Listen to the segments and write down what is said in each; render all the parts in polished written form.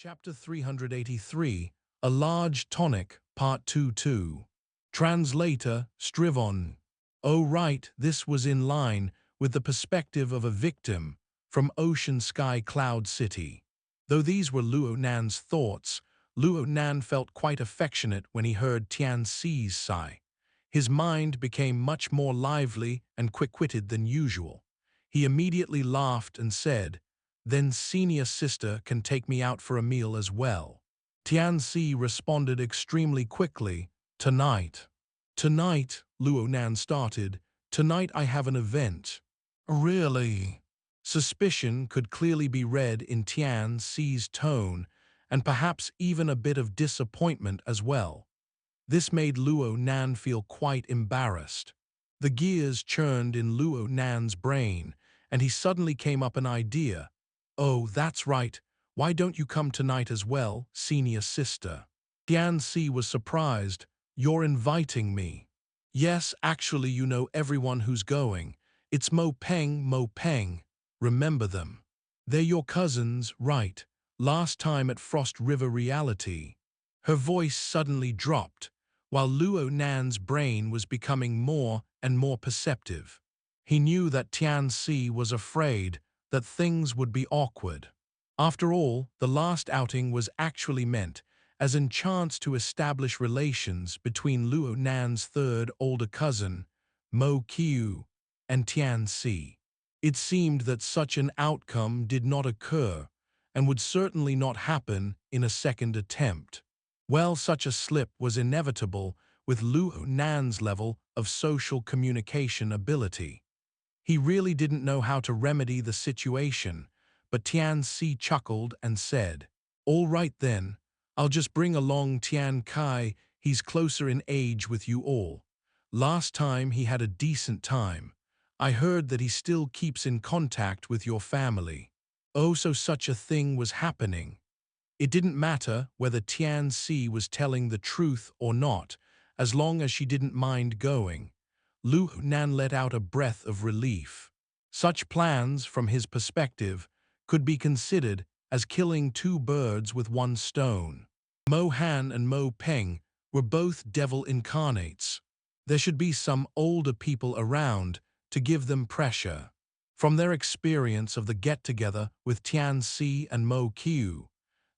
Chapter 383, A Large Tonic, Part 2-2. Translator, Strivon. Oh right, this was in line with the perspective of a victim from Ocean Sky Cloud City. Though these were Luo Nan's thoughts, Luo Nan felt quite affectionate when he heard Tian Si's sigh. His mind became much more lively and quick-witted than usual. He immediately laughed and said, "Then senior sister can take me out for a meal as well." Tian Si responded extremely quickly, "Tonight." "Tonight," Luo Nan started, "tonight I have an event." "Really?" Suspicion could clearly be read in Tian Si's tone, and perhaps even a bit of disappointment as well. This made Luo Nan feel quite embarrassed. The gears churned in Luo Nan's brain, and he suddenly came up an idea. "Oh, that's right. Why don't you come tonight as well, senior sister?" Tian Si was surprised. "You're inviting me?" "Yes, actually you know everyone who's going. It's Mo Peng. Remember them? They're your cousins, right? Last time at Frost River Reality." Her voice suddenly dropped, while Luo Nan's brain was becoming more and more perceptive. He knew that Tian Si was afraid that things would be awkward. After all, the last outing was actually meant as a chance to establish relations between Luo Nan's third older cousin, Mo Peng, and Tian Si. It seemed that such an outcome did not occur, and would certainly not happen in a second attempt. Well, such a slip was inevitable with Luo Nan's level of social communication ability. He really didn't know how to remedy the situation, but Tian Si chuckled and said, "All right then, I'll just bring along Tian Kai, he's closer in age with you all. Last time he had a decent time. I heard that he still keeps in contact with your family." Oh, so such a thing was happening. It didn't matter whether Tian Si was telling the truth or not, as long as she didn't mind going. Luo Nan let out a breath of relief. Such plans, from his perspective, could be considered as killing two birds with one stone. Mo Han and Mo Peng were both devil incarnates. There should be some older people around to give them pressure. From their experience of the get-together with Tian Si and Mo Peng,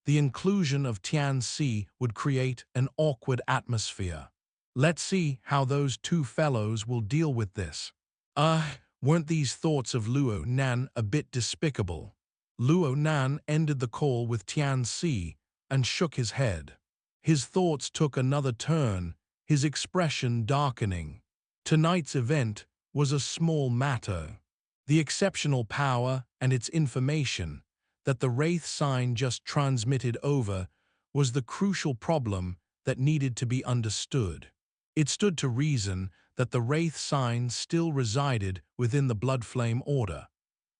the inclusion of Tian Si would create an awkward atmosphere. Let's see how those two fellows will deal with this. Weren't these thoughts of Luo Nan a bit despicable? Luo Nan ended the call with Tian Si and shook his head. His thoughts took another turn, his expression darkening. Tonight's event was a small matter. The exceptional power and its information that the Wraith Sign just transmitted over was the crucial problem that needed to be understood. It stood to reason that the Wraith Sign still resided within the Bloodflame Order.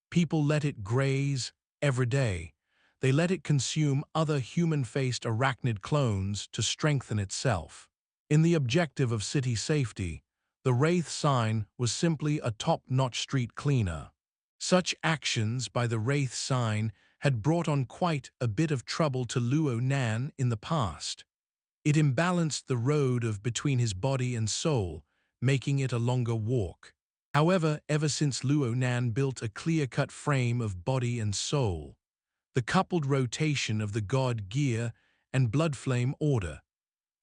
People let it graze every day. They let it consume other human-faced arachnid clones to strengthen itself. In the objective of city safety, the Wraith Sign was simply a top-notch street cleaner. Such actions by the Wraith Sign had brought on quite a bit of trouble to Luo Nan in the past. It imbalanced the road between his body and soul, making it a longer walk. However, ever since Luo Nan built a clear-cut frame of body and soul, the coupled rotation of the God Gear and Bloodflame Order,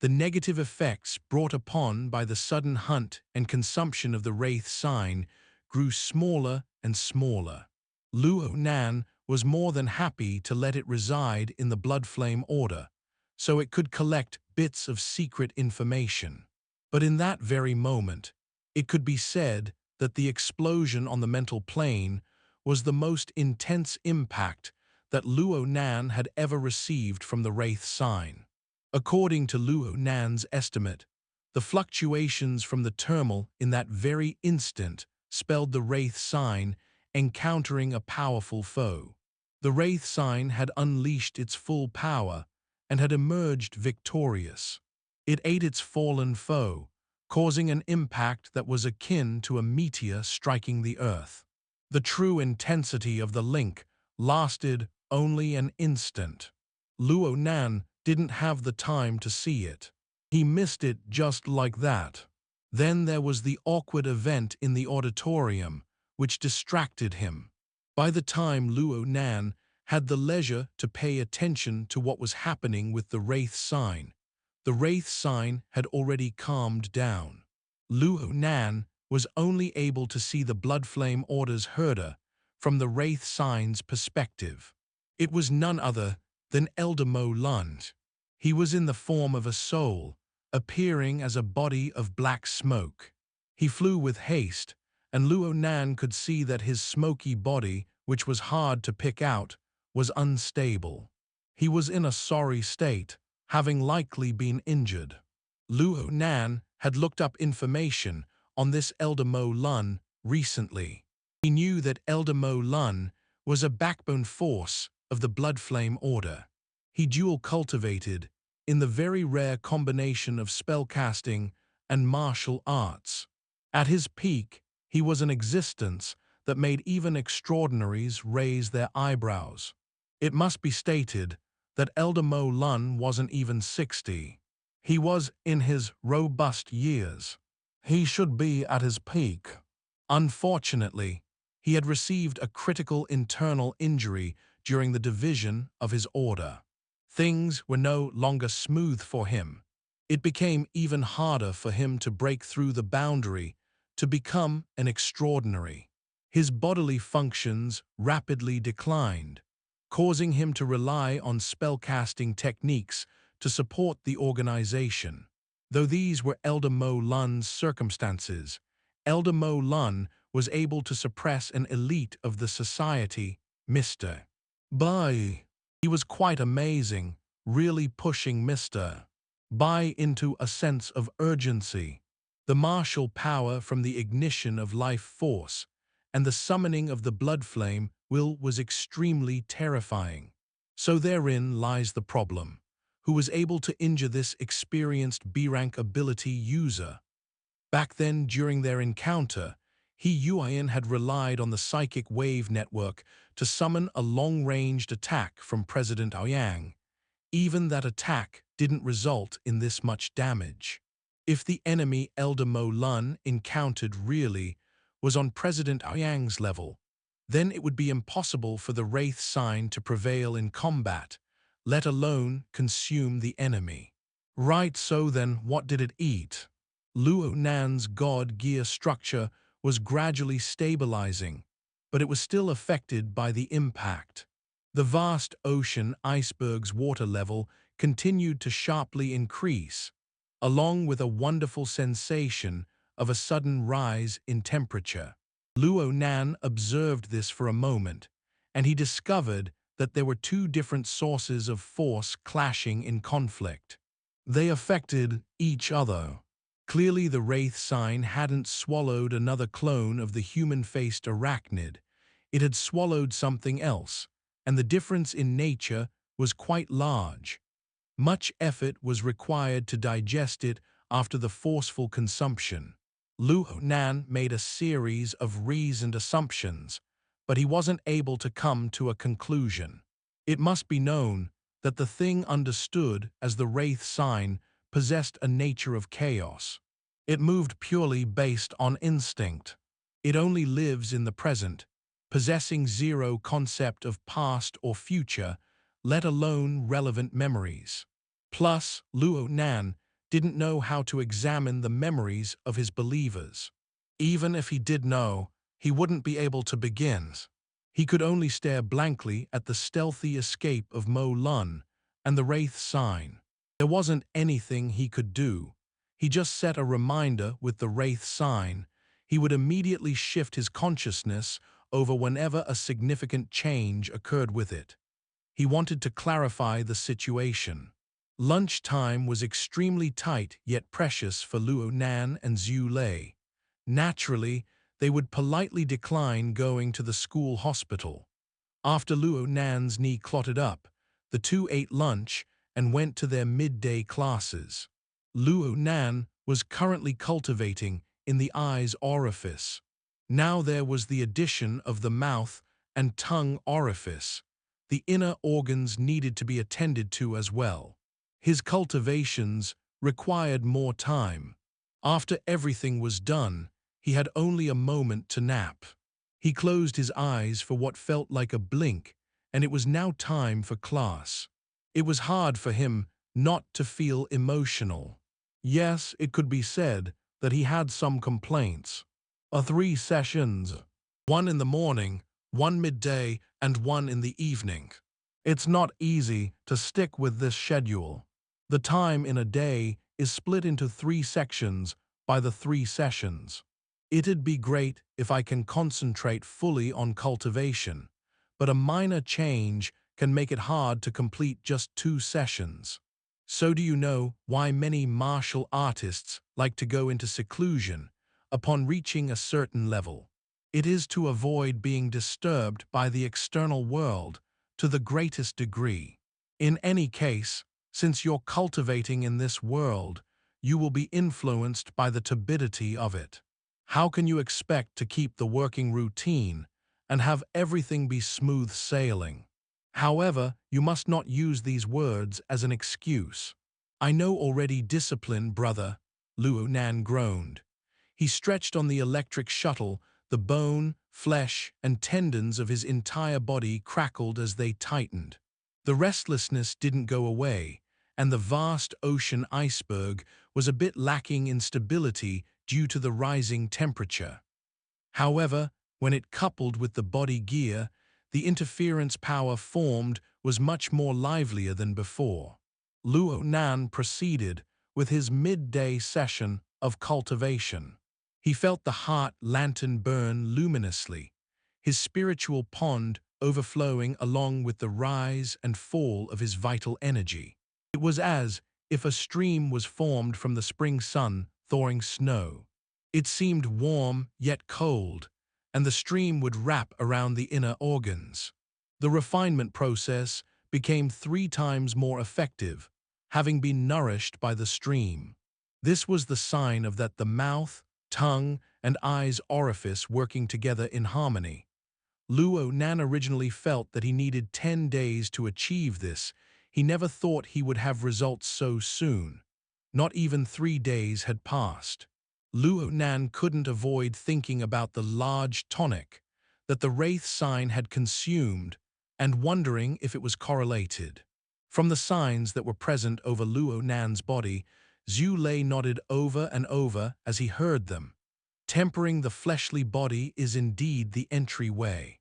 the negative effects brought upon by the sudden hunt and consumption of the Wraith Sign grew smaller and smaller. Luo Nan was more than happy to let it reside in the Bloodflame Order, so it could collect bits of secret information. But in that very moment, it could be said that the explosion on the mental plane was the most intense impact that Luo Nan had ever received from the Wraith Sign. According to Luo Nan's estimate, the fluctuations from the turmoil in that very instant spelled the Wraith Sign encountering a powerful foe. The Wraith Sign had unleashed its full power and had emerged victorious. It ate its fallen foe, causing an impact that was akin to a meteor striking the earth. The true intensity of the link lasted only an instant. Luo Nan didn't have the time to see it. He missed it just like that. Then there was the awkward event in the auditorium, which distracted him. By the time Luo Nan had the leisure to pay attention to what was happening with the Wraith Sign, the Wraith Sign had already calmed down. Luo Nan was only able to see the Bloodflame Order's herder from the Wraith Sign's perspective. It was none other than Elder Mo Lun. He was in the form of a soul, appearing as a body of black smoke. He flew with haste, and Luo Nan could see that his smoky body, which was hard to pick out, was unstable. He was in a sorry state, having likely been injured. Luo Nan had looked up information on this Elder Mo Lun recently. He knew that Elder Mo Lun was a backbone force of the Bloodflame Order. He dual-cultivated in the very rare combination of spellcasting and martial arts. At his peak, he was an existence that made even extraordinaries raise their eyebrows. It must be stated that Elder Mo Lun wasn't even 60. He was in his robust years. He should be at his peak. Unfortunately, he had received a critical internal injury during the division of his order. Things were no longer smooth for him. It became even harder for him to break through the boundary to become an extraordinary. His bodily functions rapidly declined, causing him to rely on spellcasting techniques to support the organization. Though these were Elder Mo Lun's circumstances, Elder Mo Lun was able to suppress an elite of the society, Mr. Bai. He was quite amazing, really pushing Mr. Bai into a sense of urgency. The martial power from the ignition of life force and the summoning of the blood flame will was extremely terrifying. So therein lies the problem. Who was able to injure this experienced B-rank ability user? Back then, during their encounter, Yuan had relied on the psychic wave network to summon a long-ranged attack from President Ouyang. Even that attack didn't result in this much damage. If the enemy Elder Mo Lun encountered really was on President Ouyang's level, then it would be impossible for the Wraith Sign to prevail in combat, let alone consume the enemy. Right, so then what did it eat? Luo Nan's god gear structure was gradually stabilizing, but it was still affected by the impact. The vast ocean iceberg's water level continued to sharply increase, along with a wonderful sensation of a sudden rise in temperature. Luo Nan observed this for a moment, and he discovered that there were two different sources of force clashing in conflict. They affected each other. Clearly the Wraith Sign hadn't swallowed another clone of the human-faced arachnid. It had swallowed something else, and the difference in nature was quite large. Much effort was required to digest it after the forceful consumption. Luo Nan made a series of reasoned assumptions, but he wasn't able to come to a conclusion. It must be known that the thing understood as the Wraith Sign possessed a nature of chaos. It moved purely based on instinct. It only lives in the present, possessing zero concept of past or future, let alone relevant memories. Plus, Luo Nan didn't know how to examine the memories of his believers. Even if he did know, he wouldn't be able to begin. He could only stare blankly at the stealthy escape of Mo Lun and the Wraith Sign. There wasn't anything he could do. He just set a reminder with the Wraith Sign. He would immediately shift his consciousness over whenever a significant change occurred with it. He wanted to clarify the situation. Lunchtime was extremely tight yet precious for Luo Nan and Xue Lei. Naturally, they would politely decline going to the school hospital. After Luo Nan's knee clotted up, the two ate lunch and went to their midday classes. Luo Nan was currently cultivating in the eye's orifice. Now there was the addition of the mouth and tongue orifice. the inner organs needed to be attended to as well. His cultivations required more time. After everything was done, he had only a moment to nap. He closed his eyes for what felt like a blink, and it was now time for class. It was hard for him not to feel emotional. Yes, it could be said that he had some complaints. 3 sessions, one in the morning, one midday, and one in the evening. It's not easy to stick with this schedule. The time in a day is split into 3 sections by the 3 sessions. It'd be great if I can concentrate fully on cultivation, but a minor change can make it hard to complete just 2 sessions. So do you know why many martial artists like to go into seclusion upon reaching a certain level? It is to avoid being disturbed by the external world to the greatest degree. In any case, since you're cultivating in this world, you will be influenced by the turbidity of it. How can you expect to keep the working routine and have everything be smooth sailing? However, you must not use these words as an excuse. I know already discipline, brother, Luo Nan groaned. He stretched on the electric shuttle. The bone, flesh, and tendons of his entire body crackled as they tightened. The restlessness didn't go away, and the vast ocean iceberg was a bit lacking in stability due to the rising temperature. However, when it coupled with the body gear, the interference power formed was much more livelier than before. Luo Nan proceeded with his midday session of cultivation. He felt the heart lantern burn luminously, his spiritual pond overflowing along with the rise and fall of his vital energy. It was as if a stream was formed from the spring sun thawing snow. It seemed warm yet cold, and the stream would wrap around the inner organs. The refinement process became 3 times more effective, having been nourished by the stream. This was the sign of that the mouth, tongue, and eyes orifice working together in harmony. Luo Nan originally felt that he needed 10 days to achieve this. He never thought he would have results so soon. Not even 3 days had passed. Luo Nan couldn't avoid thinking about the large tonic that the Wraith Sign had consumed and wondering if it was correlated. From the signs that were present over Luo Nan's body, Xue Lei nodded over and over as he heard them. Tempering the fleshly body is indeed the entryway.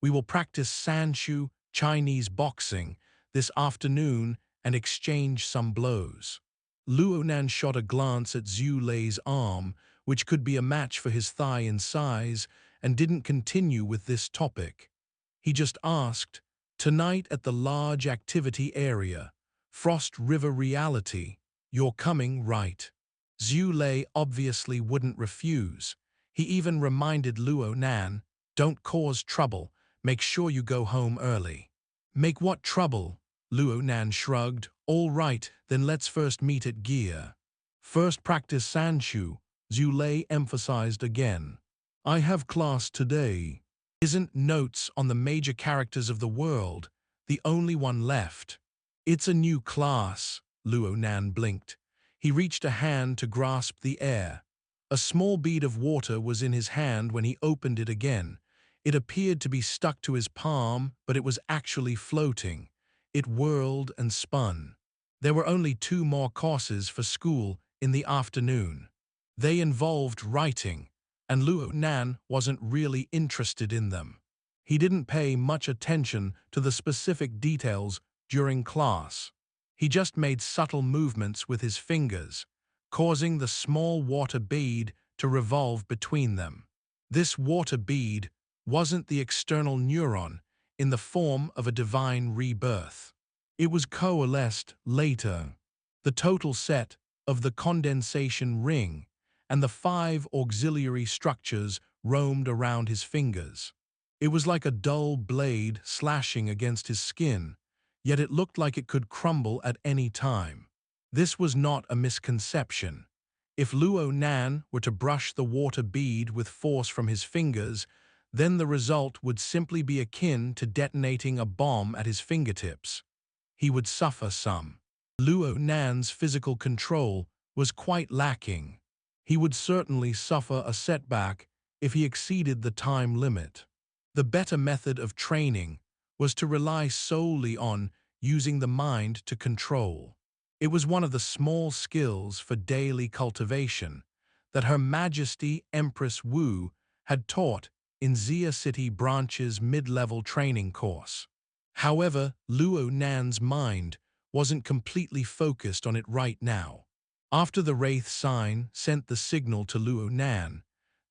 We will practice Sanshu Chinese boxing this afternoon and exchange some blows. Luo Nan shot a glance at Xue Lei's arm, which could be a match for his thigh in size, and didn't continue with this topic. He just asked, "Tonight at the large activity area, Frost River Reality, you're coming, right?" Xue Lei obviously wouldn't refuse. He even reminded Luo Nan, "Don't cause trouble, make sure you go home early." "Make what trouble?" Luo Nan shrugged. "All right, then let's first meet at gear." "First practice Sanshu," Xue Lei emphasized again. "I have class today." Isn't notes on the major characters of the world the only one left? "It's a new class," Luo Nan blinked. He reached a hand to grasp the air. A small bead of water was in his hand when he opened it again. It appeared to be stuck to his palm, but it was actually floating. It whirled and spun. There were only 2 more courses for school in the afternoon. They involved writing, and Luo Nan wasn't really interested in them. He didn't pay much attention to the specific details during class. He just made subtle movements with his fingers, causing the small water bead to revolve between them. This water bead wasn't the external neuron in the form of a divine rebirth. It was coalesced later. The total set of the condensation ring and the 5 auxiliary structures roamed around his fingers. It was like a dull blade slashing against his skin, yet it looked like it could crumble at any time. This was not a misconception. If Luo Nan were to brush the water bead with force from his fingers, then the result would simply be akin to detonating a bomb at his fingertips. He would suffer some. Luo Nan's physical control was quite lacking. He would certainly suffer a setback if he exceeded the time limit. The better method of training was to rely solely on using the mind to control. It was one of the small skills for daily cultivation that Her Majesty Empress Wu had taught in Xia City Branch's mid-level training course. However, Luo Nan's mind wasn't completely focused on it right now. After the Wraith Sign sent the signal to Luo Nan,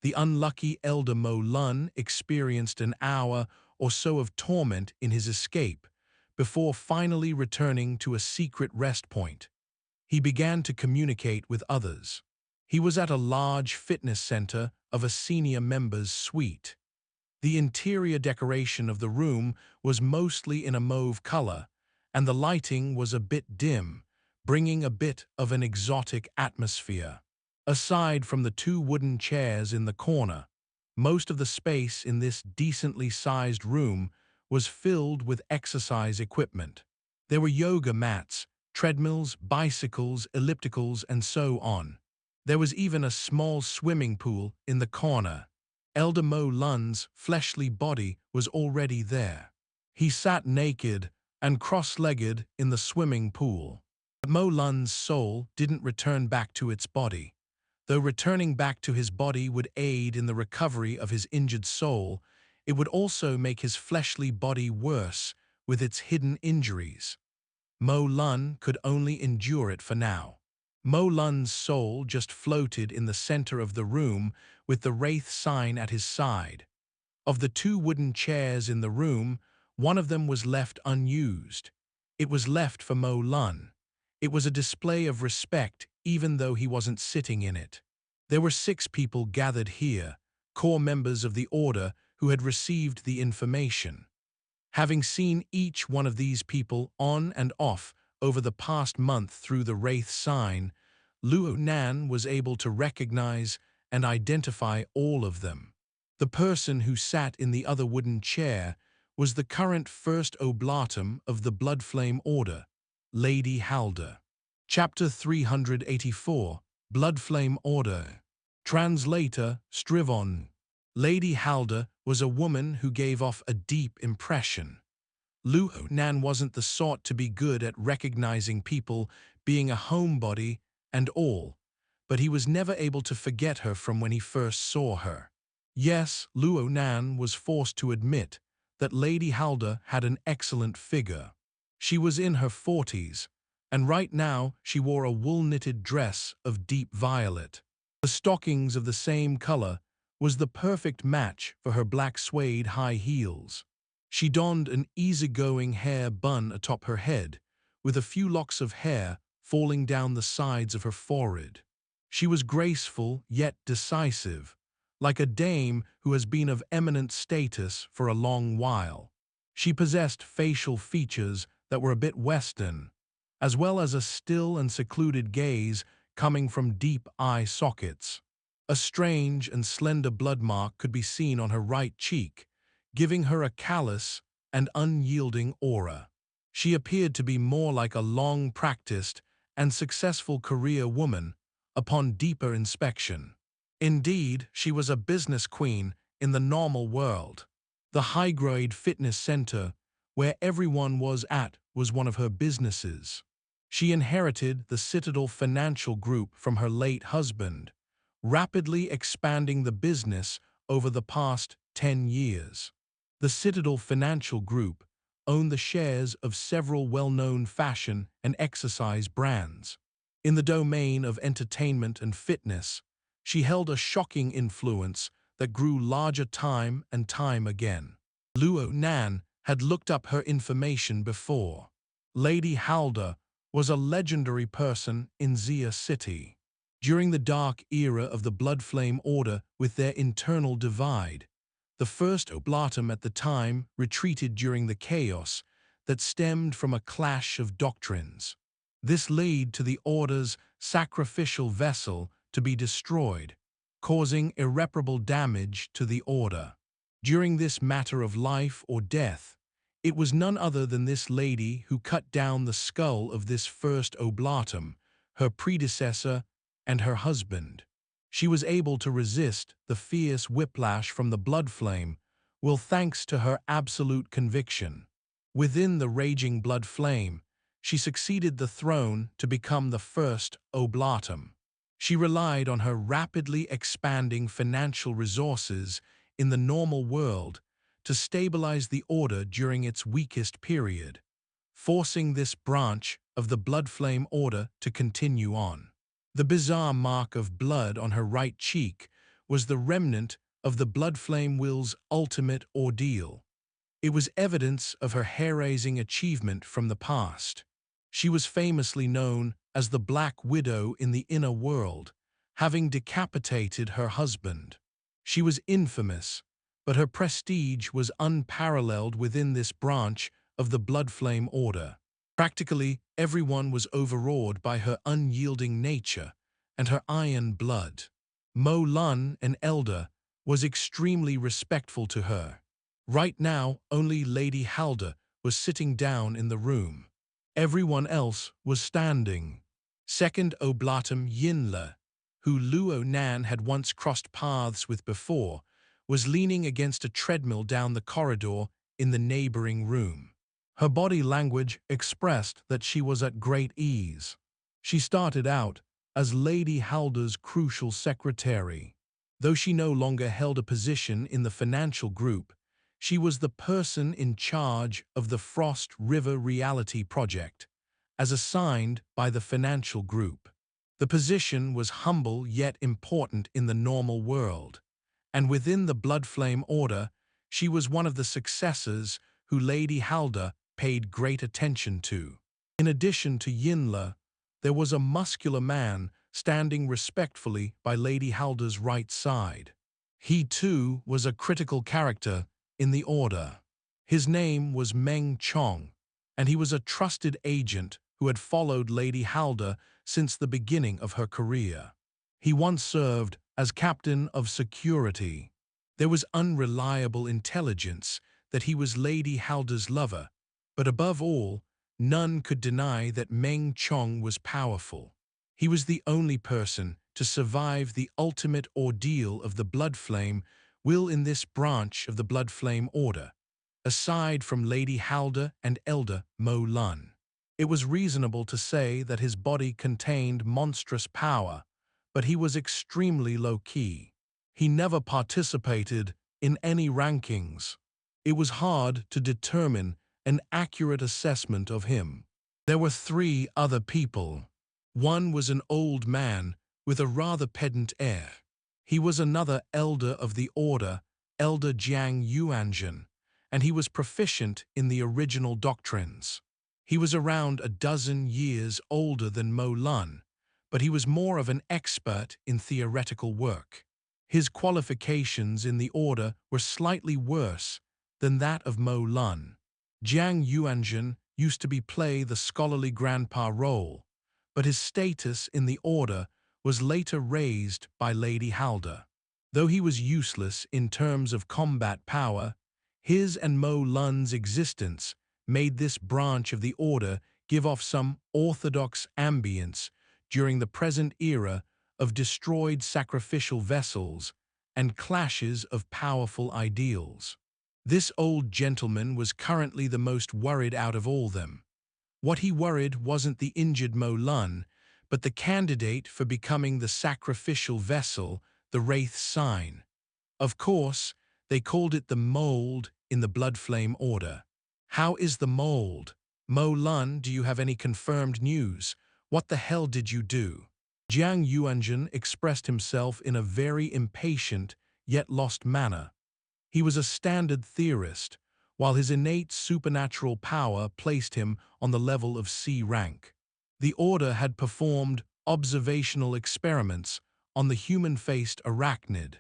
the unlucky Elder Mo Lun experienced an hour or so of torment in his escape before finally returning to a secret rest point. He began to communicate with others. He was at a large fitness center of a senior member's suite. The interior decoration of the room was mostly in a mauve color, and the lighting was a bit dim, bringing a bit of an exotic atmosphere. Aside from the two wooden chairs in the corner, most of the space in this decently sized room was filled with exercise equipment. There were yoga mats, treadmills, bicycles, ellipticals, and so on. There was even a small swimming pool in the corner. Elder Mo Lun's fleshly body was already there. He sat naked and cross-legged in the swimming pool. But Mo Lun's soul didn't return back to its body. Though returning back to his body would aid in the recovery of his injured soul, it would also make his fleshly body worse with its hidden injuries. Mo Lun could only endure it for now. Mo Lun's soul just floated in the center of the room with the Wraith Sign at his side. Of the two wooden chairs in the room, one of them was left unused. It was left for Mo Lun. It was a display of respect even though he wasn't sitting in it. There were 6 people gathered here, core members of the Order who had received the information. Having seen each one of these people on and off over the past month through the Wraith Sign, Luo Nan was able to recognize and identify all of them. The person who sat in the other wooden chair was the current First Oblatum of the Bloodflame Order, Lady Halder. Chapter 384, Bloodflame Order. Translator, Strivon. Lady Halder was a woman who gave off a deep impression. Luo Nan wasn't the sort to be good at recognizing people, being a homebody and all, but he was never able to forget her from when he first saw her. Yes, Luo Nan was forced to admit that Lady Halder had an excellent figure. She was in her 40s, and right now she wore a wool-knitted dress of deep violet. The stockings of the same color was the perfect match for her black suede high heels. She donned an easygoing hair bun atop her head, with a few locks of hair falling down the sides of her forehead. She was graceful yet decisive, like a dame who has been of eminent status for a long while. She possessed facial features that were a bit Western, as well as a still and secluded gaze coming from deep eye sockets. A strange and slender blood mark could be seen on her right cheek, giving her a callous and unyielding aura. She appeared to be more like a long-practiced and successful career woman upon deeper inspection. Indeed, she was a business queen in the normal world. The high-grade fitness center where everyone was at was one of her businesses. She inherited the Citadel Financial Group from her late husband, rapidly expanding the business over the past 10 years. The Citadel Financial Group owned the shares of several well-known fashion and exercise brands. In the domain of entertainment and fitness, she held a shocking influence that grew larger time and time again. Luo Nan had looked up her information before. Lady Halder was a legendary person in Xia City. During the dark era of the Bloodflame Order with their internal divide, the First Oblatum at the time retreated during the chaos that stemmed from a clash of doctrines. This led to the Order's sacrificial vessel to be destroyed, causing irreparable damage to the Order. During this matter of life or death, it was none other than this lady who cut down the skull of this first oblatum, her predecessor and her husband. She was able to resist the fierce whiplash from the blood flame, well, thanks to her absolute conviction. Within the raging blood flame, she succeeded the throne to become the first oblatum. She relied on her rapidly expanding financial resources in the normal world to stabilize the order during its weakest period, forcing this branch of the Bloodflame Order to continue on. The bizarre mark of blood on her right cheek was the remnant of the Bloodflame Will's ultimate ordeal. It was evidence of her hair-raising achievement from the past. She was famously known as the Black Widow in the inner world, having decapitated her husband. She was infamous, but her prestige was unparalleled within this branch of the Bloodflame Order. Practically everyone was overawed by her unyielding nature and her iron blood. Mo Lun, an elder, was extremely respectful to her. Right now, only Lady Halda was sitting down in the room. Everyone else was standing. Second Oblatum Yinle, who Luo Nan had once crossed paths with before, was leaning against a treadmill down the corridor in the neighboring room. Her body language expressed that she was at great ease. She started out as Lady Halda's crucial secretary. Though she no longer held a position in the financial group, she was the person in charge of the Frost River Reality Project, as assigned by the financial group. The position was humble yet important in the normal world, and within the Bloodflame Order, she was one of the successors who Lady Halda paid great attention to. In addition to Yinle, there was a muscular man standing respectfully by Lady Halda's right side. He too was a critical character in the order. His name was Meng Chong, and he was a trusted agent who had followed Lady Halda since the beginning of her career. He once served as captain of security. There was unreliable intelligence that he was Lady Halda's lover, but above all, none could deny that Meng Chong was powerful. He was the only person to survive the ultimate ordeal of the Bloodflame Will in this branch of the Bloodflame Order, aside from Lady Halda and Elder Mo Lun. It was reasonable to say that his body contained monstrous power, but he was extremely low-key. He never participated in any rankings. It was hard to determine an accurate assessment of him. There were 3 other people. One was an old man with a rather pedant air. He was another elder of the order, Elder Jiang Yuanzhen, and he was proficient in the original doctrines. He was around a dozen years older than Mo Lun, but he was more of an expert in theoretical work. His qualifications in the order were slightly worse than that of Mo Lun. Jiang Yuanzhen used to play the scholarly grandpa role, but his status in the order was later raised by Lady Halda. Though he was useless in terms of combat power, his and Mo Lun's existence made this branch of the order give off some orthodox ambience during the present era of destroyed sacrificial vessels and clashes of powerful ideals. This old gentleman was currently the most worried out of all them. What he worried wasn't the injured Mo Lun, but the candidate for becoming the sacrificial vessel, the Wraith Sign. Of course, they called it the mold in the Bloodflame Order. How is the mold? Mo Lun, do you have any confirmed news? What the hell did you do? Jiang Yuanzhen expressed himself in a very impatient yet lost manner. He was a standard theorist, while his innate supernatural power placed him on the level of C rank. The Order had performed observational experiments on the human-faced arachnid.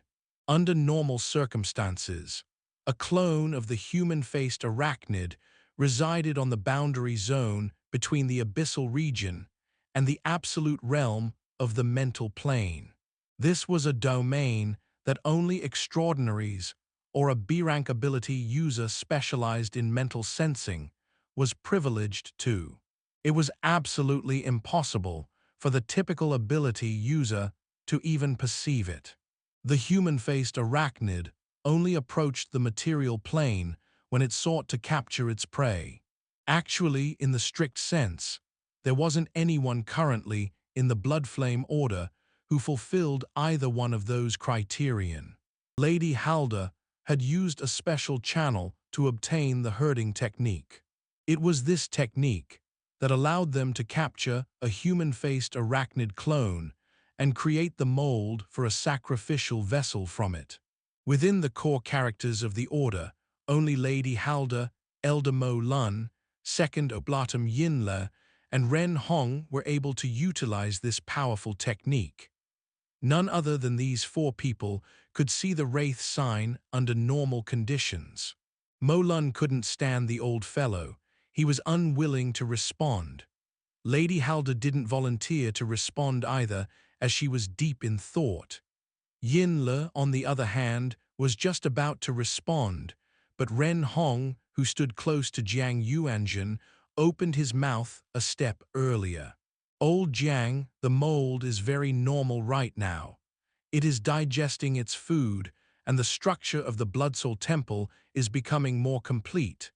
Under normal circumstances, a clone of the human-faced arachnid resided on the boundary zone between the abyssal region and the absolute realm of the mental plane. This was a domain that only extraordinaries or a B-rank ability user specialized in mental sensing, was privileged too. It was absolutely impossible for the typical ability user to even perceive it. The human-faced arachnid only approached the material plane when it sought to capture its prey. Actually, in the strict sense, there wasn't anyone currently in the Bloodflame Order who fulfilled either one of those criterion. Lady Halder had used a special channel to obtain the herding technique. It was this technique that allowed them to capture a human-faced arachnid clone and create the mold for a sacrificial vessel from it. Within the core characters of the Order, only Lady Halder, Elder Mo Lun, Second Oblatum Yinle, and Ren Hong were able to utilize this powerful technique. None other than these four people could see the Wraith Sign under normal conditions. Mo Lun couldn't stand the old fellow. He was unwilling to respond. Lady Halder didn't volunteer to respond either, as she was deep in thought. Yinle, on the other hand, was just about to respond, but Ren Hong, who stood close to Jiang Yuanjun, opened his mouth a step earlier. Old Jiang, the mold is very normal right now. It is digesting its food, and the structure of the Blood Soul Temple is becoming more complete.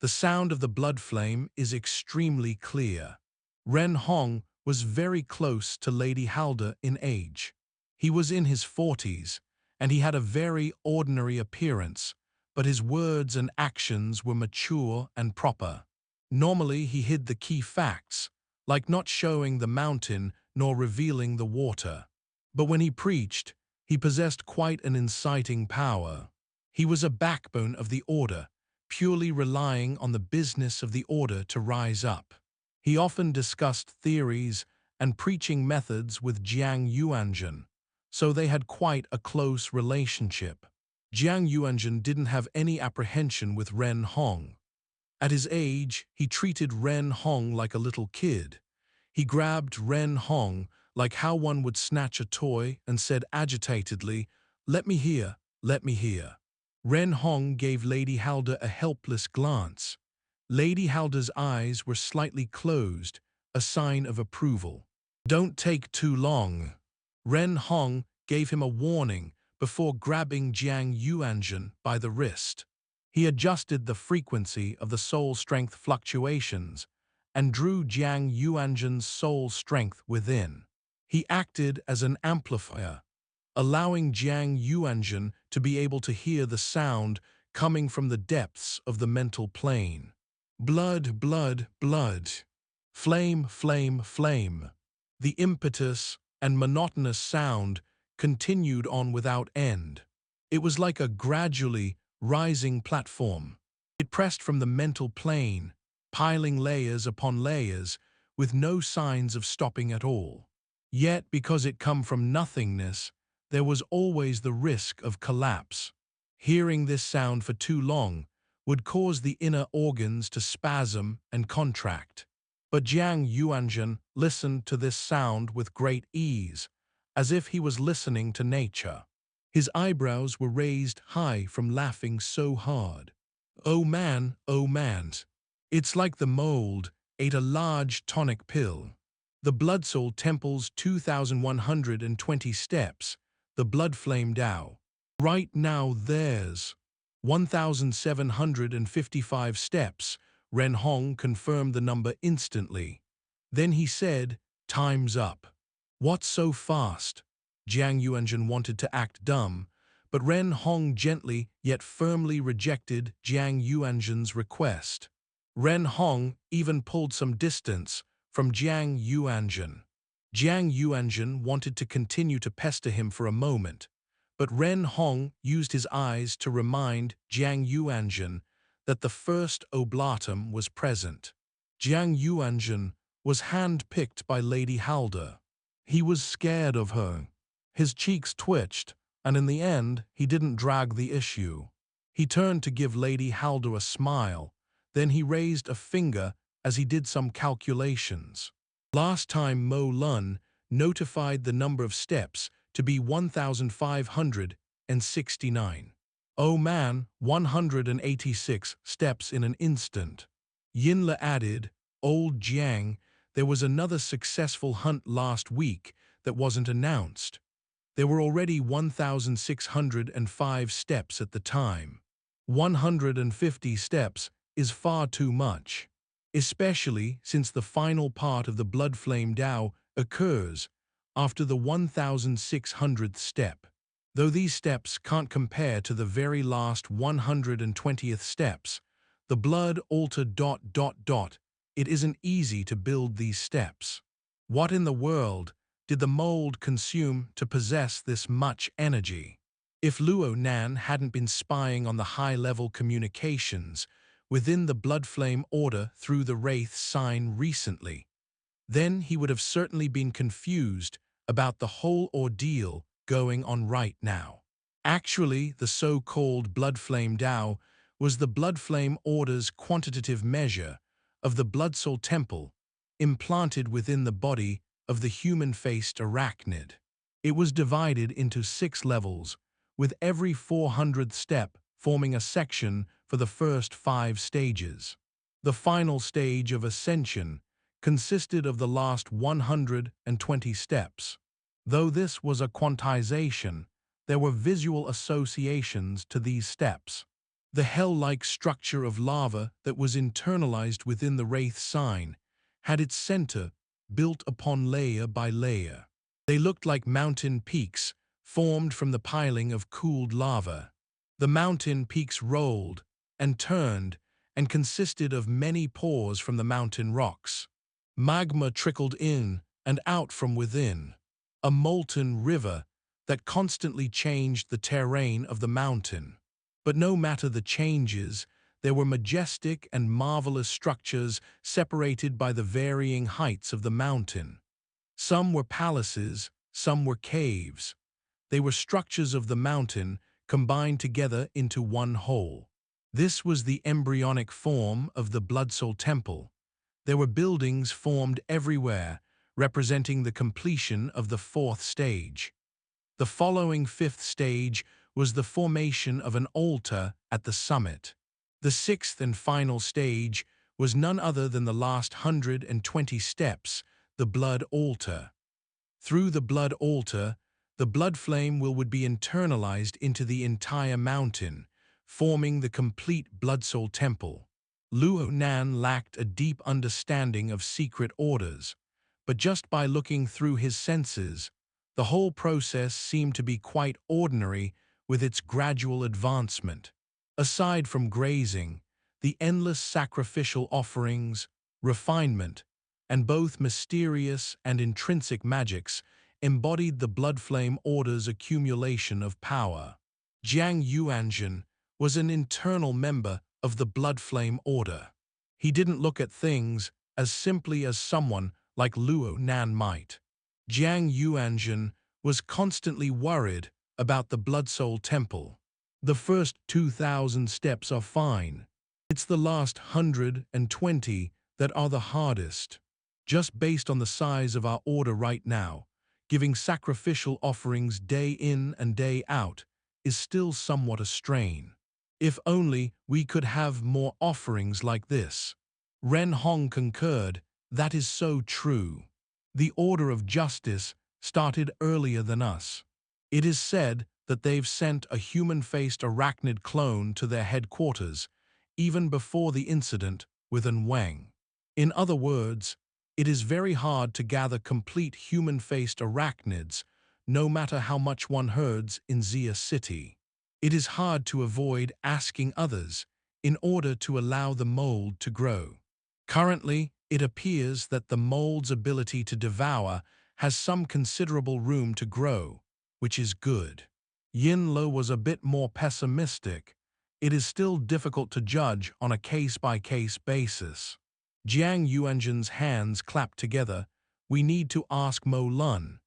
The sound of the blood flame is extremely clear. Ren Hong was very close to Lady Halder in age. He was in his 40s, and he had a very ordinary appearance, but his words and actions were mature and proper. Normally he hid the key facts, like not showing the mountain nor revealing the water. But when he preached, he possessed quite an inciting power. He was a backbone of the Order, purely relying on the business of the Order to rise up. He often discussed theories and preaching methods with Jiang Yuanjun, so they had quite a close relationship. Jiang Yuanjun didn't have any apprehension with Ren Hong. At his age, he treated Ren Hong like a little kid. He grabbed Ren Hong like how one would snatch a toy and said agitatedly, "Let me hear, let me hear." Ren Hong gave Lady Halder a helpless glance. Lady Halder's eyes were slightly closed, a sign of approval. "Don't take too long." Ren Hong gave him a warning before grabbing Jiang Yuanjun by the wrist. He adjusted the frequency of the soul strength fluctuations and drew Jiang Yuanjun's soul strength within. He acted as an amplifier, allowing Jiang Yuanjun to be able to hear the sound coming from the depths of the mental plane. Blood, blood, blood. Flame, flame, flame. The impetus and monotonous sound continued on without end. It was like a gradually rising platform. It pressed from the mental plane, piling layers upon layers, with no signs of stopping at all. Yet, because it come from nothingness, there was always the risk of collapse. Hearing this sound for too long would cause the inner organs to spasm and contract. But Jiang Yuanjun listened to this sound with great ease, as if he was listening to nature. His eyebrows were raised high from laughing so hard. Oh man, it's like the mold ate a large tonic pill. The Blood Soul Temple's 2,120 steps, the Blood Flame Dao. Right now there's 1,755 steps. Ren Hong confirmed the number instantly. Then he said, "Time's up." "What's so fast?" Jiang Yuanjun wanted to act dumb, but Ren Hong gently yet firmly rejected Jiang Yuanjun's request. Ren Hong even pulled some distance from Jiang Yuanjun. Jiang Yuanjun wanted to continue to pester him for a moment, but Ren Hong used his eyes to remind Jiang Yuanjun that the first oblatum was present. Jiang Yuanjun was hand-picked by Lady Halder. He was scared of her. His cheeks twitched, and in the end, he didn't drag the issue. He turned to give Lady Halder a smile, then he raised a finger as he did some calculations. Last time Mo Lun notified the number of steps to be 1,569. Oh man, 186 steps in an instant. Yinla added, Old Jiang, there was another successful hunt last week that wasn't announced. There were already 1,605 steps at the time. 150 steps is far too much, especially since the final part of the Bloodflame Dao occurs after the 1,600th step. Though these steps can't compare to the very last 120th steps, the blood altar ... It isn't easy to build these steps. What in the world did the mold consume to possess this much energy? If Luo Nan hadn't been spying on the high-level communications within the Bloodflame Order through the Wraith Sign recently, then he would have certainly been confused about the whole ordeal going on right now. Actually, the so-called Bloodflame Dao was the Bloodflame Order's quantitative measure of the Blood Soul Temple implanted within the body of the human-faced arachnid. It was divided into 6 levels, with every 400th step forming a section for the first 5 stages. The final stage of ascension consisted of the last 120 steps. Though this was a quantization, there were visual associations to these steps. The hell-like structure of lava that was internalized within the Wraith Sign had its center built upon layer by layer. They looked like mountain peaks formed from the piling of cooled lava. The mountain peaks rolled and turned and consisted of many pores from the mountain rocks. Magma trickled in and out from within, a molten river that constantly changed the terrain of the mountain. But no matter the changes, there were majestic and marvelous structures separated by the varying heights of the mountain. Some were palaces, some were caves. They were structures of the mountain combined together into one whole. This was the embryonic form of the Blood Soul Temple. There were buildings formed everywhere, representing the completion of the 4th stage. The following 5th stage was the formation of an altar at the summit. The 6th and final stage was none other than the last 120 steps, the blood altar. Through the blood altar, the blood flame would be internalized into the entire mountain, forming the complete Blood Soul Temple. Luo Nan lacked a deep understanding of secret orders, but just by looking through his senses, the whole process seemed to be quite ordinary with its gradual advancement. Aside from grazing, the endless sacrificial offerings, refinement, and both mysterious and intrinsic magics embodied the Bloodflame Order's accumulation of power. Jiang Yuanzhen was an internal member of the Bloodflame Order. He didn't look at things as simply as someone like Luo Nan might. Jiang Yuanzhen was constantly worried about the Blood Soul Temple. The first 2,000 steps are fine. It's the last 120 that are the hardest. Just based on the size of our order right now, giving sacrificial offerings day in and day out is still somewhat a strain. If only we could have more offerings like this. Ren Hong concurred, that is so true. The Order of Justice started earlier than us. It is said that they've sent a human-faced arachnid clone to their headquarters, even before the incident with An Wang. In other words, it is very hard to gather complete human-faced arachnids, no matter how much one herds in Xia City. It is hard to avoid asking others in order to allow the mold to grow. Currently, it appears that the mold's ability to devour has some considerable room to grow, which is good. Yin Lo was a bit more pessimistic. It is still difficult to judge on a case-by-case basis. Jiang Yuanzhen's hands clapped together. We need to ask Mo Lun.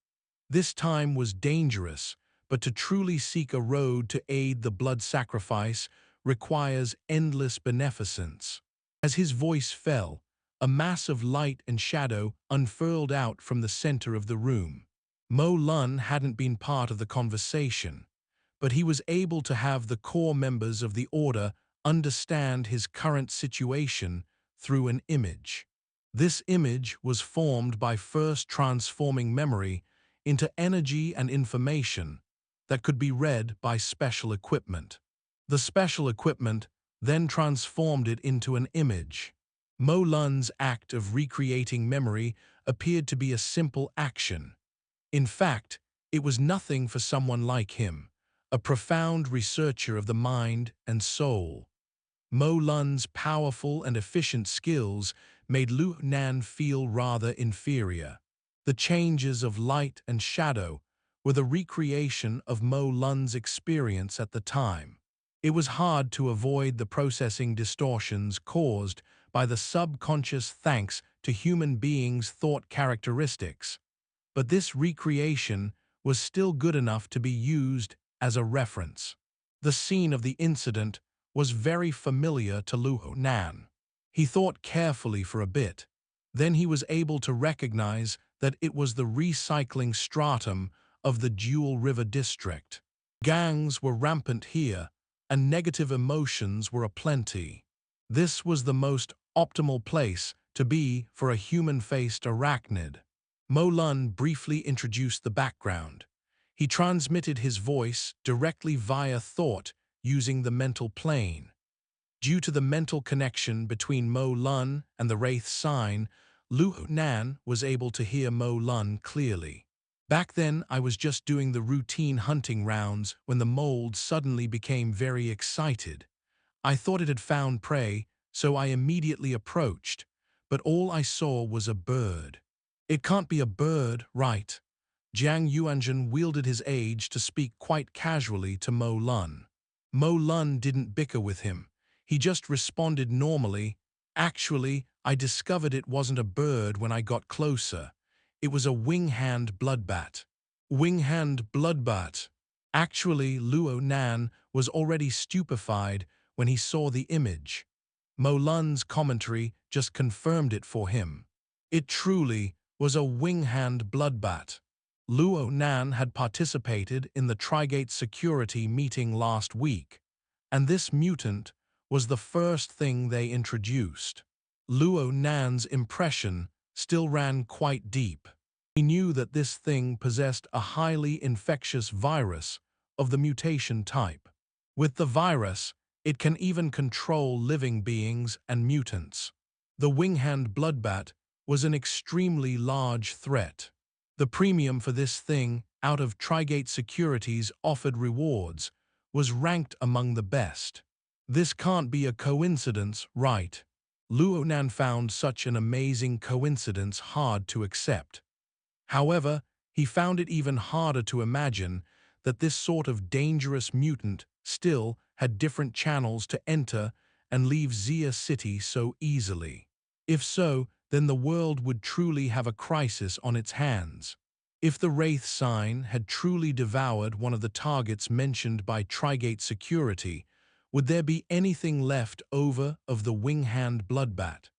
This time was dangerous, but to truly seek a road to aid the blood sacrifice requires endless beneficence. As his voice fell, a mass of light and shadow unfurled out from the center of the room. Mo Lun hadn't been part of the conversation, but he was able to have the core members of the Order understand his current situation through an image. This image was formed by first transforming memory into energy and information that could be read by special equipment. The special equipment then transformed it into an image. Mo Lun's act of recreating memory appeared to be a simple action. In fact, it was nothing for someone like him, a profound researcher of the mind and soul. Mo Lun's powerful and efficient skills made Luo Nan feel rather inferior. The changes of light and shadow were the recreation of Mo Lun's experience at the time. It was hard to avoid the processing distortions caused by the subconscious thanks to human beings' thought characteristics. But this recreation was still good enough to be used as a reference. The scene of the incident was very familiar to Luo Nan. He thought carefully for a bit. Then he was able to recognize that it was the recycling stratum of the Jewel River district. Gangs were rampant here, and negative emotions were aplenty. This was the most optimal place to be for a human-faced arachnid. Mo Lun briefly introduced the background. He transmitted his voice directly via thought using the mental plane. Due to the mental connection between Mo Lun and the Wraith Sign, Luo Nan was able to hear Mo Lun clearly. Back then, I was just doing the routine hunting rounds when the mold suddenly became very excited. I thought it had found prey, so I immediately approached, but all I saw was a bird. It can't be a bird, right? Jiang Yuanzhen wielded his age to speak quite casually to Mo Lun. Mo Lun didn't bicker with him. He just responded normally. Actually, I discovered it wasn't a bird when I got closer. It was a wing-hand bloodbat. Wing-hand bloodbat. Actually, Luo Nan was already stupefied when he saw the image. Mo Lun's commentary just confirmed it for him. It truly was a wing-hand bloodbat. Luo Nan had participated in the Trigate security meeting last week, and this mutant was the first thing they introduced. Luo Nan's impression still ran quite deep. He knew that this thing possessed a highly infectious virus of the mutation type. With the virus, it can even control living beings and mutants. The wing-hand bloodbat was an extremely large threat. The premium for this thing, out of Trigate Security's offered rewards, was ranked among the best. This can't be a coincidence, right? Luo Nan found such an amazing coincidence hard to accept. However, he found it even harder to imagine that this sort of dangerous mutant still had different channels to enter and leave Xia City so easily. If so, then the world would truly have a crisis on its hands. If the Wraith Sign had truly devoured one of the targets mentioned by Trigate Security, would there be anything left over of the wing-hand bloodbat?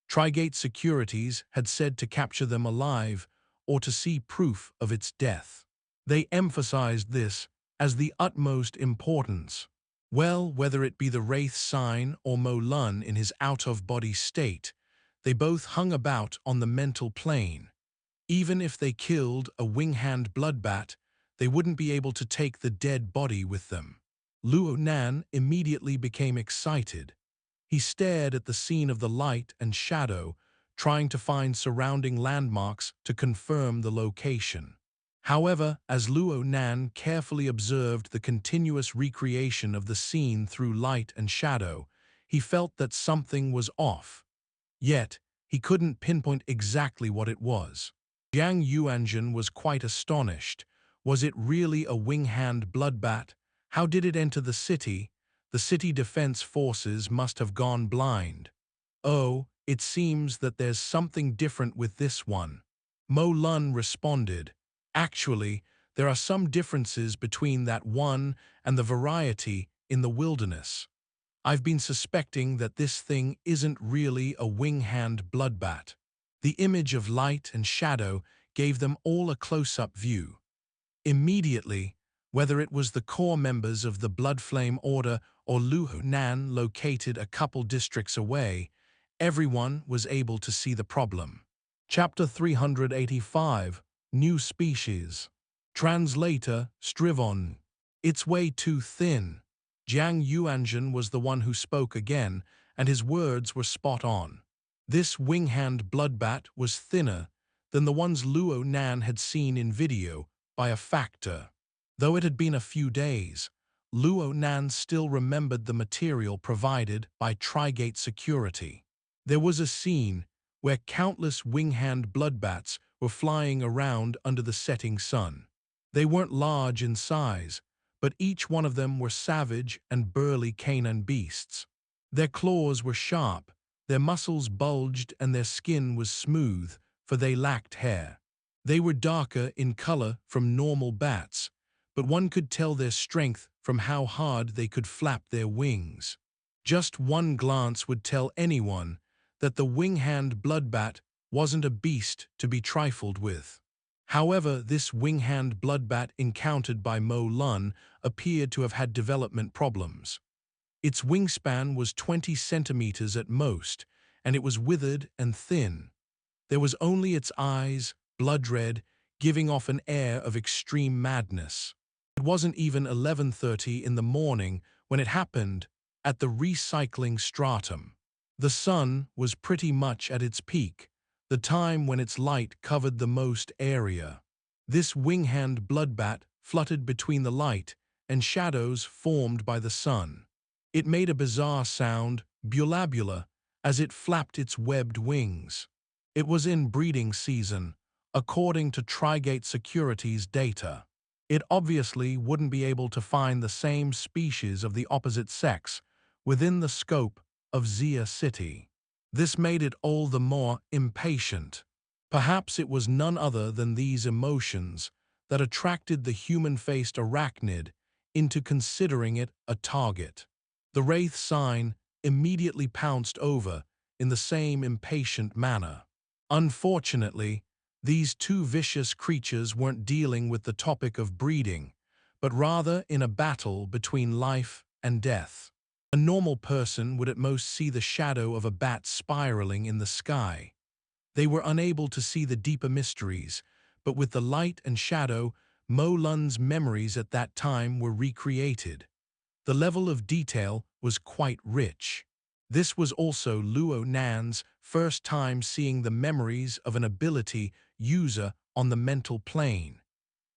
Trigate Securities had said to capture them alive or to see proof of its death. They emphasized this as the utmost importance. Well, whether it be the Wraith Sign or Mo Lun in his out-of-body state, they both hung about on the mental plane. Even if they killed a wing-hand bloodbat, they wouldn't be able to take the dead body with them. Luo Nan immediately became excited. He stared at the scene of the light and shadow, trying to find surrounding landmarks to confirm the location. However, as Luo Nan carefully observed the continuous recreation of the scene through light and shadow, he felt that something was off. Yet, he couldn't pinpoint exactly what it was. Jiang Yuanzhen was quite astonished. Was it really a wing-hand bloodbat? How did it enter the city? The city defense forces must have gone blind. Oh, it seems that there's something different with this one. Mo Lun responded. Actually, there are some differences between that one and the variety in the wilderness. I've been suspecting that this thing isn't really a wing-hand bloodbat. The image of light and shadow gave them all a close-up view. Immediately, Whether it was the core members of the Bloodflame Order or Luo Nan located a couple districts away, everyone was able to see the problem. Chapter 385, New Species. Translator, Strivon. It's way too thin. Jiang Yuanzhen was the one who spoke again, and his words were spot on. This wing-hand bloodbat was thinner than the ones Luo Nan had seen in video by a factor. Though it had been a few days, Luo Nan still remembered the material provided by Trigate Security. There was a scene where countless wing-hand bloodbats were flying around under the setting sun. They weren't large in size, but each one of them were savage and burly canine beasts. Their claws were sharp, their muscles bulged, and their skin was smooth, for they lacked hair. They were darker in color from normal bats, but one could tell their strength from how hard they could flap their wings. Just one glance would tell anyone that the wing-hand bloodbat wasn't a beast to be trifled with. However, this wing-hand bloodbat encountered by Mo Lun appeared to have had development problems. Its wingspan was 20 centimeters at most, and it was withered and thin. There was only its eyes, blood-red, giving off an air of extreme madness. It wasn't even 11:30 in the morning when it happened at the recycling stratum. The sun was pretty much at its peak, the time when its light covered the most area. This wing-hand bloodbat fluttered between the light and shadows formed by the sun. It made a bizarre sound, bulabula, as it flapped its webbed wings. It was in breeding season, according to Trigate Security's data. It obviously wouldn't be able to find the same species of the opposite sex within the scope of Xia City. This made it all the more impatient. Perhaps it was none other than these emotions that attracted the human-faced arachnid into considering it a target. The Wraith Sign immediately pounced over in the same impatient manner. Unfortunately, these two vicious creatures weren't dealing with the topic of breeding, but rather in a battle between life and death. A normal person would at most see the shadow of a bat spiraling in the sky. They were unable to see the deeper mysteries, but with the light and shadow, Mo Lun's memories at that time were recreated. The level of detail was quite rich. This was also Luo Nan's first time seeing the memories of an ability user on the mental plane.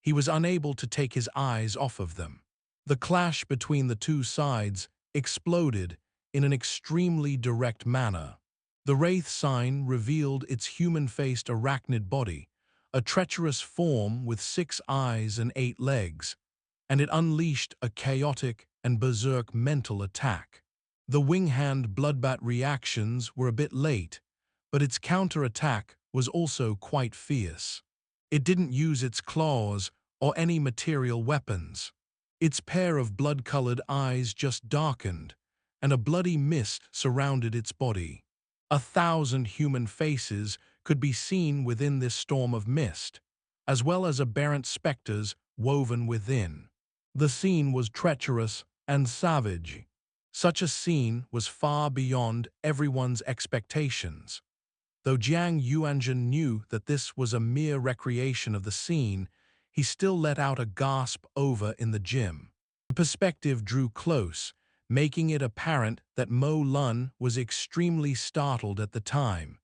He was unable to take his eyes off of them. The clash between the two sides exploded in an extremely direct manner. The Wraith Sign revealed its human-faced arachnid body, a treacherous form with 6 eyes and 8 legs, and it unleashed a chaotic and berserk mental attack. The wing-hand bloodbat reactions were a bit late, but its counter-attack was also quite fierce. It didn't use its claws or any material weapons. Its pair of blood-colored eyes just darkened, and a bloody mist surrounded its body. 1,000 human faces could be seen within this storm of mist, as well as aberrant specters woven within. The scene was treacherous and savage. Such a scene was far beyond everyone's expectations. Though Jiang Yuanzhen knew that this was a mere recreation of the scene, he still let out a gasp over in the gym. The perspective drew close, making it apparent that Mo Lun was extremely startled at the time.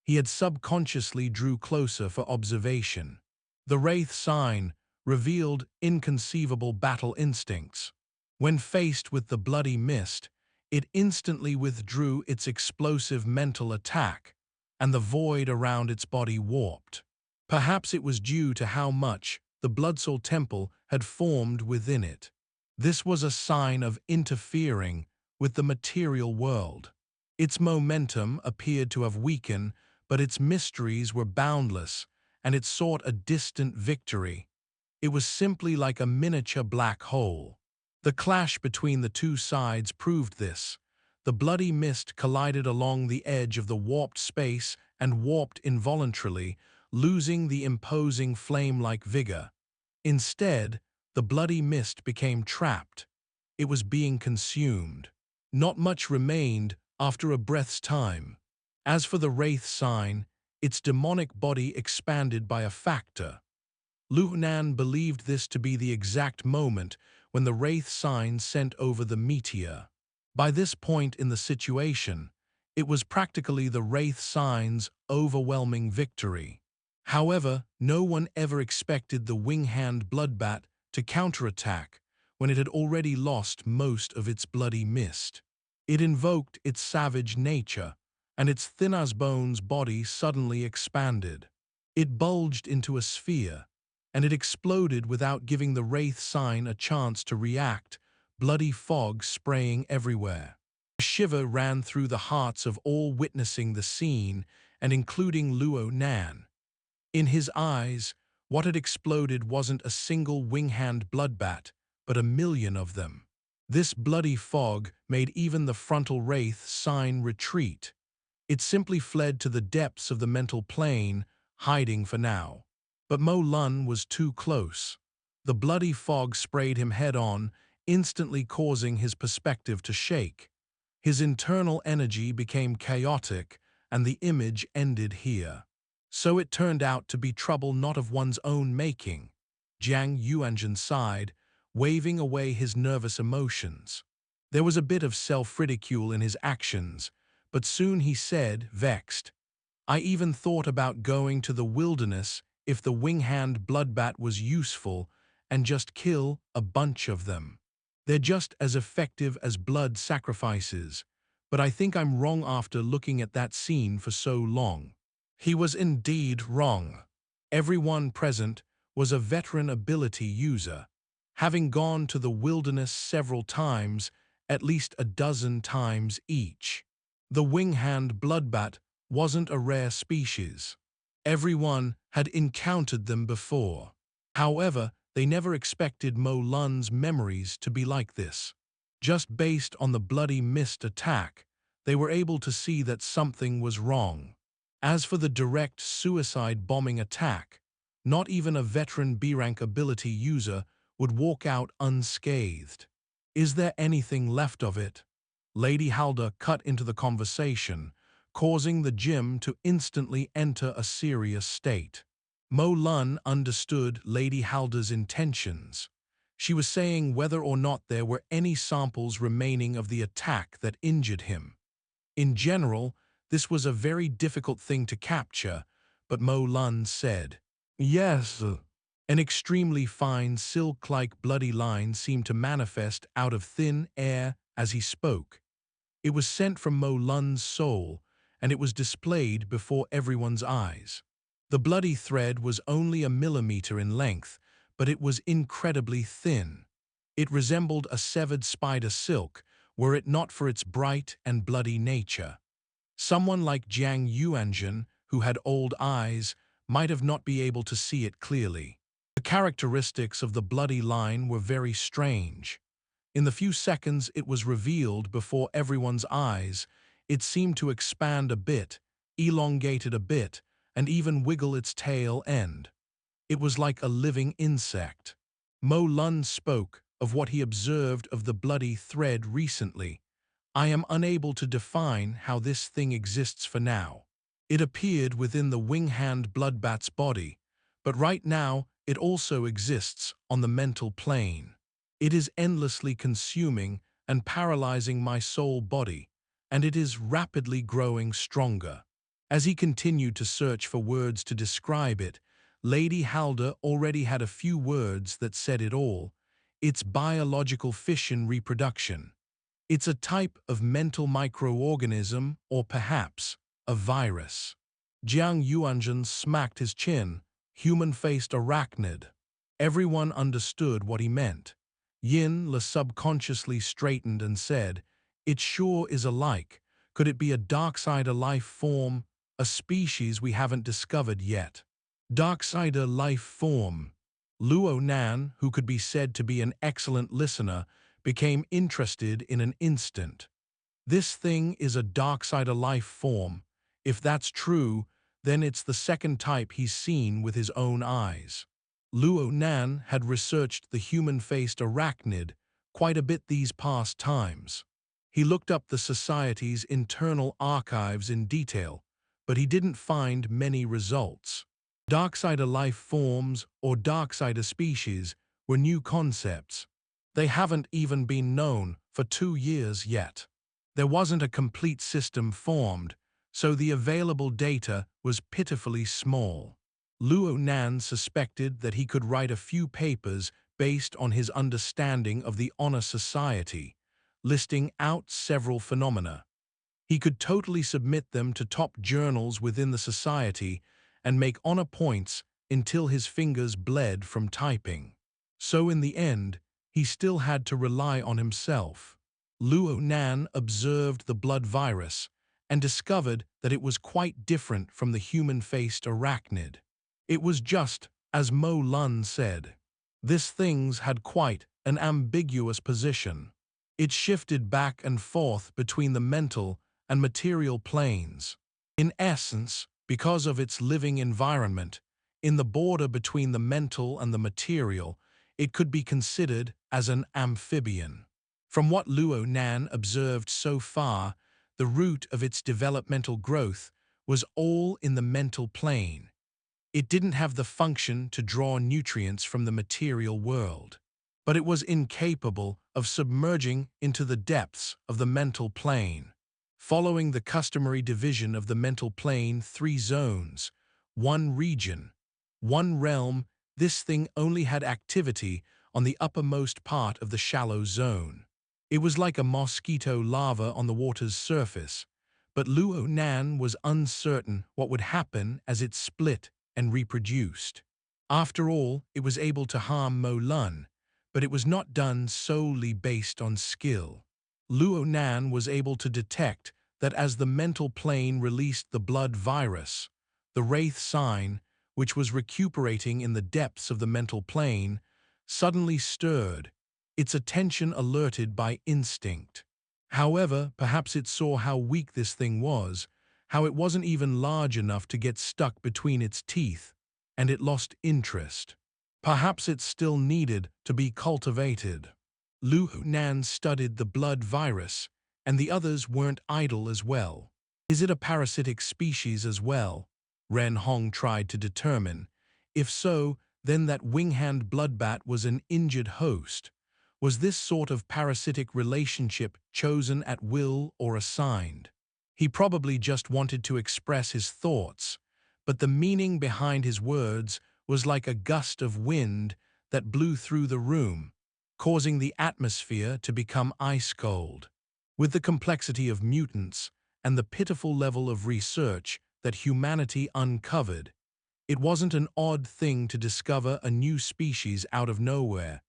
He had subconsciously drew closer for observation. The Wraith Sign revealed inconceivable battle instincts. When faced with the bloody mist, it instantly withdrew its explosive mental attack, and the void around its body warped. Perhaps it was due to how much the Bloodsoul Temple had formed within it. This was a sign of interfering with the material world. Its momentum appeared to have weakened, but its mysteries were boundless, and it sought a distant victory. It was simply like a miniature black hole. The clash between the two sides proved this. The bloody mist collided along the edge of the warped space and warped involuntarily, losing the imposing flame-like vigor. Instead, The bloody mist became trapped. It was being consumed. Not much remained after a breath's time. As for the Wraith Sign, its demonic body expanded by a factor. Luo Nan believed this to be the exact moment when the Wraith Sign sent over the meteor. By this point in the situation, it was practically the Wraith Sign's overwhelming victory. However, no one ever expected the wing-hand bloodbat to counterattack when it had already lost most of its bloody mist. It invoked its savage nature, and its thin-as-bones body suddenly expanded. It bulged into a sphere, and it exploded without giving the Wraith Sign a chance to react, bloody fog spraying everywhere. A shiver ran through the hearts of all witnessing the scene, and including Luo Nan. In his eyes, what had exploded wasn't a single wing-hand bloodbat, but a million of them. This bloody fog made even the frontal Wraith Sign retreat. It simply fled to the depths of the mental plane, hiding for now. But Mo Lun was too close. The bloody fog sprayed him head-on, instantly causing his perspective to shake. His internal energy became chaotic, and the image ended here. So it turned out to be trouble not of one's own making. Jiang Yuanzhen sighed, waving away his nervous emotions. There was a bit of self-ridicule in his actions, but soon he said, vexed, "I even thought about going to the wilderness if the wing-hand bloodbat was useful and just kill a bunch of them. They're just as effective as blood sacrifices, but I think I'm wrong after looking at that scene for so long." He was indeed wrong. Everyone present was a veteran ability user, having gone to the wilderness several times, at least a dozen times each. The wing-hand bloodbat wasn't a rare species. Everyone had encountered them before. However, they never expected Mo Lun's memories to be like this. Just based on the bloody mist attack, they were able to see that something was wrong. As for the direct suicide bombing attack, not even a veteran B-rank ability user would walk out unscathed. Is there anything left of it? Lady Halda cut into the conversation, causing the gym to instantly enter a serious state. Mo Lun understood Lady Halda's intentions. She was saying whether or not there were any samples remaining of the attack that injured him. In general, this was a very difficult thing to capture, but Mo Lun said, "Yes." An extremely fine silk-like bloody line seemed to manifest out of thin air as he spoke. It was sent from Mo Lun's soul, and it was displayed before everyone's eyes. The bloody thread was only a millimeter in length, but it was incredibly thin. It resembled a severed spider silk, were it not for its bright and bloody nature. Someone like Jiang Yuanzhen, who had old eyes, might have not be able to see it clearly. The characteristics of the bloody line were very strange. In the few seconds it was revealed before everyone's eyes, it seemed to expand a bit, elongated a bit, and even wiggle its tail end. It was like a living insect. Mo Lun spoke of what he observed of the bloody thread recently. "I am unable to define how this thing exists for now. It appeared within the wing-hand bloodbat's body, but right now it also exists on the mental plane. It is endlessly consuming and paralyzing my soul body, and it is rapidly growing stronger." As he continued to search for words to describe it, Lady Halda already had a few words that said it all. It's biological fission reproduction. It's a type of mental microorganism, or perhaps a virus. Jiang Yuanzhen smacked his chin, human-faced arachnid. Everyone understood what he meant. Yin Le subconsciously straightened and said, "It sure is alike. Could it be a Darksider life form, a species we haven't discovered yet?" Darksider life form. Luo Nan, who could be said to be an excellent listener, became interested in an instant. This thing is a Darksider life form. If that's true, then it's the second type he's seen with his own eyes. Luo Nan had researched the human-faced arachnid quite a bit these past times. He looked up the society's internal archives in detail, but he didn't find many results. Darksider life forms or Darksider species were new concepts. They haven't even been known for 2 years yet. There wasn't a complete system formed, so the available data was pitifully small. Luo Nan suspected that he could write a few papers based on his understanding of the Honor Society, listing out several phenomena. He could totally submit them to top journals within the society and make honor points until his fingers bled from typing. So in the end, he still had to rely on himself. Luo Nan observed the blood virus and discovered that it was quite different from the human-faced arachnid. It was just as Mo Lun said. This thing's had quite an ambiguous position. It shifted back and forth between the mental and material planes. In essence, because of its living environment, in the border between the mental and the material, it could be considered as an amphibian. From what Luo Nan observed so far, the root of its developmental growth was all in the mental plane. It didn't have the function to draw nutrients from the material world, but it was incapable of submerging into the depths of the mental plane. Following the customary division of the mental plane, 3 zones, 1 region, 1 realm, this thing only had activity on the uppermost part of the shallow zone. It was like a mosquito larva on the water's surface, but Luo Nan was uncertain what would happen as it split and reproduced. After all, it was able to harm Mo Lun, but it was not done solely based on skill. Luo Nan was able to detect that as the mental plane released the blood virus, the Wraith Sign, which was recuperating in the depths of the mental plane, suddenly stirred, its attention alerted by instinct. However, perhaps it saw how weak this thing was, how it wasn't even large enough to get stuck between its teeth, and it lost interest. Perhaps it still needed to be cultivated. Luo Nan studied the blood virus, and the others weren't idle as well. Is it a parasitic species as well? Ren Hong tried to determine. If so, then that wing-hand bloodbat was an injured host. Was this sort of parasitic relationship chosen at will or assigned? He probably just wanted to express his thoughts, but the meaning behind his words was like a gust of wind that blew through the room, causing the atmosphere to become ice-cold. With the complexity of mutants and the pitiful level of research that humanity uncovered, it wasn't an odd thing to discover a new species out of nowhere,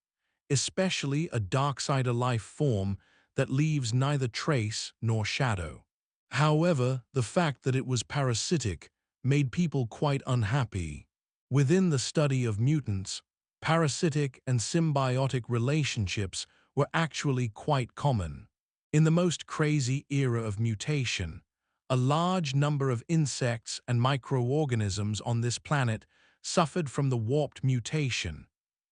especially a Darksider life form that leaves neither trace nor shadow. However, the fact that it was parasitic made people quite unhappy. Within the study of mutants, parasitic and symbiotic relationships were actually quite common. In the most crazy era of mutation, a large number of insects and microorganisms on this planet suffered from the warped mutation,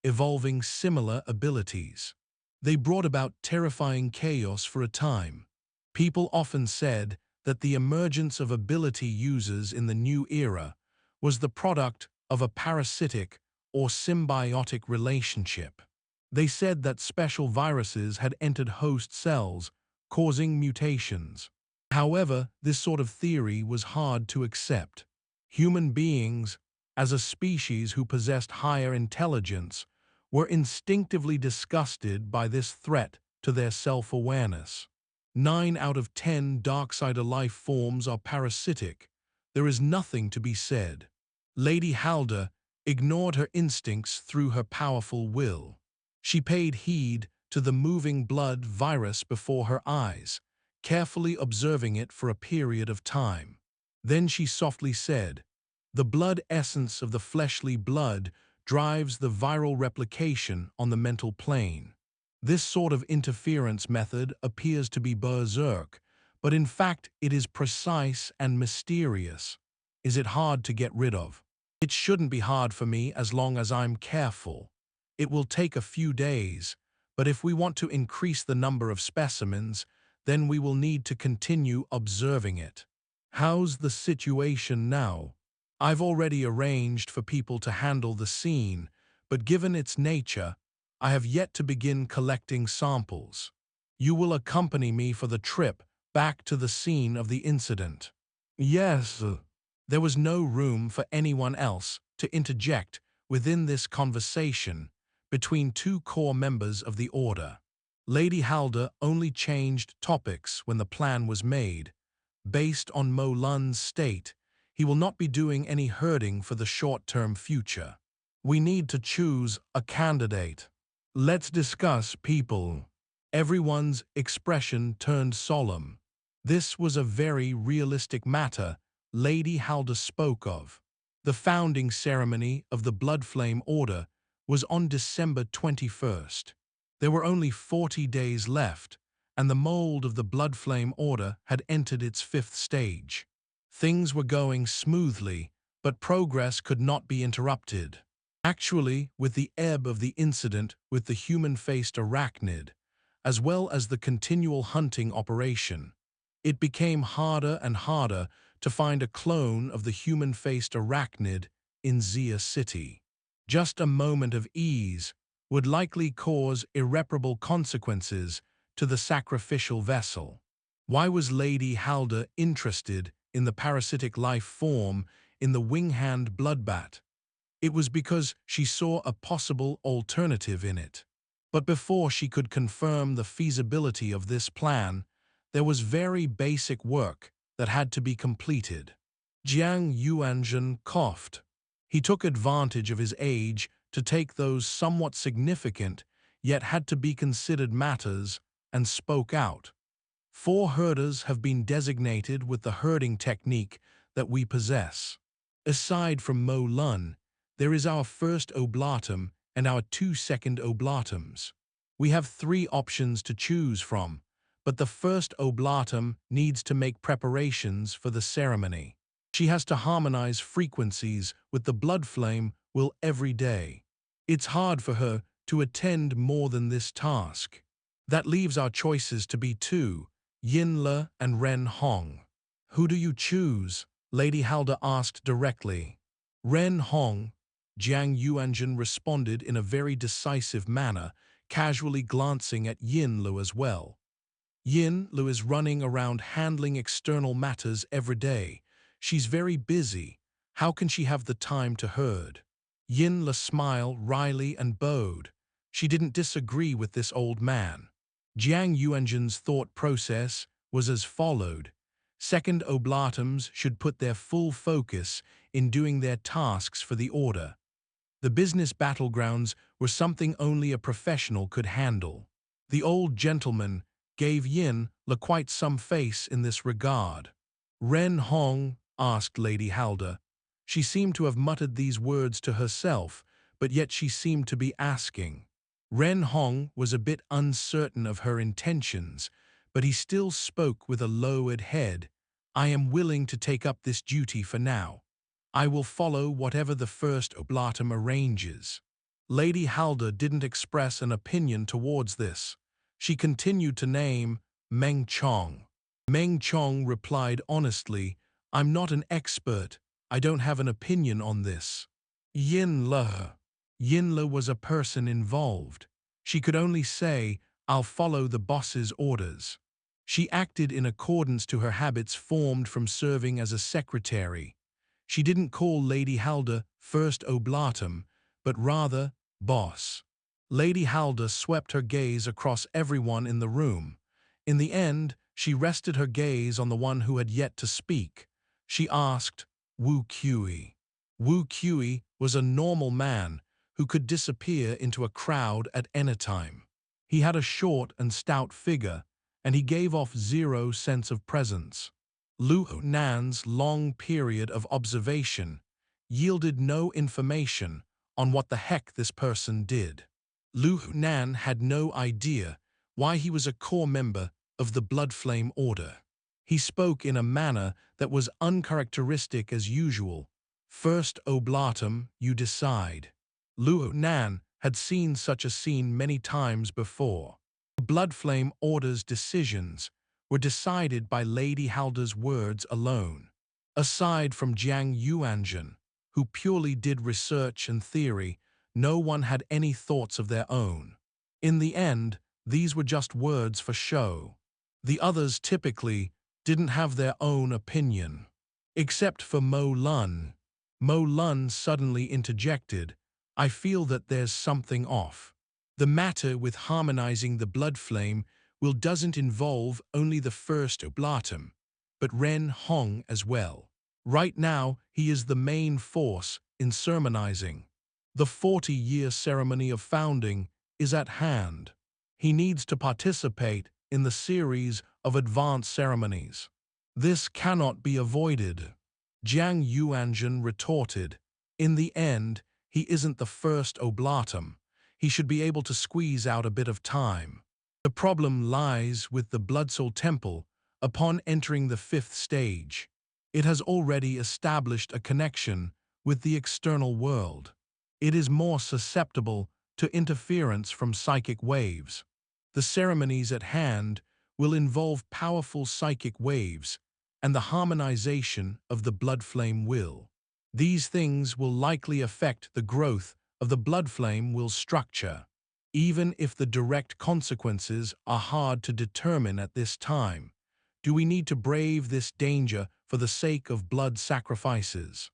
evolving similar abilities. They brought about terrifying chaos for a time. People often said that the emergence of ability users in the new era was the product of a parasitic or symbiotic relationship. They said that special viruses had entered host cells, causing mutations. However, this sort of theory was hard to accept. Human beings, as a species who possessed higher intelligence, were instinctively disgusted by this threat to their self-awareness. 9 out of 10 Darksider life forms are parasitic. There is nothing to be said. Lady Halder ignored her instincts through her powerful will. She paid heed to the moving blood virus before her eyes, carefully observing it for a period of time. Then she softly said, "The blood essence of the fleshly blood drives the viral replication on the mental plane. This sort of interference method appears to be berserk, but in fact it is precise and mysterious. Is it hard to get rid of?" It shouldn't be hard for me as long as I'm careful. It will take a few days, but if we want to increase the number of specimens, then we will need to continue observing it. How's the situation now? I've already arranged for people to handle the scene, but given its nature, I have yet to begin collecting samples. You will accompany me for the trip back to the scene of the incident. Yes. There was no room for anyone else to interject within this conversation between two core members of the Order. Lady Halder only changed topics when the plan was made. Based on Mo Lun's state, he will not be doing any herding for the short-term future. We need to choose a candidate. Let's discuss people. Everyone's expression turned solemn. This was a very realistic matter Lady Halder spoke of. The founding ceremony of the Bloodflame Order was on December 21st. There were only 40 days left, and the mold of the Bloodflame Order had entered its fifth stage. Things were going smoothly, but progress could not be interrupted. Actually, with the ebb of the incident with the human-faced arachnid, as well as the continual hunting operation, it became harder and harder to find a clone of the human-faced arachnid in Xia City. Just a moment of ease would likely cause irreparable consequences to the sacrificial vessel. Why was Lady Halder interested in the parasitic life form in the wing-hand bloodbat? It was because she saw a possible alternative in it. But before she could confirm the feasibility of this plan, there was very basic work that had to be completed. Jiang Yuanzhen coughed. He took advantage of his age to take those somewhat significant, yet had to be considered matters, and spoke out. 4 herders have been designated with the herding technique that we possess. Aside from Mo Lun, there is our first oblatum and our 2 second oblatums. We have 3 options to choose from, but the first oblatum needs to make preparations for the ceremony. She has to harmonize frequencies with the blood flame will every day. It's hard for her to attend more than this task. That leaves our choices to be 2, Yin Le and Ren Hong. Who do you choose? Lady Halder asked directly. Ren Hong, Jiang Yuanzhen responded in a very decisive manner, casually glancing at Yin Le as well. Yin Le is running around handling external matters every day. She's very busy. How can she have the time to herd? Yin Le smiled wryly and bowed. She didn't disagree with this old man. Jiang Yuanzhen's thought process was as followed. Second oblatums should put their full focus in doing their tasks for the Order. The business battlegrounds were something only a professional could handle. The old gentleman gave Yin Le quite some face in this regard. Ren Hong, asked Lady Halder. She seemed to have muttered these words to herself, but yet she seemed to be asking. Ren Hong was a bit uncertain of her intentions, but he still spoke with a lowered head. I am willing to take up this duty for now. I will follow whatever the first oblatum arranges. Lady Halder didn't express an opinion towards this. She continued to name Meng Chong. Meng Chong replied honestly, I'm not an expert. I don't have an opinion on this. Yin Le. Yin Le was a person involved. She could only say, I'll follow the boss's orders. She acted in accordance to her habits formed from serving as a secretary. She didn't call Lady Halder first oblatum, but rather boss. Lady Halder swept her gaze across everyone in the room. In the end, she rested her gaze on the one who had yet to speak. She asked, Wu Kui. Wu Kui was a normal man who could disappear into a crowd at any time. He had a short and stout figure, and he gave off zero sense of presence. Luo Nan's long period of observation yielded no information on what the heck this person did. Luo Nan had no idea why he was a core member of the Bloodflame Order. He spoke in a manner that was uncharacteristic as usual, First oblatum, you decide. Luo Nan had seen such a scene many times before. The Bloodflame Order's decisions were decided by Lady Halda's words alone. Aside from Jiang Yuanzhen, who purely did research and theory, no one had any thoughts of their own. In the end, these were just words for show. The others typically didn't have their own opinion. Except for Mo Lun. Mo Lun suddenly interjected, "I feel that there's something off. The matter with harmonizing the blood flame doesn't involve only the first oblatum, but Ren Hong as well. Right now, he is the main force in sermonizing. The 40-year ceremony of founding is at hand. He needs to participate in the series of advanced ceremonies. This cannot be avoided." Jiang Yuanzhen retorted, "In the end, he isn't the first oblatum. He should be able to squeeze out a bit of time. The problem lies with the Blood Soul Temple upon entering the 5th stage. It has already established a connection with the external world. It is more susceptible to interference from psychic waves. The ceremonies at hand will involve powerful psychic waves and the harmonization of the blood flame will. These things will likely affect the growth of the blood flame will structure, even if the direct consequences are hard to determine at this time. Do we need to brave this danger for the sake of blood sacrifices?"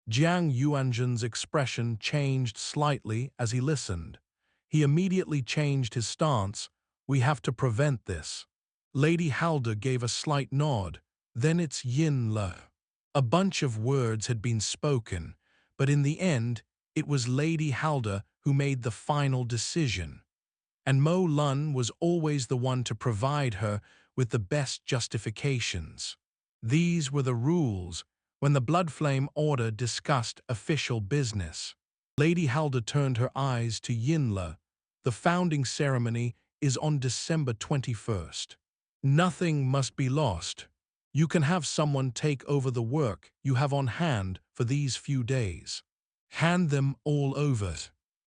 Jiang Yuanzhen's expression changed slightly as he listened. He immediately changed his stance. "We have to prevent this." Lady Halda gave a slight nod. "Then it's Yin Le." A bunch of words had been spoken, but in the end, it was Lady Halda who made the final decision. And Mo Lun was always the one to provide her with the best justifications. These were the rules when the Bloodflame Order discussed official business. Lady Halda turned her eyes to Yinla. "The founding ceremony is on December 21st. Nothing must be lost. You can have someone take over the work you have on hand for these few days. Hand them all over.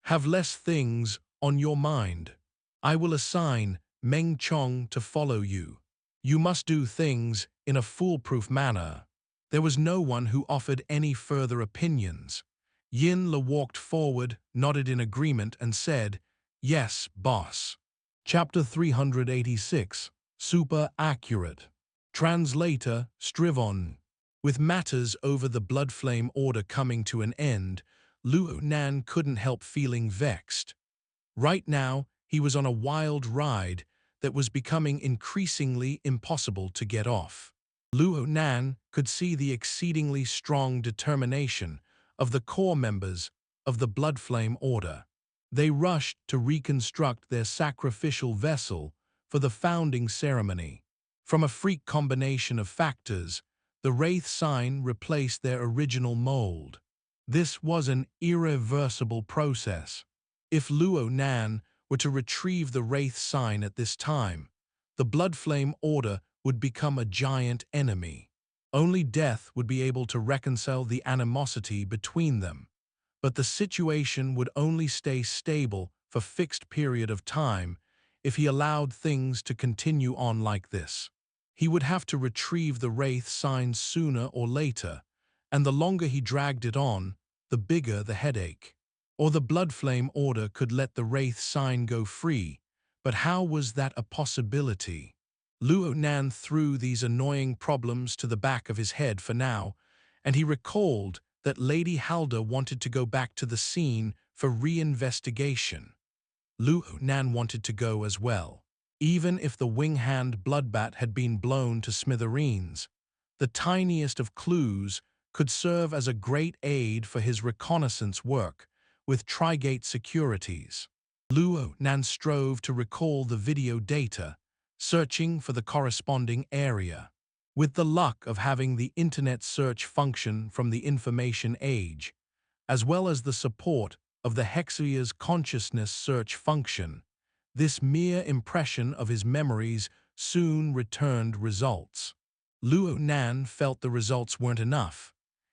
Have less things on your mind. I will assign Meng Chong to follow you. You must do things in a foolproof manner." There was no one who offered any further opinions. Yin Le walked forward, nodded in agreement, and said, "Yes, boss." Chapter 386. Super Accurate. Translator Strivon. With matters over the Bloodflame Order coming to an end, Luo Nan couldn't help feeling vexed. Right now, he was on a wild ride that was becoming increasingly impossible to get off. Luo Nan could see the exceedingly strong determination of the core members of the Bloodflame Order. They rushed to reconstruct their sacrificial vessel for the founding ceremony. From a freak combination of factors, the Wraith Sign replaced their original mold. This was an irreversible process. If Luo Nan were to retrieve the Wraith Sign at this time, the Bloodflame Order would become a giant enemy. Only death would be able to reconcile the animosity between them. But the situation would only stay stable for a fixed period of time if he allowed things to continue on like this. He would have to retrieve the Wraith Sign sooner or later, and the longer he dragged it on, the bigger the headache. Or the Bloodflame Order could let the Wraith Sign go free, but how was that a possibility? Luo Nan threw these annoying problems to the back of his head for now, and he recalled that Lady Halda wanted to go back to the scene for reinvestigation. Luo Nan wanted to go as well. Even if the wing-hand bloodbat had been blown to smithereens, the tiniest of clues could serve as a great aid for his reconnaissance work with Trigate Securities. Luo Nan strove to recall the video data, searching for the corresponding area. With the luck of having the internet search function from the information age, as well as the support of the Hexa's consciousness search function, this mere impression of his memories soon returned results. Luo Nan felt the results weren't enough.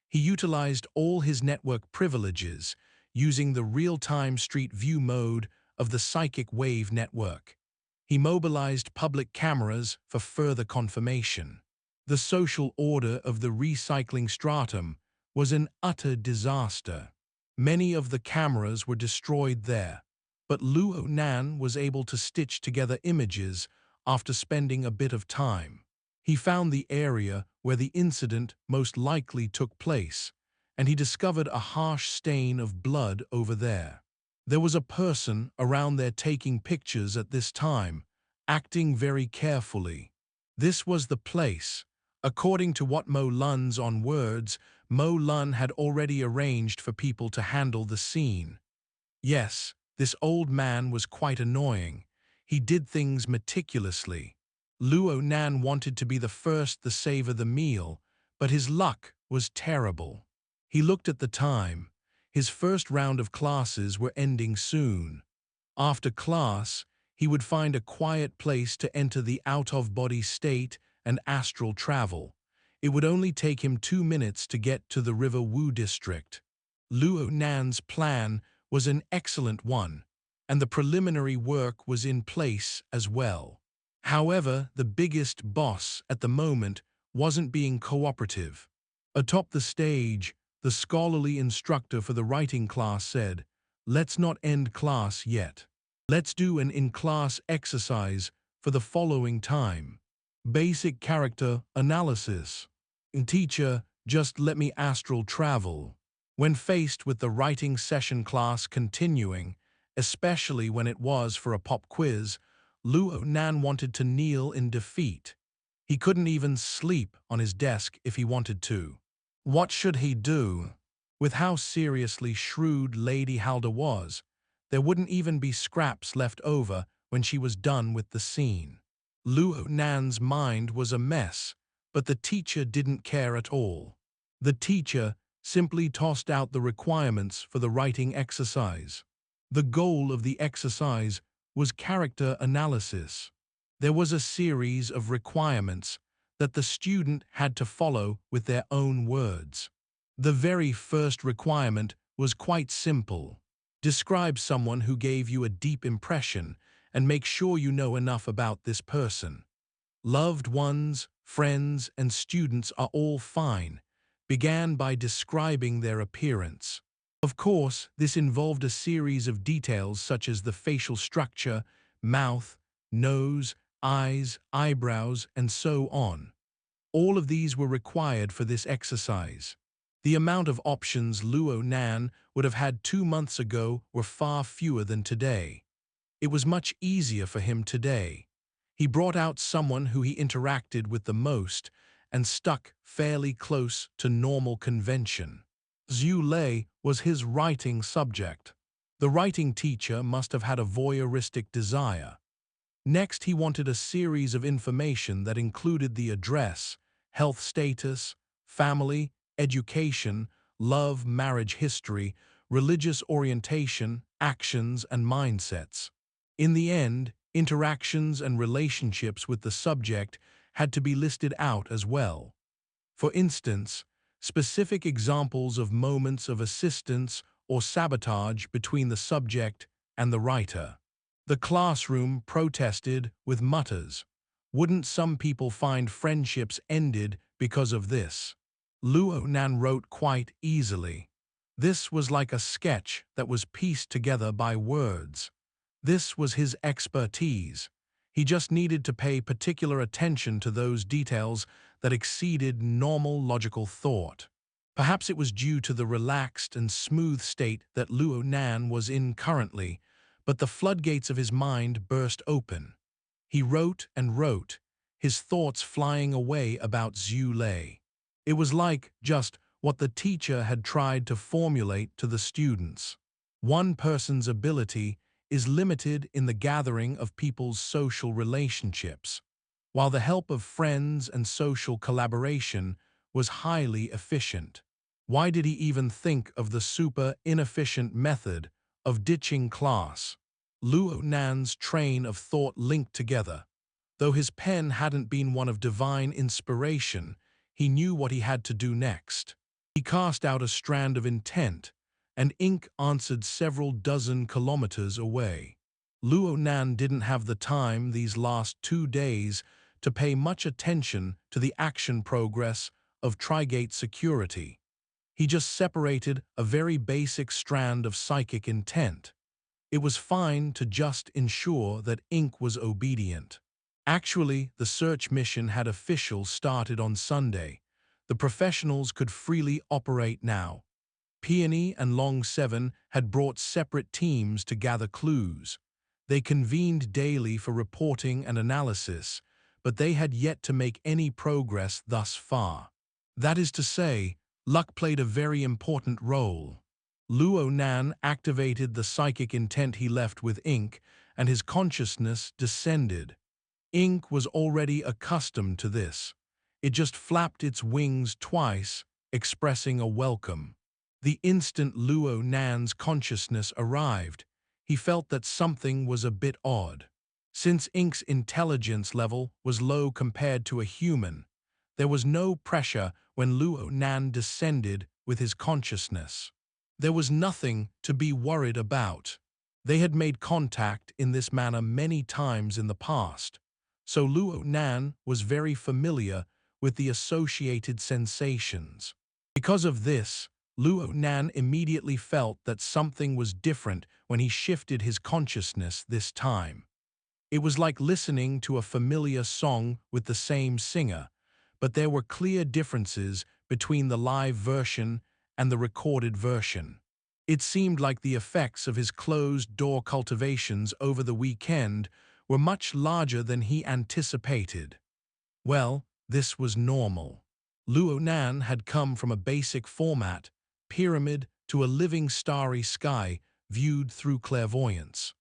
He utilized all his network privileges, using the real-time street view mode of the psychic wave network. He mobilized public cameras for further confirmation. The social order of the recycling stratum was an utter disaster. Many of the cameras were destroyed there, but Luo Nan was able to stitch together images after spending a bit of time. He found the area where the incident most likely took place, and he discovered a harsh stain of blood over there. There was a person around there taking pictures at this time, acting very carefully. This was the place. According to what Mo Lun's on words, Mo Lun had already arranged for people to handle the scene. Yes, this old man was quite annoying. He did things meticulously. Luo Nan wanted to be the first to savor the meal, but his luck was terrible. He looked at the time. His first round of classes were ending soon. After class, he would find a quiet place to enter the out-of-body state and astral travel. It would only take him 2 minutes to get to the River Wu district. Luo Nan's plan was an excellent one, and the preliminary work was in place as well. However, the biggest boss at the moment wasn't being cooperative. Atop the stage, the scholarly instructor for the writing class said, "Let's not end class yet. Let's do an in-class exercise for the following time. Basic character analysis. Teacher, just let me astral travel." When faced with the writing session class continuing, especially when it was for a pop quiz, Luo Nan wanted to kneel in defeat. He couldn't even sleep on his desk if he wanted to. What should he do? With how seriously shrewd Lady Halda was, there wouldn't even be scraps left over when she was done with the scene. Luo Nan's mind was a mess, but the teacher didn't care at all. The teacher simply tossed out the requirements for the writing exercise. The goal of the exercise was character analysis. There was a series of requirements that the student had to follow with their own words. The very first requirement was quite simple. Describe someone who gave you a deep impression and make sure you know enough about this person. Loved ones, friends, and students are all fine. Began by describing their appearance. Of course, this involved a series of details such as the facial structure, mouth, nose, eyes, eyebrows, and so on. All of these were required for this exercise. The amount of options Luo Nan would have had 2 months ago were far fewer than today. It was much easier for him today. He brought out someone who he interacted with the most and stuck fairly close to normal convention. Xue Lei was his writing subject. The writing teacher must have had a voyeuristic desire. Next, he wanted a series of information that included the address, health status, family, education, love, marriage history, religious orientation, actions, and mindsets. In the end, interactions and relationships with the subject had to be listed out as well. For instance, specific examples of moments of assistance or sabotage between the subject and the writer. The classroom protested with mutters. Wouldn't some people find friendships ended because of this? Luo Nan wrote quite easily. This was like a sketch that was pieced together by words. This was his expertise. He just needed to pay particular attention to those details that exceeded normal logical thought. Perhaps it was due to the relaxed and smooth state that Luo Nan was in currently, but the floodgates of his mind burst open. He wrote and wrote, his thoughts flying away about Xue Lei. It was like just what the teacher had tried to formulate to the students. One person's ability is limited in the gathering of people's social relationships, while the help of friends and social collaboration was highly efficient. Why did he even think of the super inefficient method of ditching class? Luo Nan's train of thought linked together. Though his pen hadn't been one of divine inspiration, he knew what he had to do next. He cast out a strand of intent, and ink answered several dozen kilometers away. Luo Nan didn't have the time these last 2 days to pay much attention to the action progress of Trigate security. He just separated a very basic strand of psychic intent. It was fine to just ensure that ink was obedient. Actually, the search mission had officially started on Sunday. The professionals could freely operate now. Peony and Long 7 had brought separate teams to gather clues. They convened daily for reporting and analysis, but they had yet to make any progress thus far. That is to say, luck played a very important role. Luo Nan activated the psychic intent he left with ink, and his consciousness descended. Ink was already accustomed to this. It just flapped its wings twice, expressing a welcome. The instant Luo Nan's consciousness arrived, he felt that something was a bit odd. Since Ink's intelligence level was low compared to a human, there was no pressure when Luo Nan descended with his consciousness. There was nothing to be worried about. They had made contact in this manner many times in the past, so Luo Nan was very familiar with the associated sensations. Because of this, Luo Nan immediately felt that something was different when he shifted his consciousness this time. It was like listening to a familiar song with the same singer, but there were clear differences between the live version and the recorded version. It seemed like the effects of his closed-door cultivations over the weekend were much larger than he anticipated. Well, this was normal. Luo Nan had come from a basic format, pyramid, to a living starry sky viewed through clairvoyance.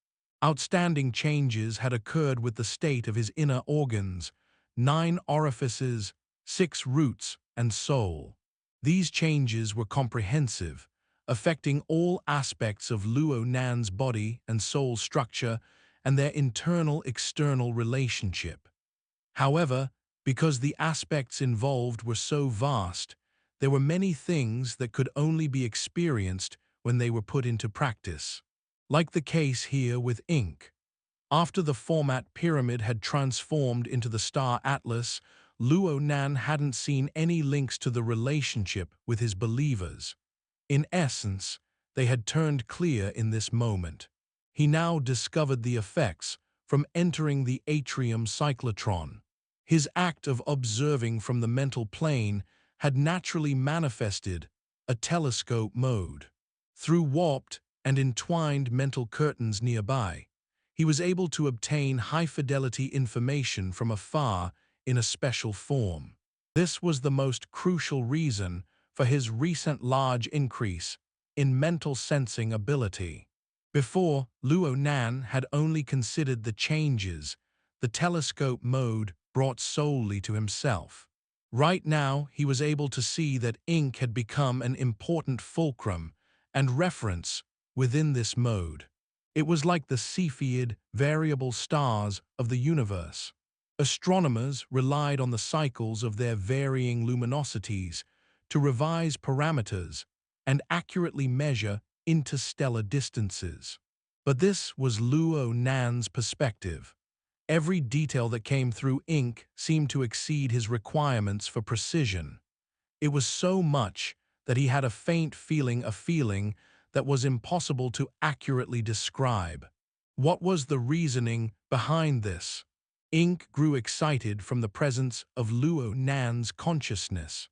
Outstanding changes had occurred with the state of his inner organs, 9 orifices, 6 roots, and soul. These changes were comprehensive, affecting all aspects of Luo Nan's body and soul structure and their internal-external relationship. However, because the aspects involved were so vast, there were many things that could only be experienced when they were put into practice. Like the case here with ink. After the format pyramid had transformed into the star atlas, Luo Nan hadn't seen any links to the relationship with his believers. In essence, they had turned clear in this moment. He now discovered the effects from entering the atrium cyclotron. His act of observing from the mental plane had naturally manifested a telescope mode. Through warped and entwined mental curtains nearby, he was able to obtain high-fidelity information from afar in a special form. This was the most crucial reason for his recent large increase in mental sensing ability. Before, Luo Nan had only considered the changes the telescope mode brought solely to himself. Right now, he was able to see that ink had become an important fulcrum and reference within this mode. It was like the Cepheid variable stars of the universe. Astronomers relied on the cycles of their varying luminosities to revise parameters and accurately measure interstellar distances. But this was Luo Nan's perspective. Every detail that came through ink seemed to exceed his requirements for precision. It was so much that he had a faint feeling that was impossible to accurately describe. What was the reasoning behind this? Ink grew excited from the presence of Luo Nan's consciousness.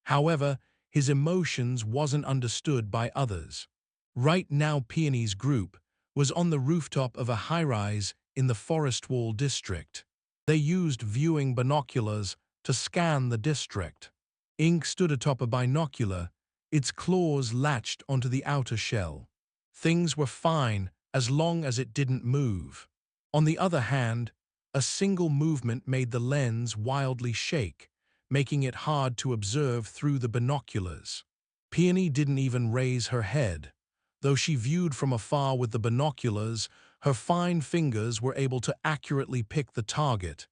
However, his emotions wasn't understood by others. Right now, Peony's group was on the rooftop of a high-rise in the Forest Wall district. They used viewing binoculars to scan the district. Ink stood atop a binocular, its claws latched onto the outer shell. Things were fine as long as it didn't move. On the other hand, a single movement made the lens wildly shake, making it hard to observe through the binoculars. Peony didn't even raise her head. Though she viewed from afar with the binoculars, her fine fingers were able to accurately pick the target.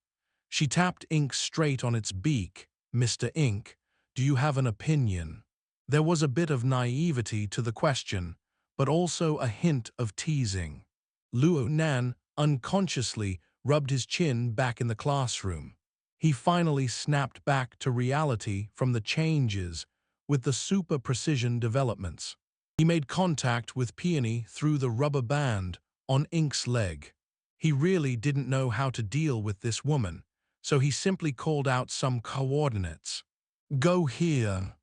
She tapped Ink straight on its beak. "Mr. Ink, do you have an opinion?" There was a bit of naivety to the question, but also a hint of teasing. Luo Nan unconsciously rubbed his chin back in the classroom. He finally snapped back to reality from the changes with the super precision developments. He made contact with Peony through the rubber band on Ink's leg. He really didn't know how to deal with this woman, so he simply called out some coordinates. Go here.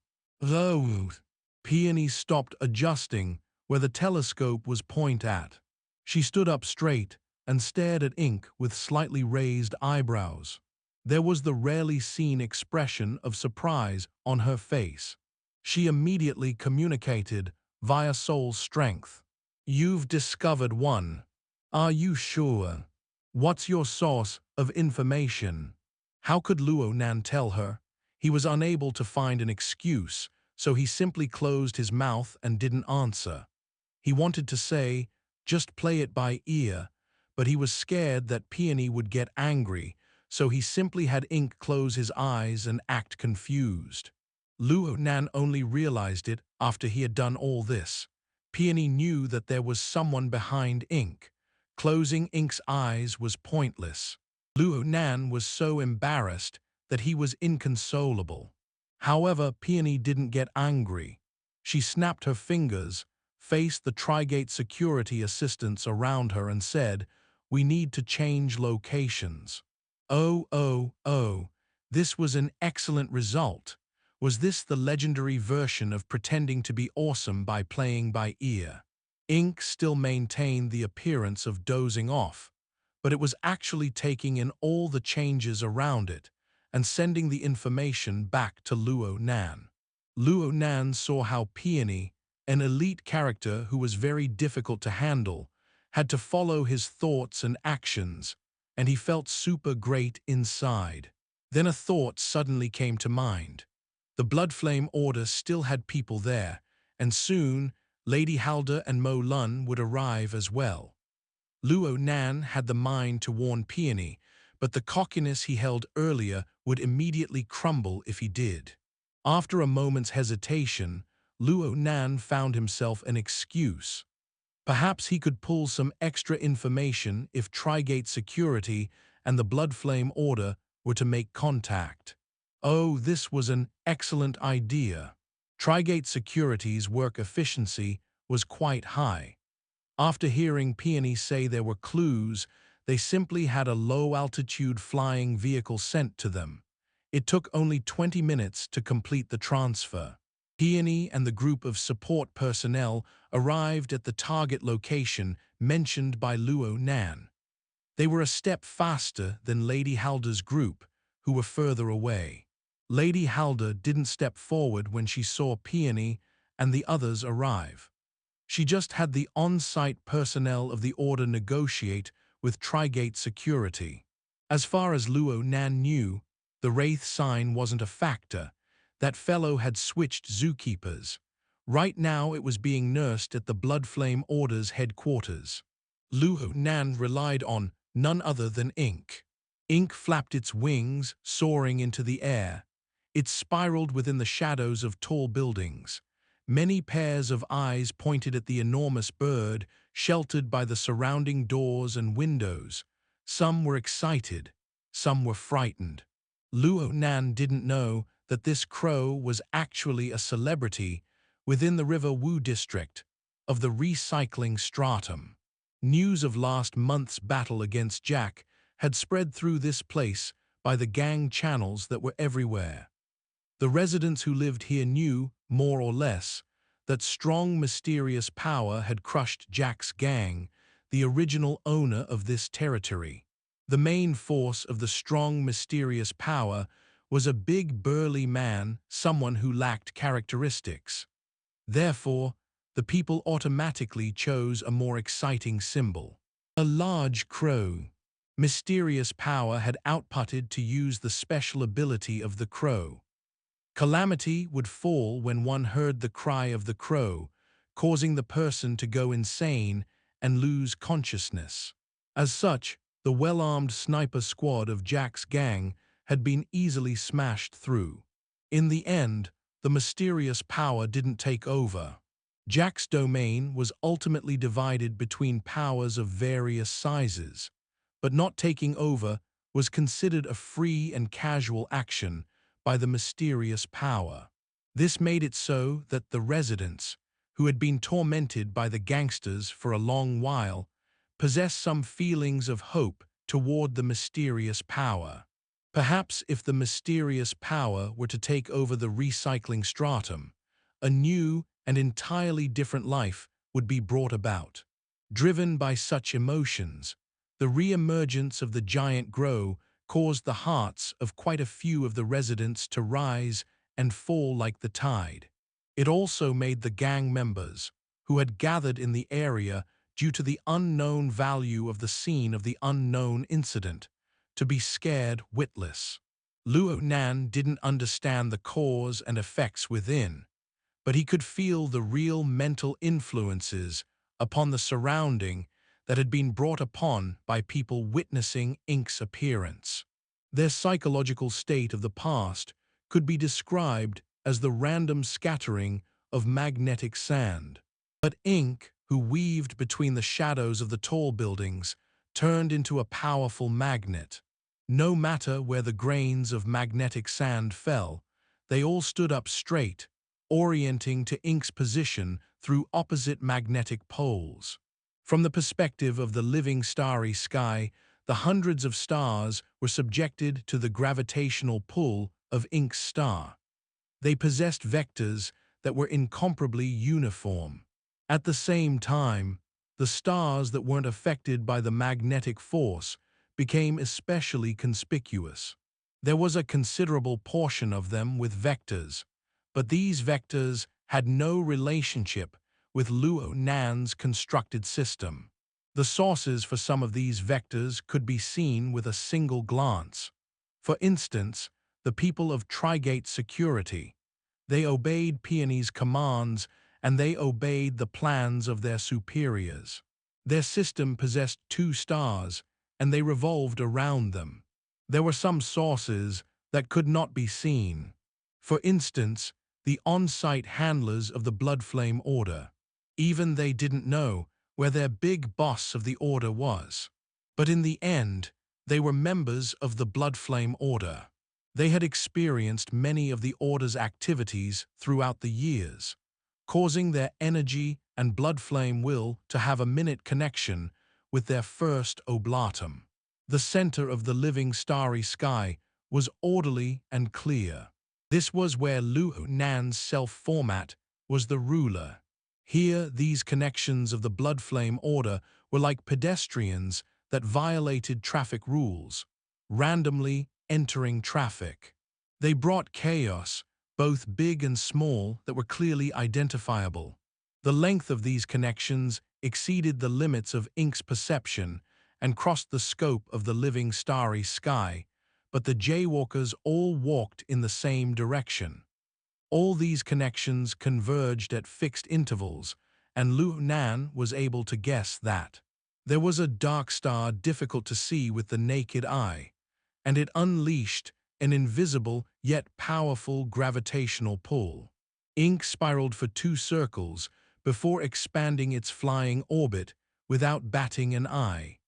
Though. Peony stopped adjusting where the telescope was point at. She stood up straight and stared at Ink with slightly raised eyebrows. There was the rarely seen expression of surprise on her face. She immediately communicated via soul strength. You've discovered one. Are you sure? What's your source of information? How could Luo Nan tell her? He was unable to find an excuse, so he simply closed his mouth and didn't answer. He wanted to say, just play it by ear, but he was scared that Peony would get angry, so he simply had Ink close his eyes and act confused. Luo Nan only realized it after he had done all this. Peony knew that there was someone behind Ink. Closing Ink's eyes was pointless. Luo Nan was so embarrassed that he was inconsolable. However, Peony didn't get angry. She snapped her fingers, faced the Trigate security assistants around her and said, "We need to change locations." Oh, this was an excellent result. Was this the legendary version of pretending to be awesome by playing by ear? Ink still maintained the appearance of dozing off, but it was actually taking in all the changes around it and sending the information back to Luo Nan. Luo Nan saw how Peony, an elite character who was very difficult to handle, had to follow his thoughts and actions, and he felt super great inside. Then a thought suddenly came to mind. The Bloodflame Order still had people there, and soon Lady Halder and Mo Lun would arrive as well. Luo Nan had the mind to warn Peony, but the cockiness he held earlier would immediately crumble if he did. After a moment's hesitation, Luo Nan found himself an excuse. Perhaps he could pull some extra information if Trigate Security and the Bloodflame Order were to make contact. Oh, this was an excellent idea. Trigate Security's work efficiency was quite high. After hearing Peony say there were clues, they simply had a low-altitude flying vehicle sent to them. It took only 20 minutes to complete the transfer. Peony and the group of support personnel arrived at the target location mentioned by Luo Nan. They were a step faster than Lady Halder's group, who were further away. Lady Halder didn't step forward when she saw Peony and the others arrive. She just had the on-site personnel of the Order negotiate with Trigate Security. As far as Luo Nan knew, the Wraith Sign wasn't a factor. That fellow had switched zookeepers. Right now it was being nursed at the Bloodflame Order's headquarters. Luo Nan relied on none other than Ink. Ink flapped its wings, soaring into the air. It spiraled within the shadows of tall buildings. Many pairs of eyes pointed at the enormous bird, sheltered by the surrounding doors and windows. Some were excited, some were frightened. Luo Nan didn't know that this crow was actually a celebrity within the River Wu district of the recycling stratum. News of last month's battle against Jack had spread through this place by the gang channels that were everywhere. The residents who lived here knew, more or less, that strong mysterious power had crushed Jack's gang, the original owner of this territory. The main force of the strong mysterious power was a big burly man, someone who lacked characteristics. Therefore, the people automatically chose a more exciting symbol. A large crow. Mysterious power had outputted to use the special ability of the crow. Calamity would fall when one heard the cry of the crow, causing the person to go insane and lose consciousness. As such, the well-armed sniper squad of Jack's gang had been easily smashed through. In the end, the mysterious power didn't take over. Jack's domain was ultimately divided between powers of various sizes, but not taking over was considered a free and casual action by the mysterious power. This made it so that the residents, who had been tormented by the gangsters for a long while, possessed some feelings of hope toward the mysterious power. Perhaps if the mysterious power were to take over the recycling stratum, a new and entirely different life would be brought about. Driven by such emotions, the re-emergence of the giant grow caused the hearts of quite a few of the residents to rise and fall like the tide. It also made the gang members, who had gathered in the area due to the unknown value of the scene of the unknown incident, to be scared witless. Luo Nan didn't understand the cause and effects within, but he could feel the real mental influences upon the surrounding that had been brought upon by people witnessing Ink's appearance. Their psychological state of the past could be described as the random scattering of magnetic sand. But Ink, who weaved between the shadows of the tall buildings, turned into a powerful magnet. No matter where the grains of magnetic sand fell, they all stood up straight, orienting to Ink's position through opposite magnetic poles. From the perspective of the living starry sky, the hundreds of stars were subjected to the gravitational pull of Ink's star. They possessed vectors that were incomparably uniform. At the same time, the stars that weren't affected by the magnetic force became especially conspicuous. There was a considerable portion of them with vectors, but these vectors had no relationship with Luo Nan's constructed system. The sources for some of these vectors could be seen with a single glance. For instance, the people of Trigate Security. They obeyed Peony's commands, and they obeyed the plans of their superiors. Their system possessed 2 stars, and they revolved around them. There were some sources that could not be seen. For instance, the on-site handlers of the Bloodflame Order. Even they didn't know where their big boss of the Order was. But in the end, they were members of the Bloodflame Order. They had experienced many of the Order's activities throughout the years, causing their energy and bloodflame will to have a minute connection with their first oblatum. The center of the living starry sky was orderly and clear. This was where Luo Nan's self-format was the ruler. Here, these connections of the Bloodflame Order were like pedestrians that violated traffic rules, randomly entering traffic. They brought chaos, both big and small, that were clearly identifiable. The length of these connections exceeded the limits of Ink's perception and crossed the scope of the living starry sky, but the jaywalkers all walked in the same direction. All these connections converged at fixed intervals, and Luo Nan was able to guess that there was a dark star difficult to see with the naked eye, and it unleashed an invisible yet powerful gravitational pull. Ink spiraled for 2 circles before expanding its flying orbit without batting an eye.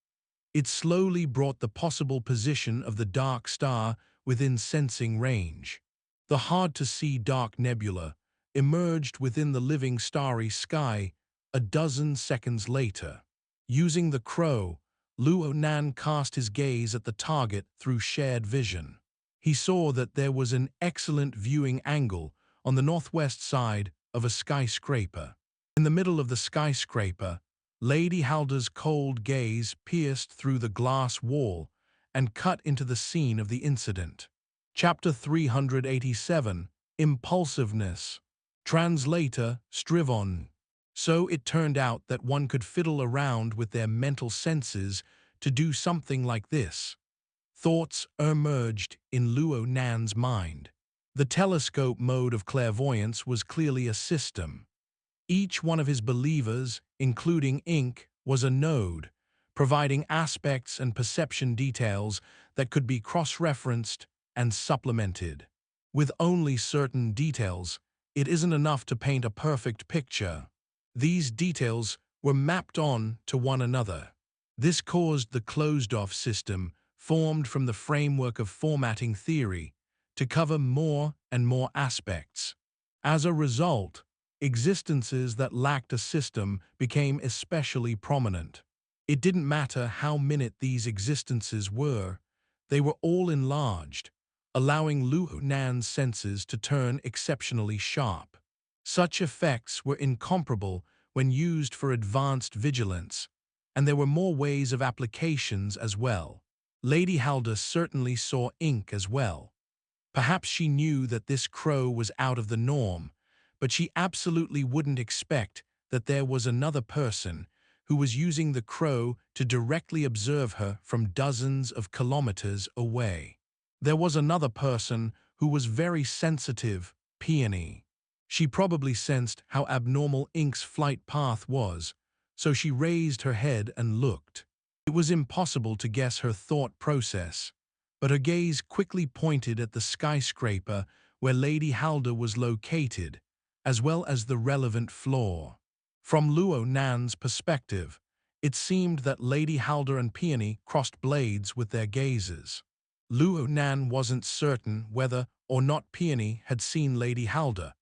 It slowly brought the possible position of the dark star within sensing range. The hard-to-see dark nebula emerged within the living starry sky a dozen seconds later. Using the crow, Luo Nan cast his gaze at the target through shared vision. He saw that there was an excellent viewing angle on the northwest side of a skyscraper. In the middle of the skyscraper, Lady Halda's cold gaze pierced through the glass wall and cut into the scene of the incident. Chapter 387, Impulsiveness. Translator, Strivon. So it turned out that one could fiddle around with their mental senses to do something like this. Thoughts emerged in Luo Nan's mind. The telescope mode of clairvoyance was clearly a system. Each one of his believers, including Ink, was a node, providing aspects and perception details that could be cross-referenced and supplemented. With only certain details, it isn't enough to paint a perfect picture. These details were mapped on to one another. This caused the closed-off system, formed from the framework of formatting theory, to cover more and more aspects. As a result, existences that lacked a system became especially prominent. It didn't matter how minute these existences were, they were all enlarged, allowing Luo Nan's senses to turn exceptionally sharp. Such effects were incomparable when used for advanced vigilance, and there were more ways of applications as well. Lady Halda certainly saw ink as well. Perhaps she knew that this crow was out of the norm, but she absolutely wouldn't expect that there was another person who was using the crow to directly observe her from dozens of kilometers away. There was another person who was very sensitive, Peony. She probably sensed how abnormal Ink's flight path was, so she raised her head and looked. It was impossible to guess her thought process, but her gaze quickly pointed at the skyscraper where Lady Halda was located, as well as the relevant floor. From Luo Nan's perspective, it seemed that Lady Halda and Peony crossed blades with their gazes. Luo Nan wasn't certain whether or not Peony had seen Lady Halda,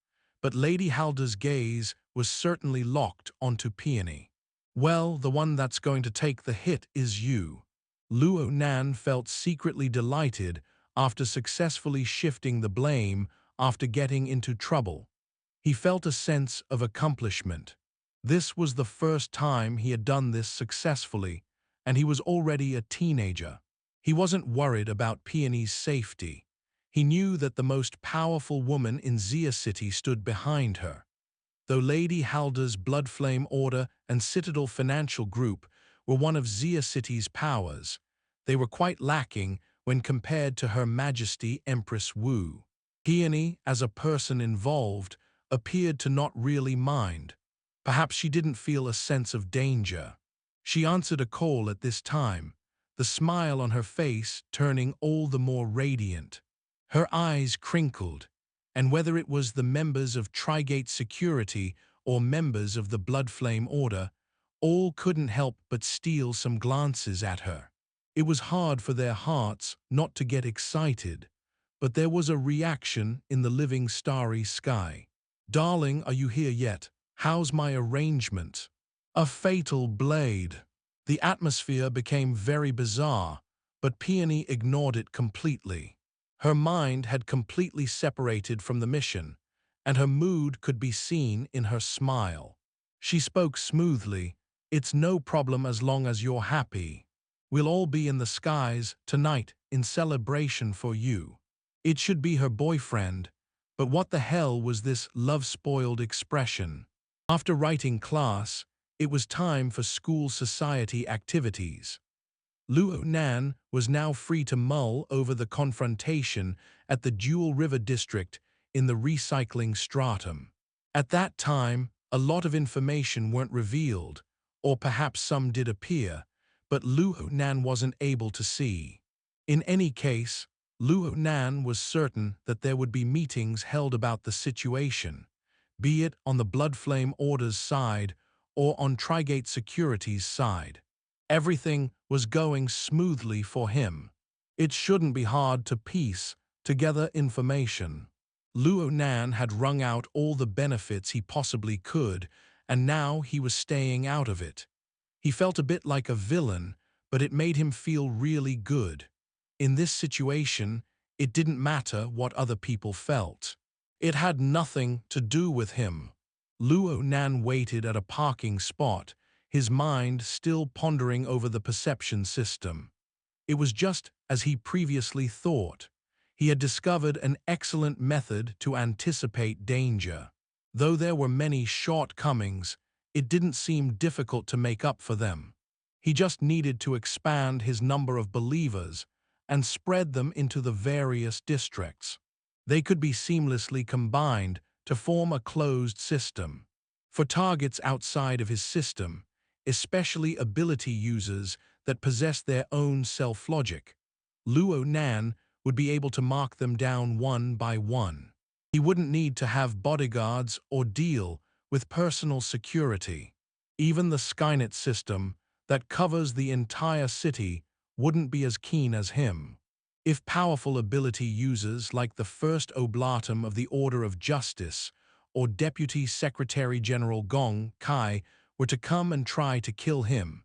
but Lady Halda's gaze was certainly locked onto Peony. Well, the one that's going to take the hit is you. Luo Nan felt secretly delighted after successfully shifting the blame after getting into trouble. He felt a sense of accomplishment. This was the first time he had done this successfully, and he was already a teenager. He wasn't worried about Peony's safety. He knew that the most powerful woman in Xia City stood behind her. Though Lady Halda's Bloodflame Order and Citadel Financial Group were one of Xia City's powers, they were quite lacking when compared to Her Majesty Empress Wu. Peony, as a person involved, appeared to not really mind. Perhaps she didn't feel a sense of danger. She answered a call at this time, the smile on her face turning all the more radiant. Her eyes crinkled, and whether it was the members of Trigate Security or members of the Bloodflame Order, all couldn't help but steal some glances at her. It was hard for their hearts not to get excited, but there was a reaction in the living starry sky. "Darling, are you here yet? How's my arrangement?" A fatal blade. The atmosphere became very bizarre, but Peony ignored it completely. Her mind had completely separated from the mission, and her mood could be seen in her smile. She spoke smoothly. "It's no problem as long as you're happy. We'll all be in the skies tonight in celebration for you." It should be her boyfriend, but what the hell was this love-spoiled expression? After writing class, it was time for school society activities. Luo Nan was now free to mull over the confrontation at the Jewel River district in the recycling stratum. At that time, a lot of information weren't revealed, or perhaps some did appear, but Luo Nan wasn't able to see. In any case, Luo Nan was certain that there would be meetings held about the situation, be it on the Bloodflame Order's side or on Trigate Security's side. Everything was going smoothly for him. It shouldn't be hard to piece together information. Luo Nan had wrung out all the benefits he possibly could, and now he was staying out of it. He felt a bit like a villain, but it made him feel really good. In this situation, it didn't matter what other people felt. It had nothing to do with him. Luo Nan waited at a parking spot, his mind still pondering over the perception system. It was just as he previously thought. He had discovered an excellent method to anticipate danger. Though there were many shortcomings, it didn't seem difficult to make up for them. He just needed to expand his number of believers and spread them into the various districts. They could be seamlessly combined to form a closed system. For targets outside of his system, especially ability users that possess their own self-logic, Luo Nan would be able to mark them down one by one. He wouldn't need to have bodyguards or deal with personal security. Even the Skynet system that covers the entire city wouldn't be as keen as him. If powerful ability users like the First Oblatum of the Order of Justice or Deputy Secretary General Gong Kai were to come and try to kill him,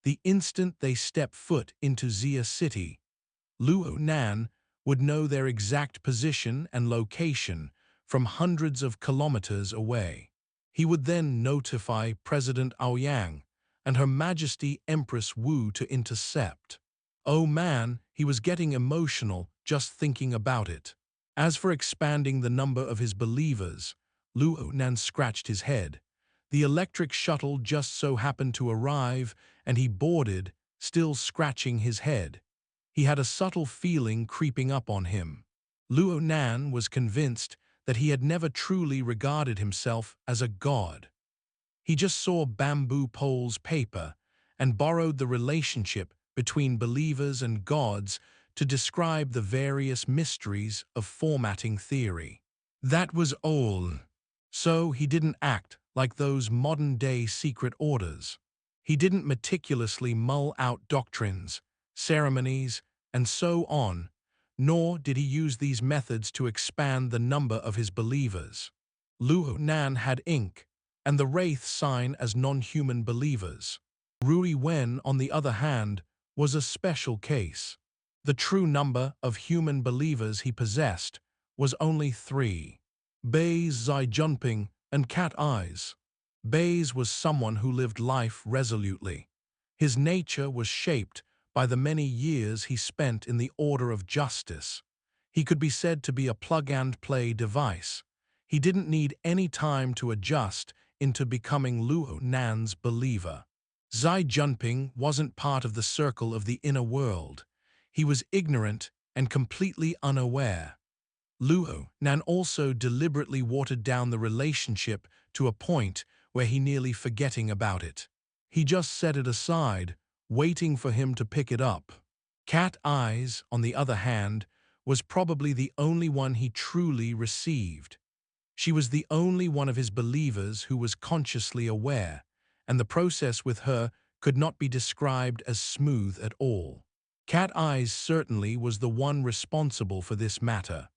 the instant they step foot into Xia City, Luo Nan would know their exact position and location from hundreds of kilometers away. He would then notify President Aoyang and Her Majesty Empress Wu to intercept. Oh man, he was getting emotional just thinking about it. As for expanding the number of his believers, Luo Nan scratched his head. The electric shuttle just so happened to arrive, and he boarded, still scratching his head. He had a subtle feeling creeping up on him. Luo Nan was convinced that he had never truly regarded himself as a god. He just saw bamboo poles paper and borrowed the relationship between believers and gods to describe the various mysteries of formatting theory. That was all. So he didn't act like those modern-day secret orders. He didn't meticulously mull out doctrines, ceremonies, and so on, nor did he use these methods to expand the number of his believers. Luo Nan had ink and the Wraith Sign as non-human believers. Rui Wen, on the other hand, was a special case. The true number of human believers he possessed was only 3. Bei's Zai Junping and Cat Eyes. Bei's was someone who lived life resolutely. His nature was shaped by the many years he spent in the Order of Justice. He could be said to be a plug-and-play device. He didn't need any time to adjust into becoming Luo Nan's believer. Zai Junping wasn't part of the circle of the inner world. He was ignorant and completely unaware. Luo Nan also deliberately watered down the relationship to a point where he nearly forgetting about it. He just set it aside, waiting for him to pick it up. Cat Eyes, on the other hand, was probably the only one he truly received. She was the only one of his believers who was consciously aware, and the process with her could not be described as smooth at all. Cat Eyes certainly was the one responsible for this matter.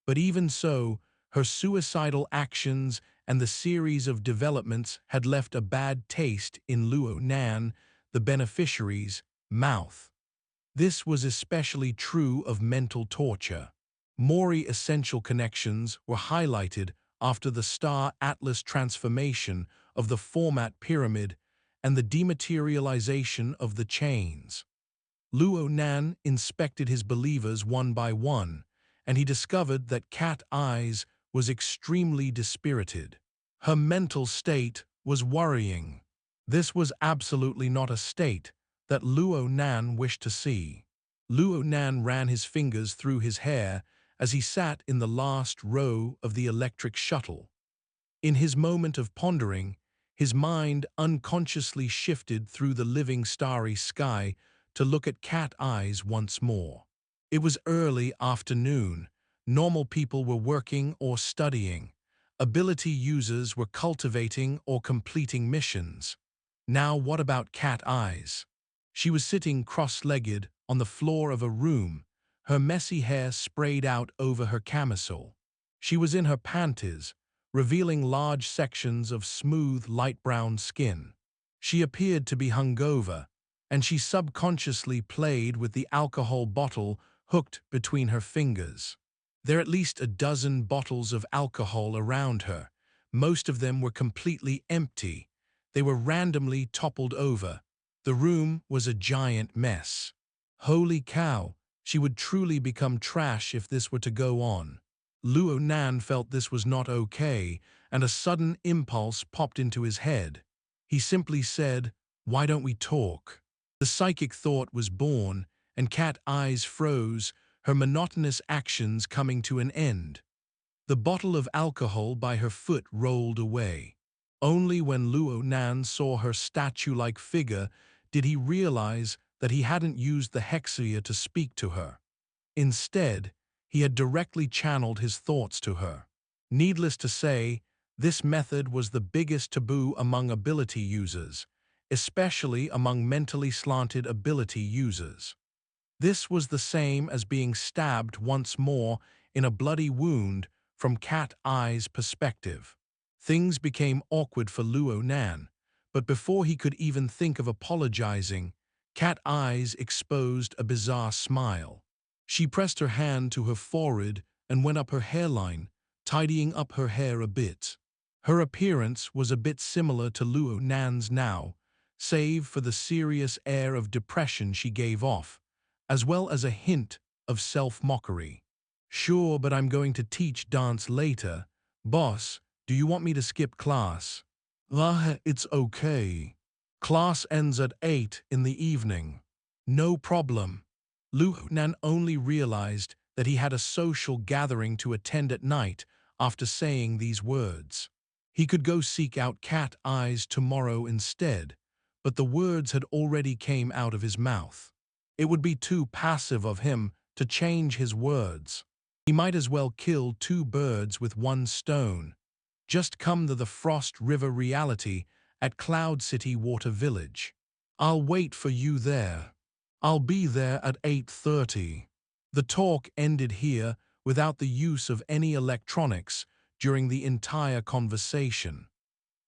But even so, her suicidal actions and the series of developments had left a bad taste in Luo Nan, the beneficiary's, mouth. This was especially true of mental torture. More essential connections were highlighted after the Star Atlas transformation of the format pyramid and the dematerialization of the chains. Luo Nan inspected his believers one by one, and he discovered that Cat Eyes was extremely dispirited. Her mental state was worrying. This was absolutely not a state that Luo Nan wished to see. Luo Nan ran his fingers through his hair as he sat in the last row of the electric shuttle. In his moment of pondering, his mind unconsciously shifted through the living starry sky to look at Cat Eyes once more. It was early afternoon. Normal people were working or studying. Ability users were cultivating or completing missions. Now what about Cat Eyes? She was sitting cross-legged on the floor of a room, her messy hair sprayed out over her camisole. She was in her panties, revealing large sections of smooth light brown skin. She appeared to be hungover, and she subconsciously played with the alcohol bottle hooked between her fingers. There were at least a dozen bottles of alcohol around her. Most of them were completely empty. They were randomly toppled over. The room was a giant mess. Holy cow, she would truly become trash if this were to go on. Luo Nan felt this was not okay, and a sudden impulse popped into his head. He simply said, "Why don't we talk?" The psychic thought was born, and Cat Eyes froze, her monotonous actions coming to an end. The bottle of alcohol by her foot rolled away. Only when Luo Nan saw her statue-like figure did he realize that he hadn't used the hexia to speak to her. Instead, he had directly channeled his thoughts to her. Needless to say, this method was the biggest taboo among ability users, especially among mentally slanted ability users. This was the same as being stabbed once more in a bloody wound from Cat Eye's perspective. Things became awkward for Luo Nan, but before he could even think of apologizing, Cat Eyes exposed a bizarre smile. She pressed her hand to her forehead and went up her hairline, tidying up her hair a bit. Her appearance was a bit similar to Luo Nan's now, save for the serious air of depression she gave off, as well as a hint of self-mockery. Sure, but I'm going to teach dance later. Boss, do you want me to skip class? It's okay. Class ends at 8 in the evening. No problem. Luo Nan only realized that he had a social gathering to attend at night after saying these words. He could go seek out Cat Eyes tomorrow instead, but the words had already came out of his mouth. It would be too passive of him to change his words. He might as well kill two birds with one stone. Just come to the Frost River reality at Cloud City Water Village. I'll wait for you there. I'll be there at 8:30. The talk ended here without the use of any electronics during the entire conversation.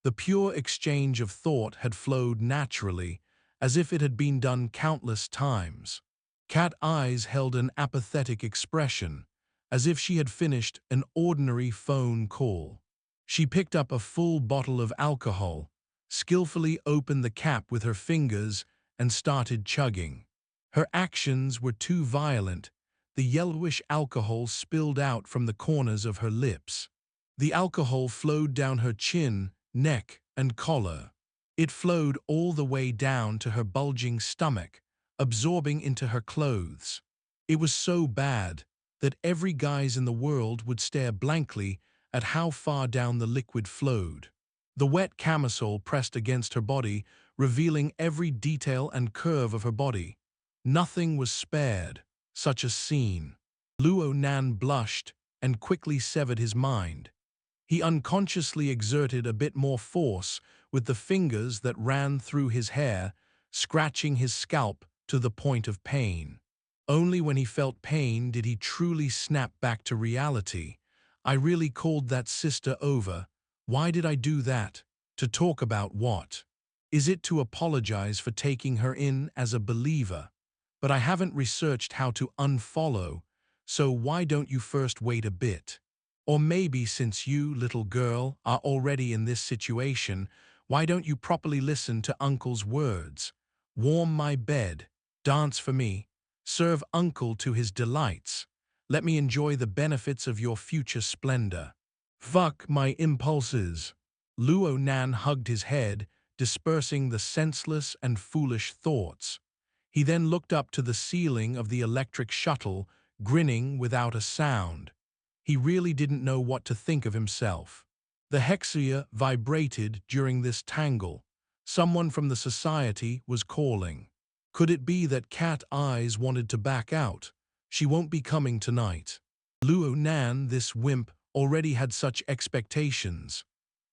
The pure exchange of thought had flowed naturally, as if it had been done countless times. Cat Eyes held an apathetic expression, as if she had finished an ordinary phone call. She picked up a full bottle of alcohol, skillfully opened the cap with her fingers, and started chugging. Her actions were too violent. The yellowish alcohol spilled out from the corners of her lips. The alcohol flowed down her chin, neck, and collar. It flowed all the way down to her bulging stomach, absorbing into her clothes. It was so bad that every guys in the world would stare blankly at how far down the liquid flowed. The wet camisole pressed against her body, revealing every detail and curve of her body. Nothing was spared. Such a scene. Luo Nan blushed and quickly severed his mind. He unconsciously exerted a bit more force with the fingers that ran through his hair, scratching his scalp to the point of pain. Only when he felt pain did he truly snap back to reality. I really called that sister over. Why did I do that? To talk about what? Is it to apologize for taking her in as a believer? But I haven't researched how to unfollow, so why don't you first wait a bit? Or maybe since you, little girl, are already in this situation, why don't you properly listen to Uncle's words? Warm my bed, dance for me, serve Uncle to his delights. Let me enjoy the benefits of your future splendor. Fuck my impulses. Luo Nan hugged his head, dispersing the senseless and foolish thoughts. He then looked up to the ceiling of the electric shuttle, grinning without a sound. He really didn't know what to think of himself. The hexia vibrated during this tangle. Someone from the society was calling. Could it be that Cat Eyes wanted to back out? She won't be coming tonight. Luo Nan, this wimp, already had such expectations.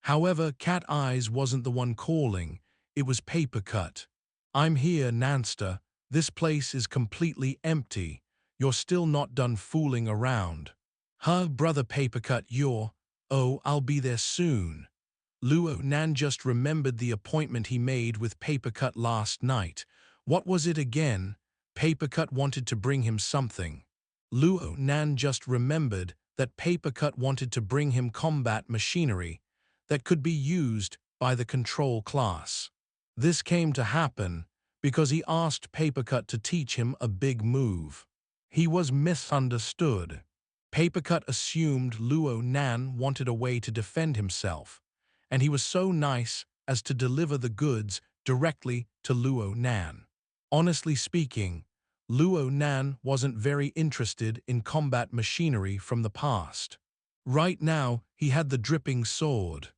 However, Cat Eyes wasn't the one calling. It was Papercut. I'm here, Nanster. This place is completely empty. You're still not done fooling around. Huh, brother Papercut, I'll be there soon. Luo Nan just remembered the appointment he made with Papercut last night. What was it again? Papercut wanted to bring him something. Luo Nan just remembered that Papercut wanted to bring him combat machinery that could be used by the control class. This came to happen because he asked Papercut to teach him a big move. He was misunderstood. Papercut assumed Luo Nan wanted a way to defend himself, and he was so nice as to deliver the goods directly to Luo Nan. Honestly speaking, Luo Nan wasn't very interested in combat machinery from the past. Right now, he had the dripping sword.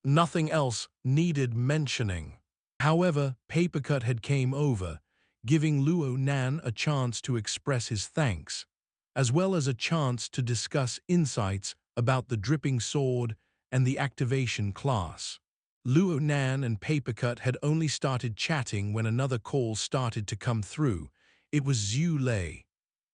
Nothing else needed mentioning. However, Papercut had came over, giving Luo Nan a chance to express his thanks, as well as a chance to discuss insights about the dripping sword and the activation class. Luo Nan and Papercut had only started chatting when another call started to come through. It was Xue Lei.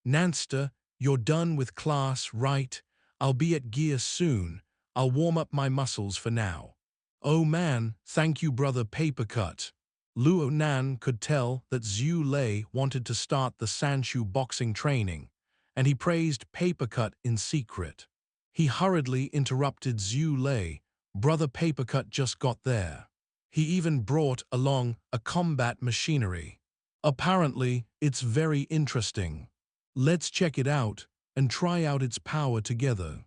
"Nanster, you're done with class, right? I'll be at gear soon. I'll warm up my muscles for now." "Oh man, thank you brother Papercut." Luo Nan could tell that Xue Lei wanted to start the Sanshu boxing training, and he praised Papercut in secret. He hurriedly interrupted Xue Lei. "Brother Papercut just got there. He even brought along a combat machinery. Apparently, it's very interesting. Let's check it out and try out its power together."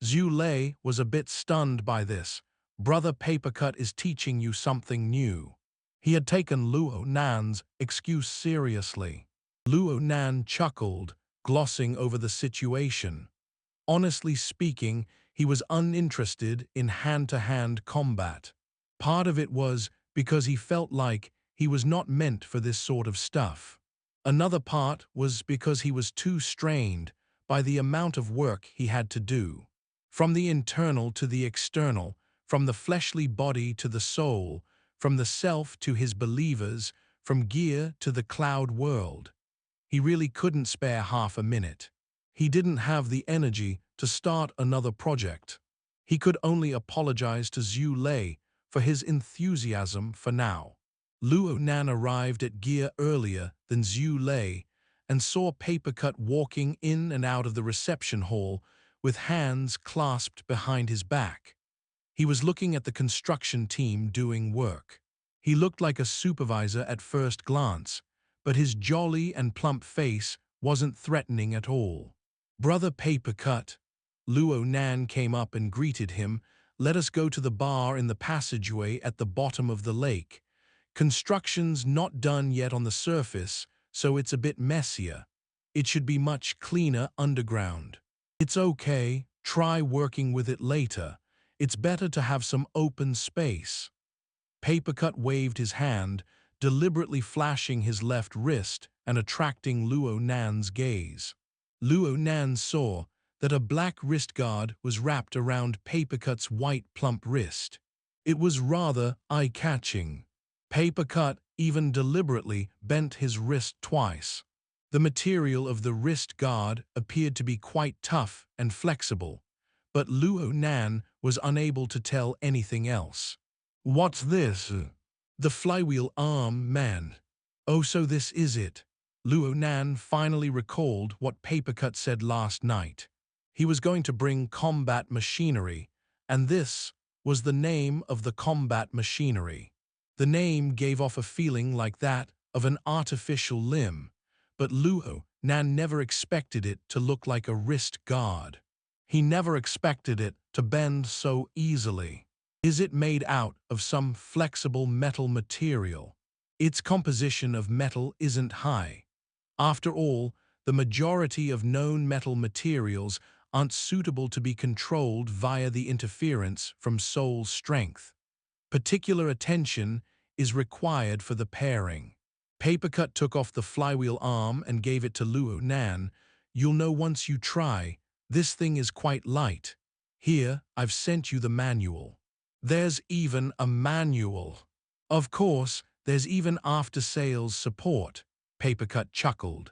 Xue Lei was a bit stunned by this. Brother Papercut is teaching you something new. He had taken Luo Nan's excuse seriously. Luo Nan chuckled, glossing over the situation. Honestly speaking, he was uninterested in hand-to-hand combat. Part of it was because he felt like he was not meant for this sort of stuff. Another part was because he was too strained by the amount of work he had to do. From the internal to the external, from the fleshly body to the soul, from the self to his believers, from gear to the cloud world. He really couldn't spare half a minute. He didn't have the energy to start another project. He could only apologize to Xue Lei for his enthusiasm for now. Luo Nan arrived at gear earlier than Xue Lei and saw Papercut walking in and out of the reception hall with hands clasped behind his back. He was looking at the construction team doing work. He looked like a supervisor at first glance, but his jolly and plump face wasn't threatening at all. "Brother Papercut," Luo Nan came up and greeted him. "Let us go to the bar in the passageway at the bottom of the lake. Construction's not done yet on the surface, so it's a bit messier. It should be much cleaner underground. It's okay, try working with it later. It's better to have some open space." Papercut waved his hand, deliberately flashing his left wrist and attracting Luo Nan's gaze. Luo Nan saw that a black wrist guard was wrapped around Papercut's white plump wrist. It was rather eye-catching. Papercut even deliberately bent his wrist twice. The material of the wrist guard appeared to be quite tough and flexible, but Luo Nan was unable to tell anything else. "What's this?" "The flywheel arm, man." "Oh, so this is it." Luo Nan finally recalled what Papercut said last night. He was going to bring combat machinery, and this was the name of the combat machinery. The name gave off a feeling like that of an artificial limb, but Luo Nan never expected it to look like a wrist guard. He never expected it to bend so easily. Is it made out of some flexible metal material? Its composition of metal isn't high. After all, the majority of known metal materials aren't suitable to be controlled via the interference from soul strength. Particular attention is required for the pairing. Papercut took off the flywheel arm and gave it to Luo Nan. "You'll know once you try. This thing is quite light. Here, I've sent you the manual." "There's even a manual." "Of course, there's even after-sales support," Papercut chuckled.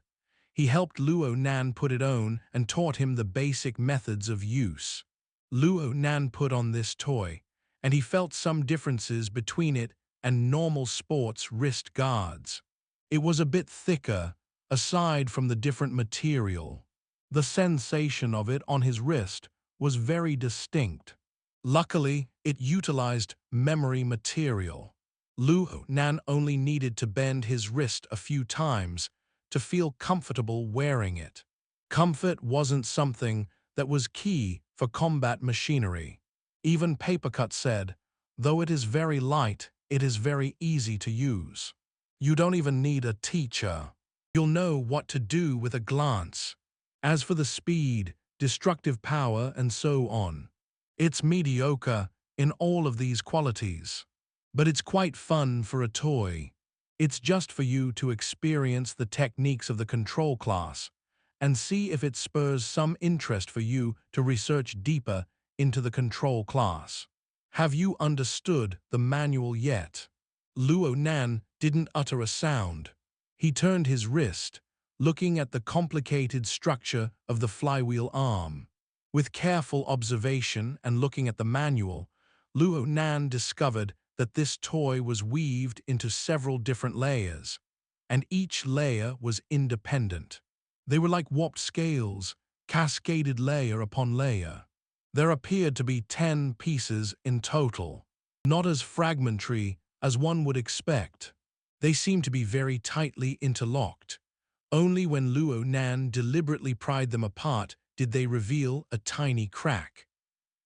He helped Luo Nan put it on and taught him the basic methods of use. Luo Nan put on this toy, and he felt some differences between it and normal sports wrist guards. It was a bit thicker, aside from the different material. The sensation of it on his wrist was very distinct. Luckily, it utilized memory material. Luo Nan only needed to bend his wrist a few times to feel comfortable wearing it. Comfort wasn't something that was key for combat machinery. Even Papercut said, "Though it is very light, it is very easy to use. You don't even need a teacher. You'll know what to do with a glance. As for the speed, destructive power, and so on, it's mediocre in all of these qualities. But it's quite fun for a toy. It's just for you to experience the techniques of the control class and see if it spurs some interest for you to research deeper into the control class. Have you understood the manual yet? Luo Nan didn't utter a sound. He turned his wrist, looking at the complicated structure of the flywheel arm. With careful observation and looking at the manual, Luo Nan discovered that this toy was weaved into several different layers, and each layer was independent. They were like warped scales, cascaded layer upon layer. There appeared to be 10 pieces in total, not as fragmentary as one would expect. They seemed to be very tightly interlocked. Only when Luo Nan deliberately pried them apart did they reveal a tiny crack.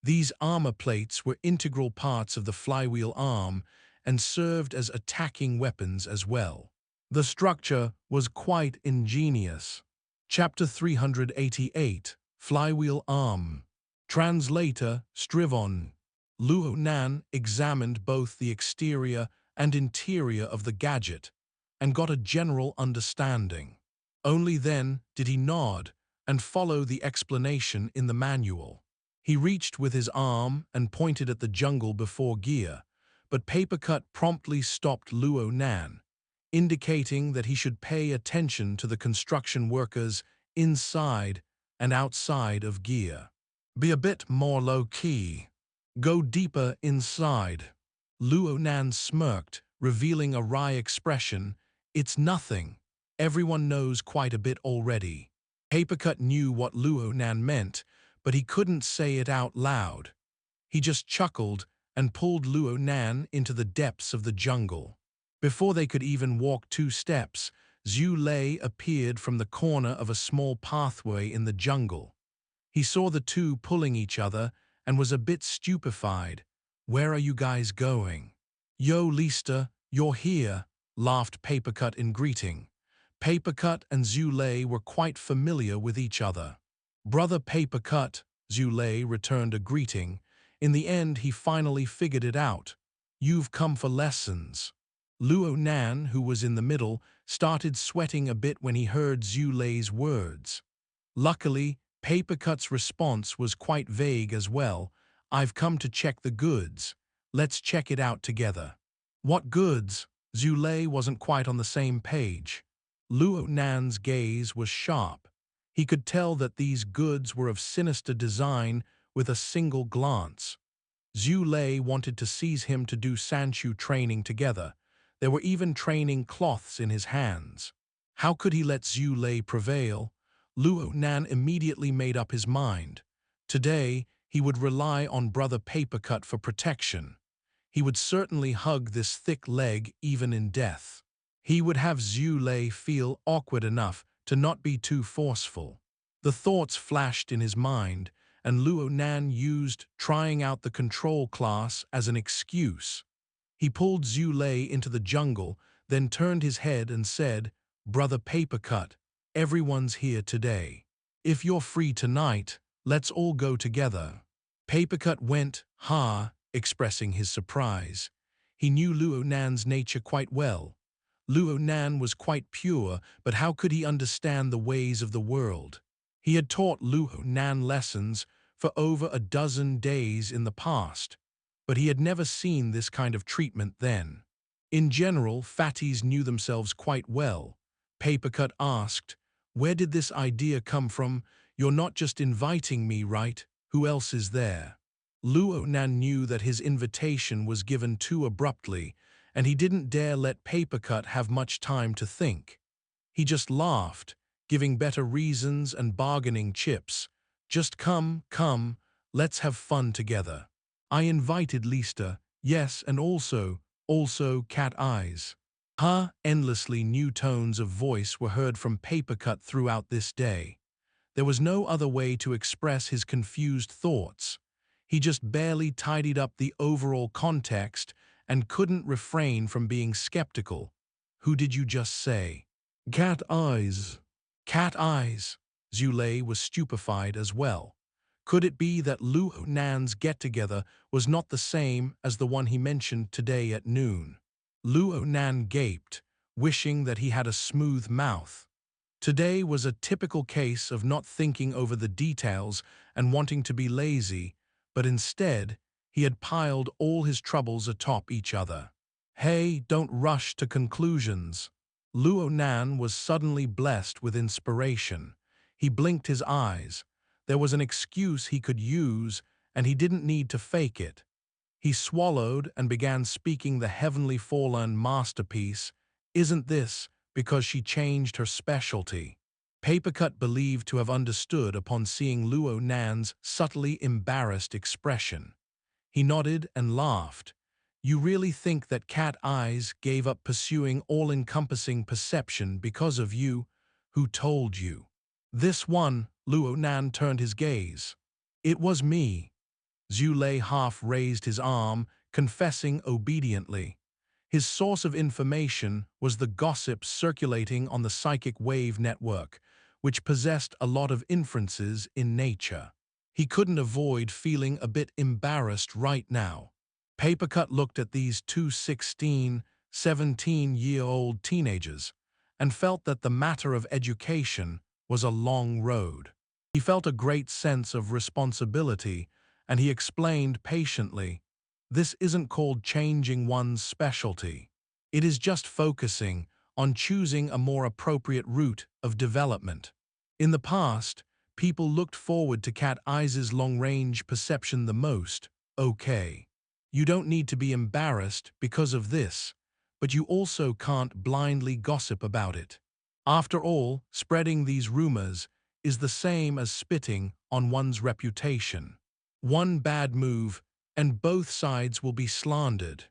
These armor plates were integral parts of the flywheel arm and served as attacking weapons as well. The structure was quite ingenious. Chapter 388, Flywheel Arm. Translator Strivon. Luo Nan examined both the exterior and interior of the gadget and got a general understanding. Only then did he nod and follow the explanation in the manual. He reached with his arm and pointed at the jungle before gear, but Papercut promptly stopped Luo Nan, indicating that he should pay attention to the construction workers inside and outside of gear. Be a bit more low-key. Go deeper inside. Luo Nan smirked, revealing a wry expression. It's nothing. Everyone knows quite a bit already. Papercut knew what Luo Nan meant, but he couldn't say it out loud. He just chuckled and pulled Luo Nan into the depths of the jungle. Before they could even walk 2 steps, Xue Lei appeared from the corner of a small pathway in the jungle. He saw the two pulling each other and was a bit stupefied. Where are you guys going? Yo, Lister, you're here, laughed Papercut in greeting. Papercut and Xue Lei were quite familiar with each other. Brother Papercut, Xue Lei returned a greeting. In the end, he finally figured it out. You've come for lessons. Luo Nan, who was in the middle, started sweating a bit when he heard Xue Lei's words. Luckily, Papercut's response was quite vague as well. I've come to check the goods. Let's check it out together. What goods? Xue Lei wasn't quite on the same page. Luo Nan's gaze was sharp. He could tell that these goods were of sinister design with a single glance. Xue Lei wanted to seize him to do Sanchu training together. There were even training cloths in his hands. How could he let Xue Lei prevail? Luo Nan immediately made up his mind. Today, he would rely on Brother Papercut for protection. He would certainly hug this thick leg even in death. He would have Xue Lei feel awkward enough to not be too forceful. The thoughts flashed in his mind, and Luo Nan used trying out the control class as an excuse. He pulled Xue Lei into the jungle, then turned his head and said, Brother Papercut, everyone's here today. If you're free tonight, let's all go together. Papercut went, ha, expressing his surprise. He knew Luo Nan's nature quite well. Luo Nan was quite pure, but how could he understand the ways of the world? He had taught Luo Nan lessons for over a dozen days in the past, but he had never seen this kind of treatment then. In general, fatties knew themselves quite well. Papercut asked, where did this idea come from? You're not just inviting me, right? Who else is there? Luo Nan knew that his invitation was given too abruptly, and he didn't dare let Papercut have much time to think. He just laughed, giving better reasons and bargaining chips. Just come, let's have fun together. I invited Lister, yes, and also Cat Eyes. Endlessly new tones of voice were heard from Papercut throughout this day. There was no other way to express his confused thoughts. He just barely tidied up the overall context and couldn't refrain from being skeptical. Who did you just say? Cat Eyes. Cat Eyes. Xue Lei was stupefied as well. Could it be that Luo Nan's get-together was not the same as the one he mentioned today at noon? Luo Nan gaped, wishing that he had a smooth mouth. Today was a typical case of not thinking over the details and wanting to be lazy, but instead, he had piled all his troubles atop each other. Hey, don't rush to conclusions. Luo Nan was suddenly blessed with inspiration. He blinked his eyes. There was an excuse he could use, and he didn't need to fake it. He swallowed and began speaking the heavenly fallen masterpiece. Isn't this because she changed her specialty? Papercut believed to have understood upon seeing Luo Nan's subtly embarrassed expression. He nodded and laughed. You really think that Cat Eyes gave up pursuing all-encompassing perception because of you? Who told you? This one, Luo Nan turned his gaze. It was me. Xue Lei half raised his arm, confessing obediently. His source of information was the gossip circulating on the psychic wave network, which possessed a lot of inferences in nature. He couldn't avoid feeling a bit embarrassed right now. Papercut looked at these two 16, 17-year-old teenagers and felt that the matter of education was a long road. He felt a great sense of responsibility, and he explained patiently, this isn't called changing one's specialty. It is just focusing on choosing a more appropriate route of development. In the past, people looked forward to Cat Eyes' long-range perception the most. Okay. You don't need to be embarrassed because of this, but you also can't blindly gossip about it. After all, spreading these rumors is the same as spitting on one's reputation. One bad move, and both sides will be slandered.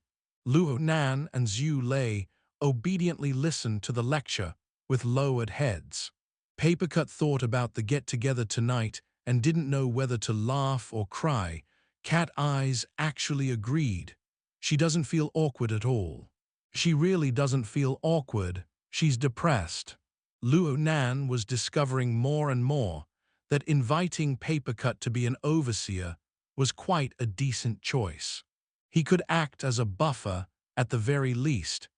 Luo Nan and Xue Lei obediently listened to the lecture with lowered heads. Papercut thought about the get-together tonight and didn't know whether to laugh or cry. Cat Eyes actually agreed. She doesn't feel awkward at all. She really doesn't feel awkward. She's depressed. Luo Nan was discovering more and more that inviting Papercut to be an overseer was quite a decent choice. He could act as a buffer at the very least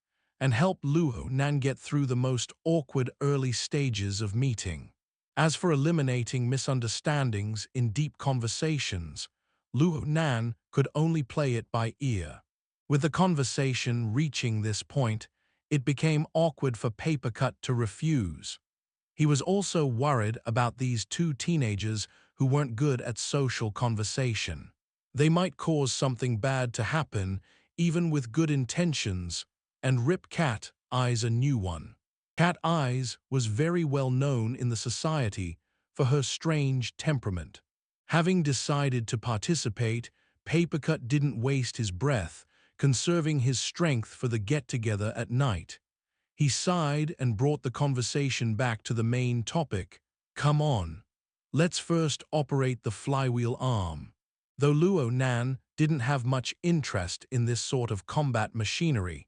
and help Luo Nan get through the most awkward early stages of meeting. As for eliminating misunderstandings in deep conversations, Luo Nan could only play it by ear. With the conversation reaching this point, it became awkward for Papercut to refuse. He was also worried about these two teenagers who weren't good at social conversation. They might cause something bad to happen, even with good intentions, and rip Cat Eyes a new one. Cat Eyes was very well known in the society for her strange temperament. Having decided to participate, Papercut didn't waste his breath, conserving his strength for the get-together at night. He sighed and brought the conversation back to the main topic. Come on. Let's first operate the flywheel arm. Though Luo Nan didn't have much interest in this sort of combat machinery,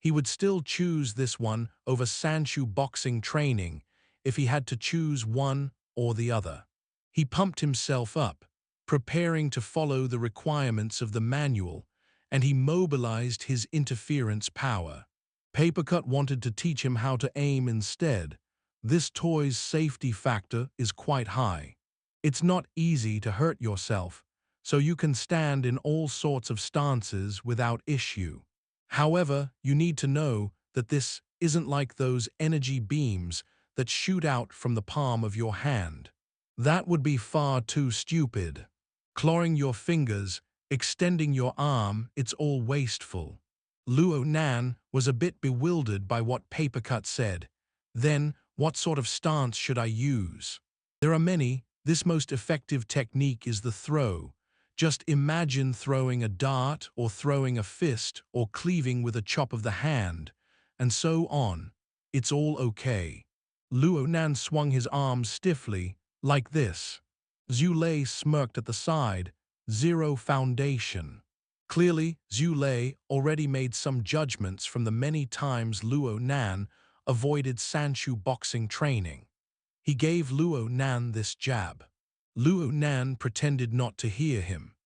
he would still choose this one over Sanchu boxing training if he had to choose one or the other. He pumped himself up, preparing to follow the requirements of the manual, and he mobilized his interference power. Papercut wanted to teach him how to aim instead. This toy's safety factor is quite high. It's not easy to hurt yourself, so you can stand in all sorts of stances without issue. However, you need to know that this isn't like those energy beams that shoot out from the palm of your hand. That would be far too stupid. Clawing your fingers, extending your arm, it's all wasteful. Luo Nan was a bit bewildered by what Papercut said. Then, what sort of stance should I use? There are many. This most effective technique is the throw. Just imagine throwing a dart or throwing a fist or cleaving with a chop of the hand, and so on. It's all okay. Luo Nan swung his arms stiffly, like this. Xue Lei smirked at the side. Zero foundation. Clearly, Xue Lei already made some judgments from the many times Luo Nan avoided Sanchu boxing training. He gave Luo Nan this jab. Luo Nan pretended not to hear him.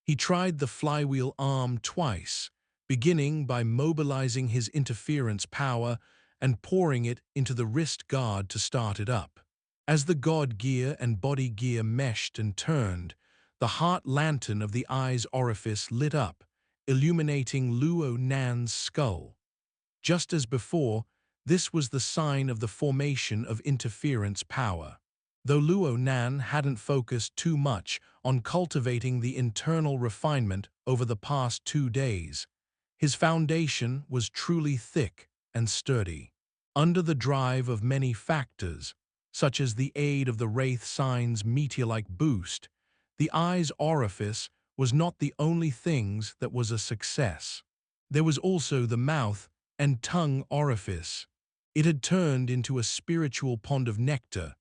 He tried the flywheel arm twice, beginning by mobilizing his interference power and pouring it into the wrist guard to start it up. As the god gear and body gear meshed and turned, The heart lantern of the eye's orifice lit up, illuminating Luo Nan's skull. Just as before, this was the sign of the formation of interference power. Though Luo Nan hadn't focused too much on cultivating the internal refinement over the past 2 days, his foundation was truly thick and sturdy. Under the drive of many factors, such as the aid of the Wraith Sign's meteor-like boost, the eye's orifice was not the only things that was a success. There was also the mouth and tongue orifice. It had turned into a spiritual pond of nectar,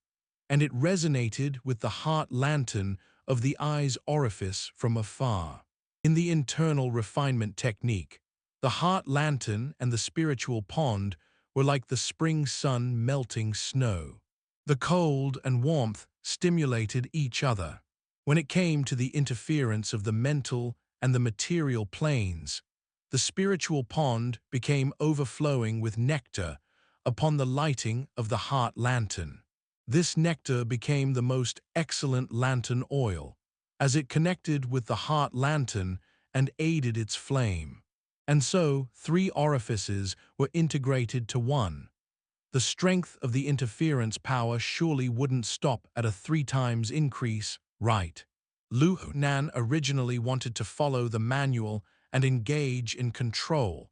and it resonated with the heart lantern of the eye's orifice from afar. In the internal refinement technique, the heart lantern and the spiritual pond were like the spring sun melting snow. The cold and warmth stimulated each other. When it came to the interference of the mental and the material planes, the spiritual pond became overflowing with nectar upon the lighting of the heart lantern. This nectar became the most excellent lantern oil, as it connected with the heart lantern and aided its flame. And so 3 orifices were integrated to one. The strength of the interference power surely wouldn't stop at a 3 times increase, right? Luo Nan originally wanted to follow the manual and engage in control,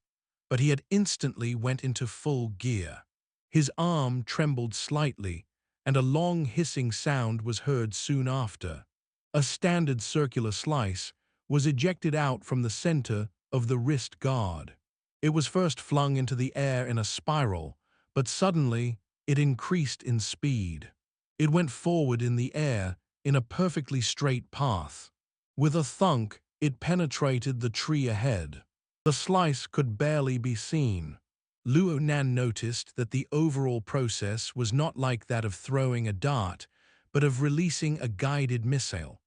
but he had instantly went into full gear. His arm trembled slightly, and a long hissing sound was heard soon after. A standard circular slice was ejected out from the center of the wrist guard. It was first flung into the air in a spiral, but suddenly it increased in speed. It went forward in the air in a perfectly straight path. With a thunk, it penetrated the tree ahead. The slice could barely be seen. Luo Nan noticed that the overall process was not like that of throwing a dart, but of releasing a guided missile.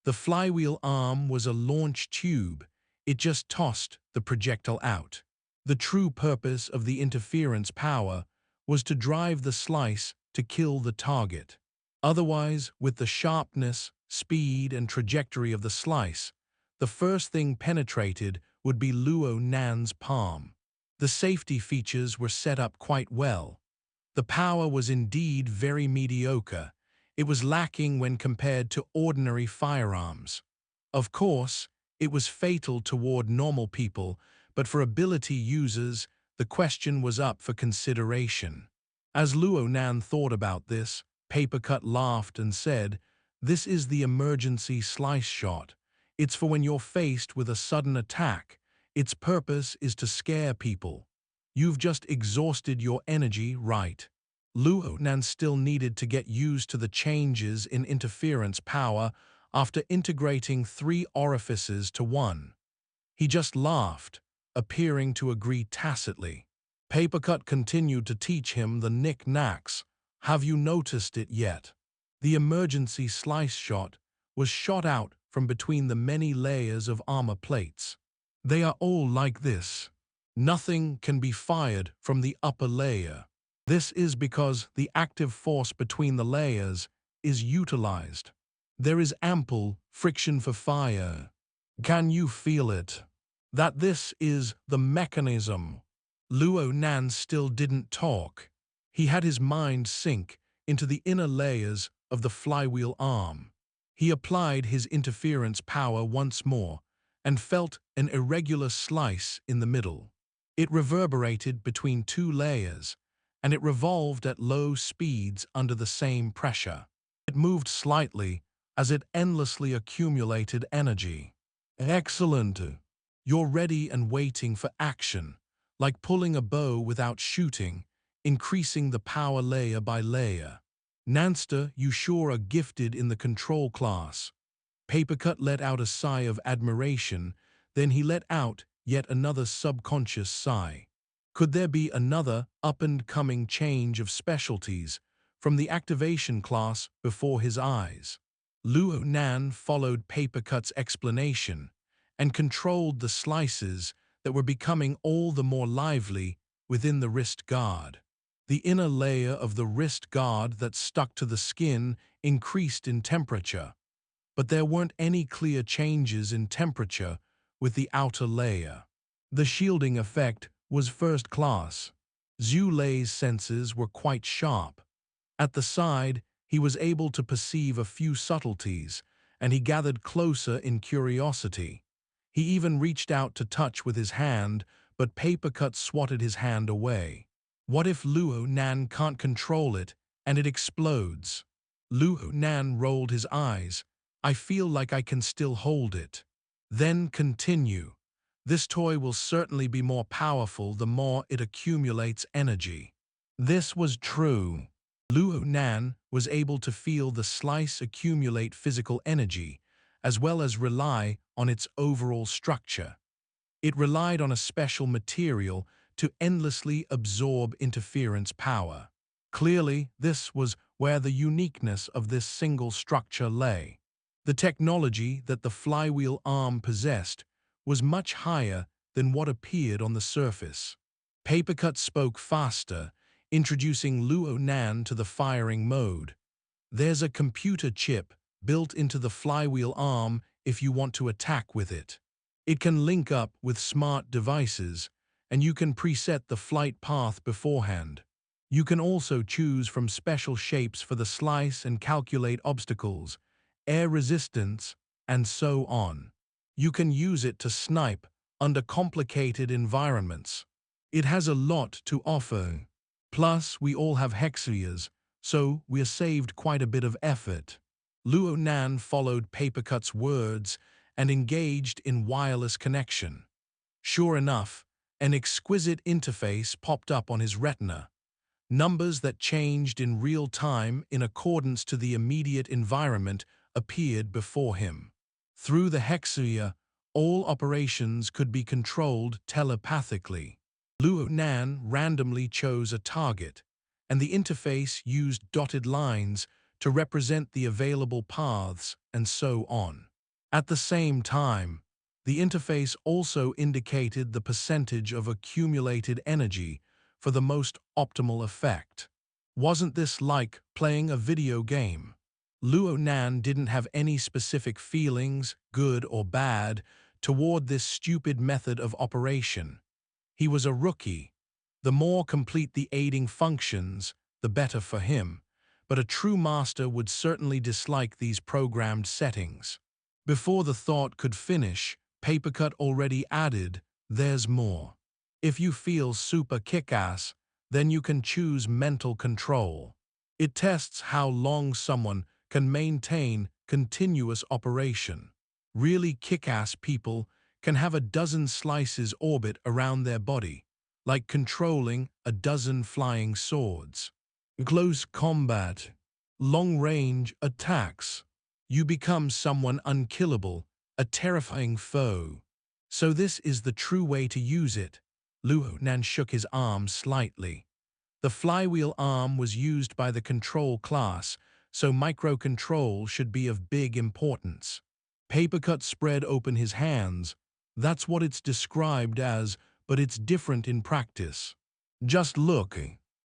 The flywheel arm was a launch tube. It just tossed the projectile out. The true purpose of the interference power was to drive the slice to kill the target. Otherwise, with the sharpness, speed, and trajectory of the slice, the first thing penetrated would be Luo Nan's palm. The safety features were set up quite well. The power was indeed very mediocre. It was lacking when compared to ordinary firearms. Of course, it was fatal toward normal people, but for ability users, the question was up for consideration. As Luo Nan thought about this, Papercut laughed and said, "This is the emergency slice shot. It's for when you're faced with a sudden attack. Its purpose is to scare people. You've just exhausted your energy, right?" Luo Nan still needed to get used to the changes in interference power after integrating 3 orifices to one. He just laughed, appearing to agree tacitly. Papercut continued to teach him the knick-knacks. "Have you noticed it yet? The emergency slice shot was shot out from between the many layers of armor plates. They are all like this. Nothing can be fired from the upper layer. This is because the active force between the layers is utilized. There is ample friction for fire. Can you feel it? That this is the mechanism." Luo Nan still didn't talk. He had his mind sink into the inner layers of the flywheel arm. He applied his interference power once more and felt an irregular slice in the middle. It reverberated between 2 layers, and it revolved at low speeds under the same pressure. It moved slightly as it endlessly accumulated energy. "Excellent. You're ready and waiting for action, like pulling a bow without shooting, increasing the power layer by layer. Nanster, you sure are gifted in the control class." Papercut let out a sigh of admiration, then he let out yet another subconscious sigh. Could there be another up-and-coming change of specialties from the activation class before his eyes? Luo Nan followed Papercut's explanation and controlled the slices that were becoming all the more lively within the wrist guard. The inner layer of the wrist guard that stuck to the skin increased in temperature. but there weren't any clear changes in temperature with the outer layer. The shielding effect was first class. Xue Lei's senses were quite sharp. At the side, he was able to perceive a few subtleties, and he gathered closer in curiosity. He even reached out to touch with his hand, but Papercut swatted his hand away. What if Luo Nan can't control it, and it explodes? Luo Nan rolled his eyes. I feel like I can still hold it. Then continue. This toy will certainly be more powerful the more it accumulates energy. This was true. Luo Nan was able to feel the slice accumulate physical energy, as well as rely on its overall structure. It relied on a special material to endlessly absorb interference power. Clearly, this was where the uniqueness of this single structure lay. The technology that the flywheel arm possessed was much higher than what appeared on the surface. Papercut spoke faster, introducing Luo Nan to the firing mode. There's a computer chip built into the flywheel arm if you want to attack with it. It can link up with smart devices, and you can preset the flight path beforehand. You can also choose from special shapes for the slice and calculate obstacles, air resistance, and so on. You can use it to snipe under complicated environments. It has a lot to offer. Plus, we all have hexavias, so we're saved quite a bit of effort. Luo Nan followed Papercut's words and engaged in wireless connection. Sure enough, an exquisite interface popped up on his retina. Numbers that changed in real time in accordance to the immediate environment appeared before him. Through the hexavia, all operations could be controlled telepathically. Luo Nan randomly chose a target, and the interface used dotted lines to represent the available paths and so on. At the same time, the interface also indicated the percentage of accumulated energy for the most optimal effect. Wasn't this like playing a video game? Luo Nan didn't have any specific feelings, good or bad, toward this stupid method of operation. He was a rookie. The more complete the aiding functions, the better for him, but a true master would certainly dislike these programmed settings. Before the thought could finish, Papercut already added, "There's more. If you feel super kick-ass, then you can choose mental control. It tests how long someone can maintain continuous operation. Really kick-ass people can have a dozen slices orbit around their body, like controlling a dozen flying swords. Close combat, long-range attacks. You become someone unkillable, a terrifying foe. So this is the true way to use it." Luo Nan shook his arm slightly. The flywheel arm was used by the control class, so microcontrol should be of big importance. Papercut spread open his hands. That's what it's described as, but it's different in practice. Just look.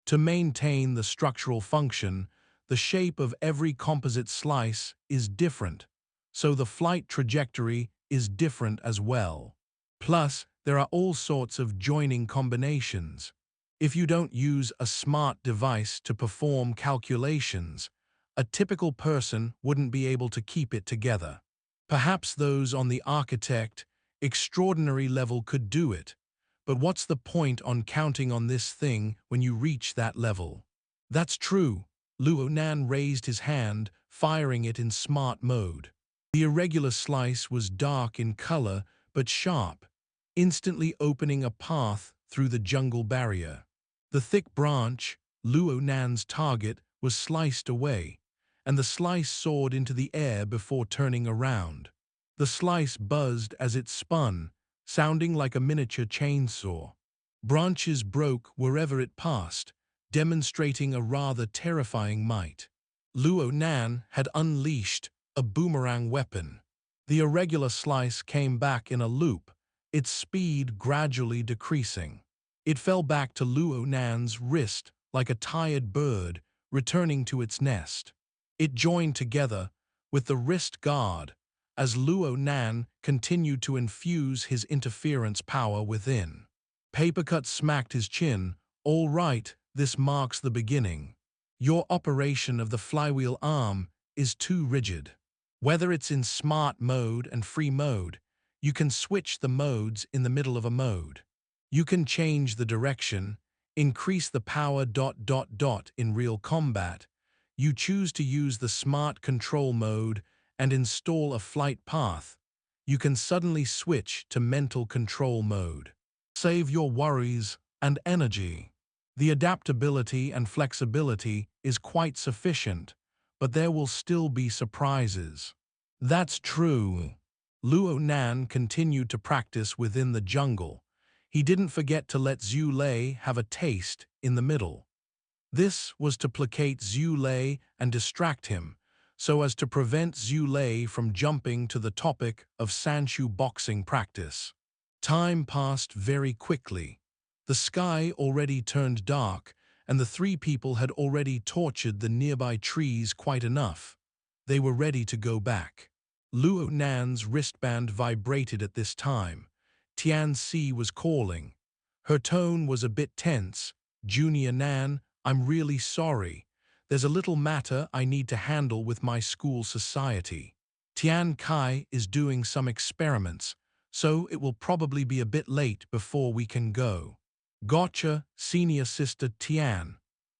To maintain the structural function, the shape of every composite slice is different, so the flight trajectory is different as well. Plus, there are all sorts of joining combinations. If you don't use a smart device to perform calculations, a typical person wouldn't be able to keep it together. Perhaps those on the architect, extraordinary level could do it, but what's the point on counting on this thing when you reach that level? That's true. Luo Nan raised his hand, firing it in smart mode. The irregular slice was dark in color but sharp, instantly opening a path through the jungle barrier. The thick branch, Luo Nan's target, was sliced away, and the slice soared into the air before turning around. The slice buzzed as it spun, sounding like a miniature chainsaw. Branches broke wherever it passed, demonstrating a rather terrifying might. Luo Nan had unleashed a boomerang weapon. The irregular slice came back in a loop, its speed gradually decreasing. It fell back to Luo Nan's wrist like a tired bird returning to its nest. It joined together, with the wrist guard, as Luo Nan continued to infuse his interference power within. Papercut smacked his chin. All right, this marks the beginning. Your operation of the flywheel arm is too rigid. Whether it's in smart mode and free mode, you can switch the modes in the middle of a mode. You can change the direction, increase the power ... in real combat. You choose to use the smart control mode and install a flight path. You can suddenly switch to mental control mode. Save your worries and energy. The adaptability and flexibility is quite sufficient, but there will still be surprises. That's true. Luo Nan continued to practice within the jungle. He didn't forget to let Xue Lei have a taste in the middle. This was to placate Xue Lei and distract him, so as to prevent Xue Lei from jumping to the topic of Sanchu boxing practice. Time passed very quickly. The sky already turned dark, and the three people had already tortured the nearby trees quite enough. They were ready to go back. Luo Nan's wristband vibrated at this time. Tian Si was calling. Her tone was a bit tense. "Junior Nan, I'm really sorry. There's a little matter I need to handle with my school society. Tian Kai is doing some experiments, so it will probably be a bit late before we can go." "Gotcha, senior sister Tian."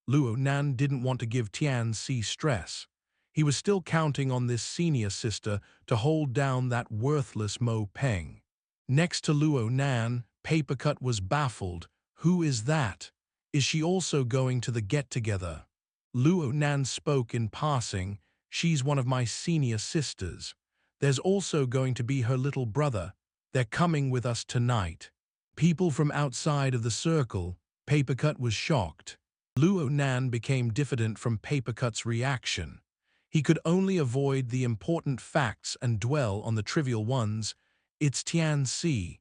Luo Nan didn't want to give Tian Si stress. He was still counting on this senior sister to hold down that worthless Mo Peng. Next to Luo Nan, Papercut was baffled. Who is that? Is she also going to the get-together? Luo Nan spoke in passing. She's one of my senior sisters. There's also going to be her little brother. They're coming with us tonight. People from outside of the circle. Papercut was shocked. Luo Nan became diffident from Papercut's reaction. He could only avoid the important facts and dwell on the trivial ones. It's Tian Si,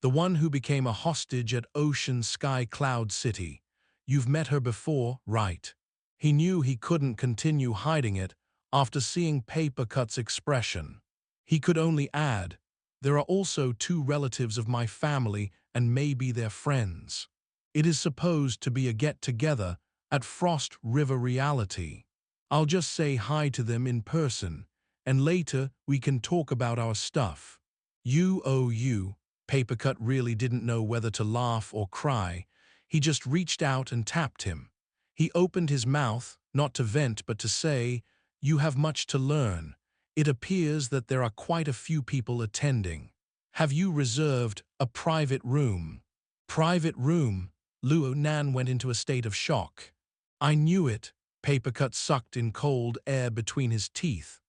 the one who became a hostage at Ocean Sky Cloud City. You've met her before, right? He knew he couldn't continue hiding it after seeing Papercut's expression. He could only add, there are also two relatives of my family and maybe their friends. It is supposed to be a get-together at Frost River Reality. I'll just say hi to them in person, and later we can talk about our stuff. You. Papercut really didn't know whether to laugh or cry. He just reached out and tapped him. He opened his mouth, not to vent but to say, you have much to learn. It appears that there are quite a few people attending. Have you reserved a private room? Private room? Luo Nan went into a state of shock. I knew it. Papercut sucked in cold air between his teeth.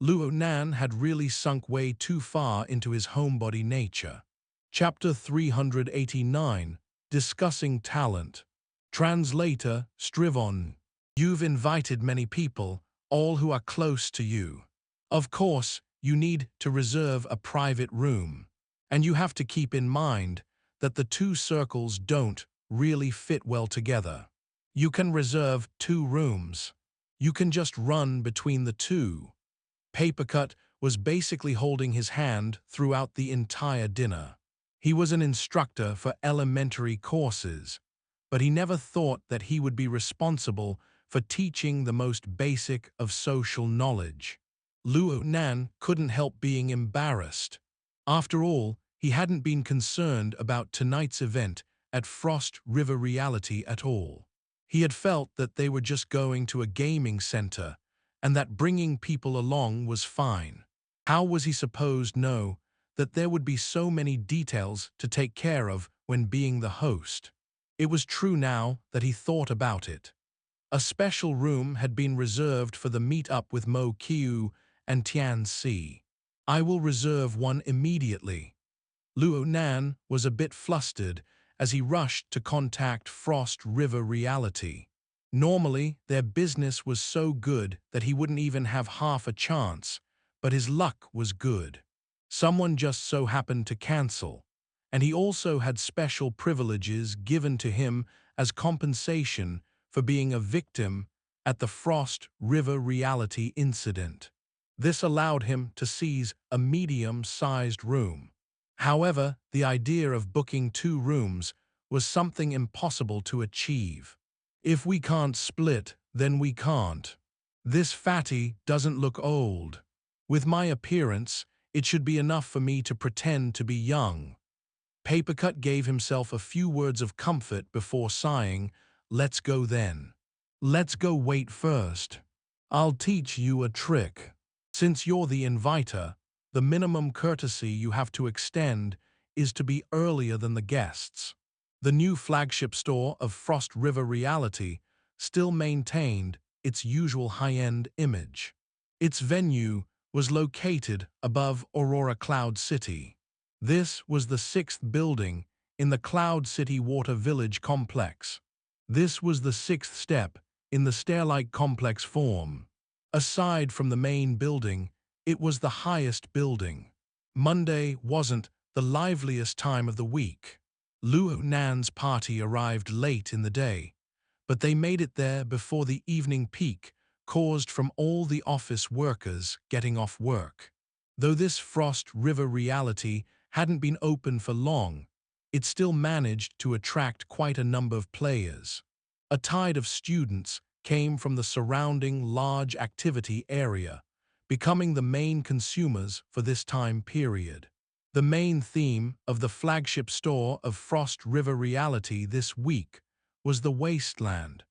Luo Nan had really sunk way too far into his homebody nature. Chapter 389, Discussing Talent. Translator, Strivon. You've invited many people, all who are close to you. Of course, you need to reserve a private room. And you have to keep in mind that the two circles don't really fit well together. You can reserve 2 rooms. You can just run between the two. Papercut was basically holding his hand throughout the entire dinner. He was an instructor for elementary courses, but he never thought that he would be responsible for teaching the most basic of social knowledge. Luo Nan couldn't help being embarrassed. After all, he hadn't been concerned about tonight's event at Frost River Reality at all. He had felt that they were just going to a gaming center, and that bringing people along was fine. How was he supposed to know that there would be so many details to take care of when being the host? It was true now that he thought about it. A special room had been reserved for the meet-up with Mo Peng and Tian Si. I will reserve one immediately. Luo Nan was a bit flustered as he rushed to contact Frost River Reality. Normally, their business was so good that he wouldn't even have half a chance, but his luck was good. Someone just so happened to cancel, and he also had special privileges given to him as compensation for being a victim at the Frost River Reality incident. This allowed him to seize a medium-sized room. However, the idea of booking 2 rooms was something impossible to achieve. If we can't split, then we can't. This fatty doesn't look old. With my appearance, it should be enough for me to pretend to be young. Papercut gave himself a few words of comfort before sighing, "Let's go then." "Let's go wait first. I'll teach you a trick. Since you're the inviter, the minimum courtesy you have to extend is to be earlier than the guests." The new flagship store of Frost River Reality still maintained its usual high-end image. Its venue was located above Aurora Cloud City. This was the 6th building in the Cloud City Water Village complex. This was the 6th step in the stair-like complex form. Aside from the main building, it was the highest building. Monday wasn't the liveliest time of the week. Luo Nan's party arrived late in the day, but they made it there before the evening peak caused from all the office workers getting off work. Though this Frost River Reality hadn't been open for long, it still managed to attract quite a number of players. A tide of students came from the surrounding large activity area, becoming the main consumers for this time period. The main theme of the flagship store of Frost River Reality this week was the wasteland,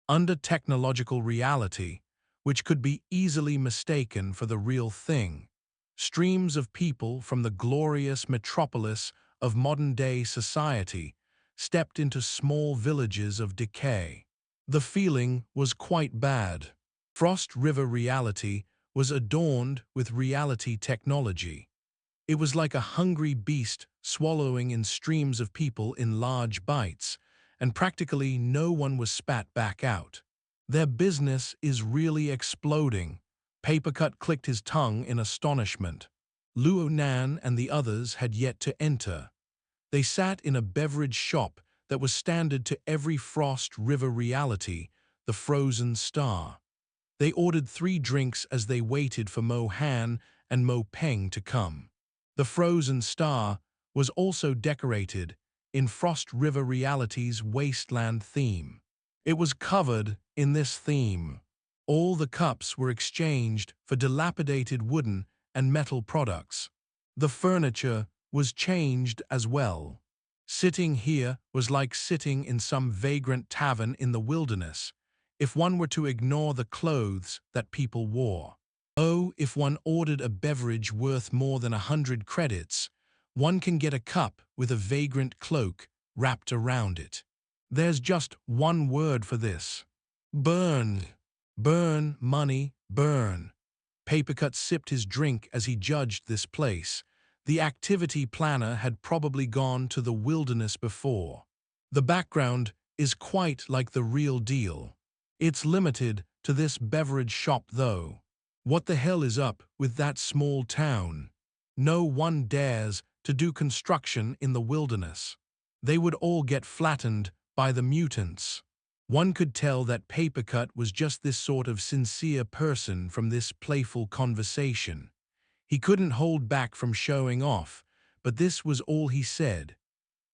under technological reality, which could be easily mistaken for the real thing. Streams of people from the glorious metropolis of modern-day society stepped into small villages of decay. The feeling was quite bad. Frost River Reality was adorned with reality technology. It was like a hungry beast swallowing in streams of people in large bites, and practically no one was spat back out. Their business is really exploding. Papercut clicked his tongue in astonishment. Luo Nan and the others had yet to enter. They sat in a beverage shop that was standard to every Frost River Reality, the Frozen Star. They ordered 3 drinks as they waited for Mo Han and Mo Peng to come. The Frozen Star was also decorated in Frost River Reality's wasteland theme. It was covered in this theme. All the cups were exchanged for dilapidated wooden and metal products. The furniture was changed as well. Sitting here was like sitting in some vagrant tavern in the wilderness, if one were to ignore the clothes that people wore. Oh, if one ordered a beverage worth more than 100 credits, one can get a cup with a vagrant cloak wrapped around it. There's just one word for this. Burn. Burn, money, burn. Papercut sipped his drink as he judged this place. The activity planner had probably gone to the wilderness before. The background is quite like the real deal. It's limited to this beverage shop though. What the hell is up with that small town? No one dares to do construction in the wilderness. They would all get flattened by the mutants. One could tell that Papercut was just this sort of sincere person from this playful conversation. He couldn't hold back from showing off, but this was all he said.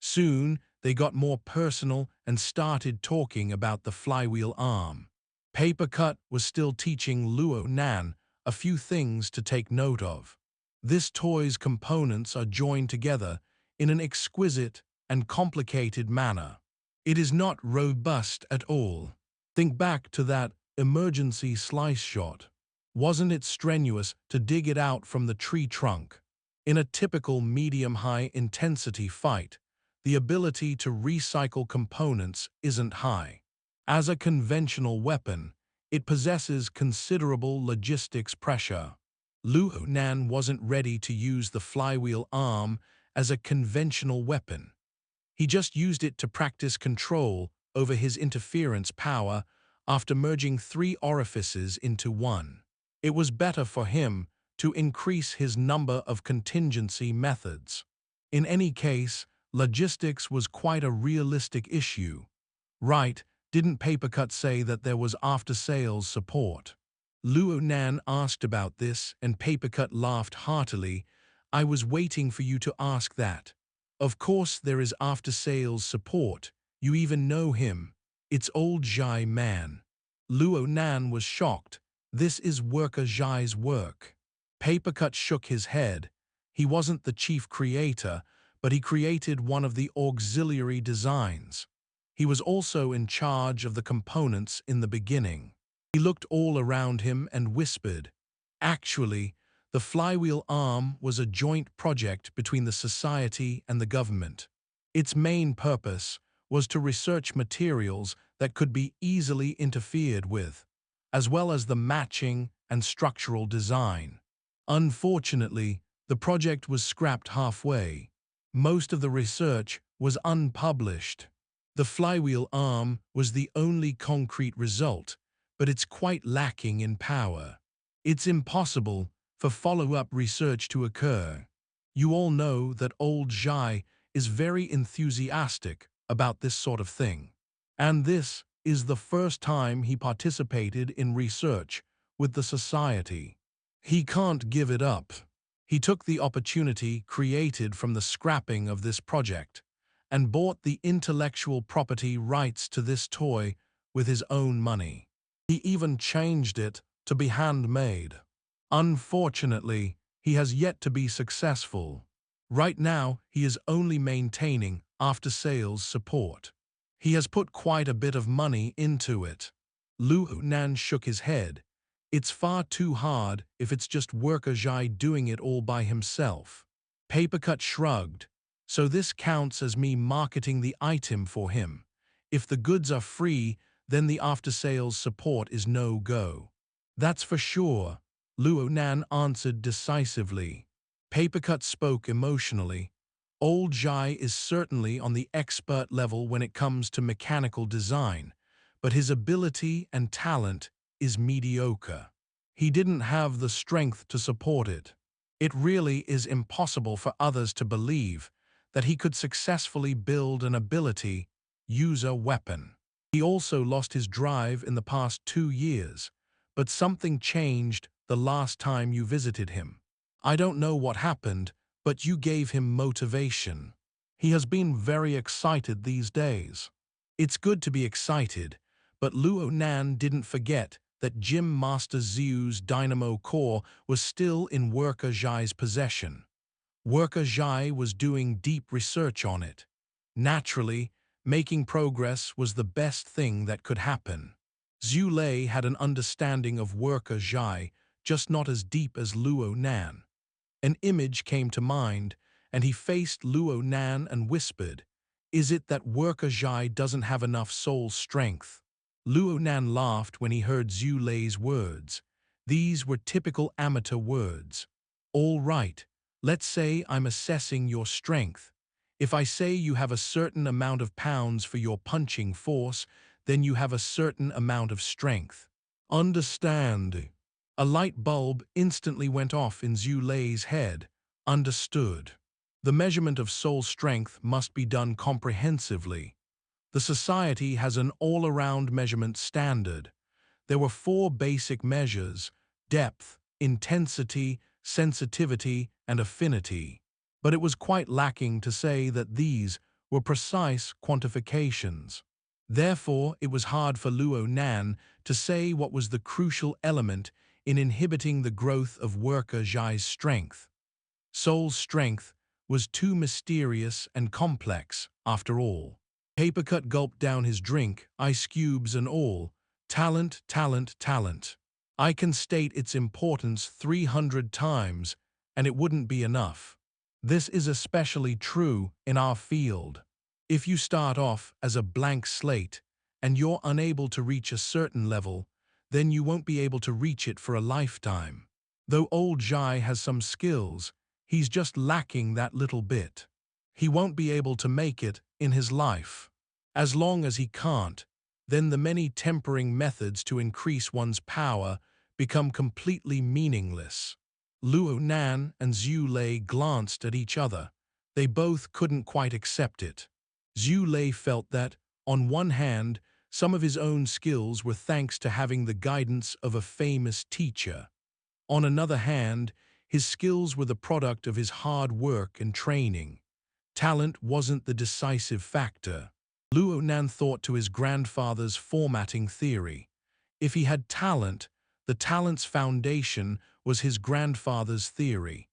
Soon, they got more personal and started talking about the flywheel arm. Papercut was still teaching Luo Nan a few things to take note of. This toy's components are joined together in an exquisite and complicated manner. It is not robust at all. Think back to that emergency slice shot. Wasn't it strenuous to dig it out from the tree trunk? In a typical medium-high intensity fight, the ability to recycle components isn't high. As a conventional weapon, it possesses considerable logistics pressure. Luo Nan wasn't ready to use the flywheel arm as a conventional weapon. He just used it to practice control over his interference power after merging 3 orifices into one. It was better for him to increase his number of contingency methods. In any case, logistics was quite a realistic issue. Right, didn't Papercut say that there was after-sales support? Luo Nan asked about this, and Papercut laughed heartily. I was waiting for you to ask that. Of course there is after-sales support. You even know him. It's old Zhai man. Luo Nan was shocked. This is worker Zhai's work. Papercut shook his head. He wasn't the chief creator, but he created one of the auxiliary designs. He was also in charge of the components in the beginning. He looked all around him and whispered, "Actually, the flywheel arm was a joint project between the society and the government. Its main purpose was to research materials that could be easily interfered with, as well as the matching and structural design. Unfortunately, the project was scrapped halfway. Most of the research was unpublished. The flywheel arm was the only concrete result, but it's quite lacking in power. It's impossible for follow-up research to occur. You all know that old Zhai is very enthusiastic about this sort of thing. And this is the first time he participated in research with the society. He can't give it up. He took the opportunity created from the scrapping of this project and bought the intellectual property rights to this toy with his own money. He even changed it to be handmade. Unfortunately, he has yet to be successful. Right now, he is only maintaining after-sales support. He has put quite a bit of money into it." Luo Nan shook his head. "It's far too hard if it's just worker Zhai doing it all by himself." Papercut shrugged. "So this counts as me marketing the item for him. If the goods are free, then the after-sales support is no-go." "That's for sure," Luo Nan answered decisively. Papercut spoke emotionally. "Old Zhai is certainly on the expert level when it comes to mechanical design, but his ability and talent is mediocre. He didn't have the strength to support it. It really is impossible for others to believe that he could successfully build an ability, use a weapon. He also lost his drive in the past 2 years, but something changed the last time you visited him. I don't know what happened, but you gave him motivation. He has been very excited these days." It's good to be excited, but Luo Nan didn't forget that Gym Master Xiu's Dynamo Core was still in Worker Zhai's possession. Worker Zhai was doing deep research on it. Naturally, making progress was the best thing that could happen. Xue Lei had an understanding of Worker Zhai, just not as deep as Luo Nan. An image came to mind, and he faced Luo Nan and whispered, "Is it that Worker Zhai doesn't have enough soul strength?" Luo Nan laughed when he heard Xue Lei's words. These were typical amateur words. "All right, let's say I'm assessing your strength. If I say you have a certain amount of pounds for your punching force, then you have a certain amount of strength. Understand?" A light bulb instantly went off in Xue Lei's head. Understood. The measurement of soul strength must be done comprehensively. The society has an all-around measurement standard. There were 4 basic measures: depth, intensity, sensitivity, and affinity. But it was quite lacking to say that these were precise quantifications. Therefore, it was hard for Luo Nan to say what was the crucial element in inhibiting the growth of Worker Zhai's strength. Soul's strength was too mysterious and complex, after all. Papercut gulped down his drink, ice cubes and all. "Talent, talent, talent. I can state its importance 300 times, and it wouldn't be enough. This is especially true in our field. If you start off as a blank slate, and you're unable to reach a certain level, then you won't be able to reach it for a lifetime. Though old Zhai has some skills, he's just lacking that little bit. He won't be able to make it in his life. As long as he can't, then the many tempering methods to increase one's power become completely meaningless." Luo Nan and Xue Lei glanced at each other. They both couldn't quite accept it. Xue Lei felt that, on one hand, Some of his own skills were thanks to having the guidance of a famous teacher. On another hand, his skills were the product of his hard work and training. Talent wasn't the decisive factor. Luo Nan thought to his grandfather's formatting theory. If he had talent, the talent's foundation was his grandfather's theory.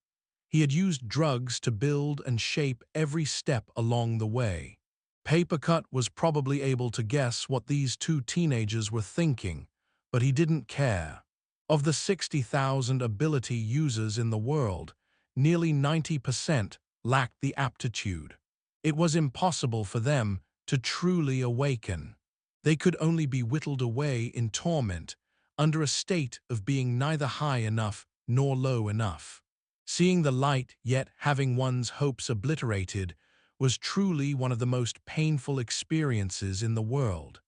He had used drugs to build and shape every step along the way. Papercut was probably able to guess what these two teenagers were thinking, but he didn't care. Of the 60,000 ability users in the world, nearly 90% lacked the aptitude. It was impossible for them to truly awaken. They could only be whittled away in torment, under a state of being neither high enough nor low enough. Seeing the light yet having one's hopes obliterated was truly one of the most painful experiences in the world.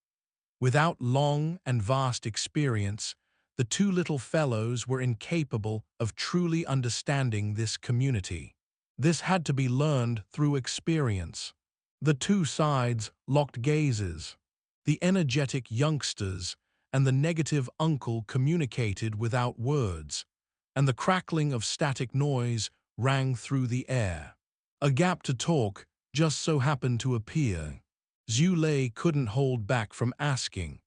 Without long and vast experience, the two little fellows were incapable of truly understanding this community. This had to be learned through experience. The two sides locked gazes. The energetic youngsters and the negative uncle communicated without words, and the crackling of static noise rang through the air. A gap to talk just so happened to appear. Xue Lei couldn't hold back from asking,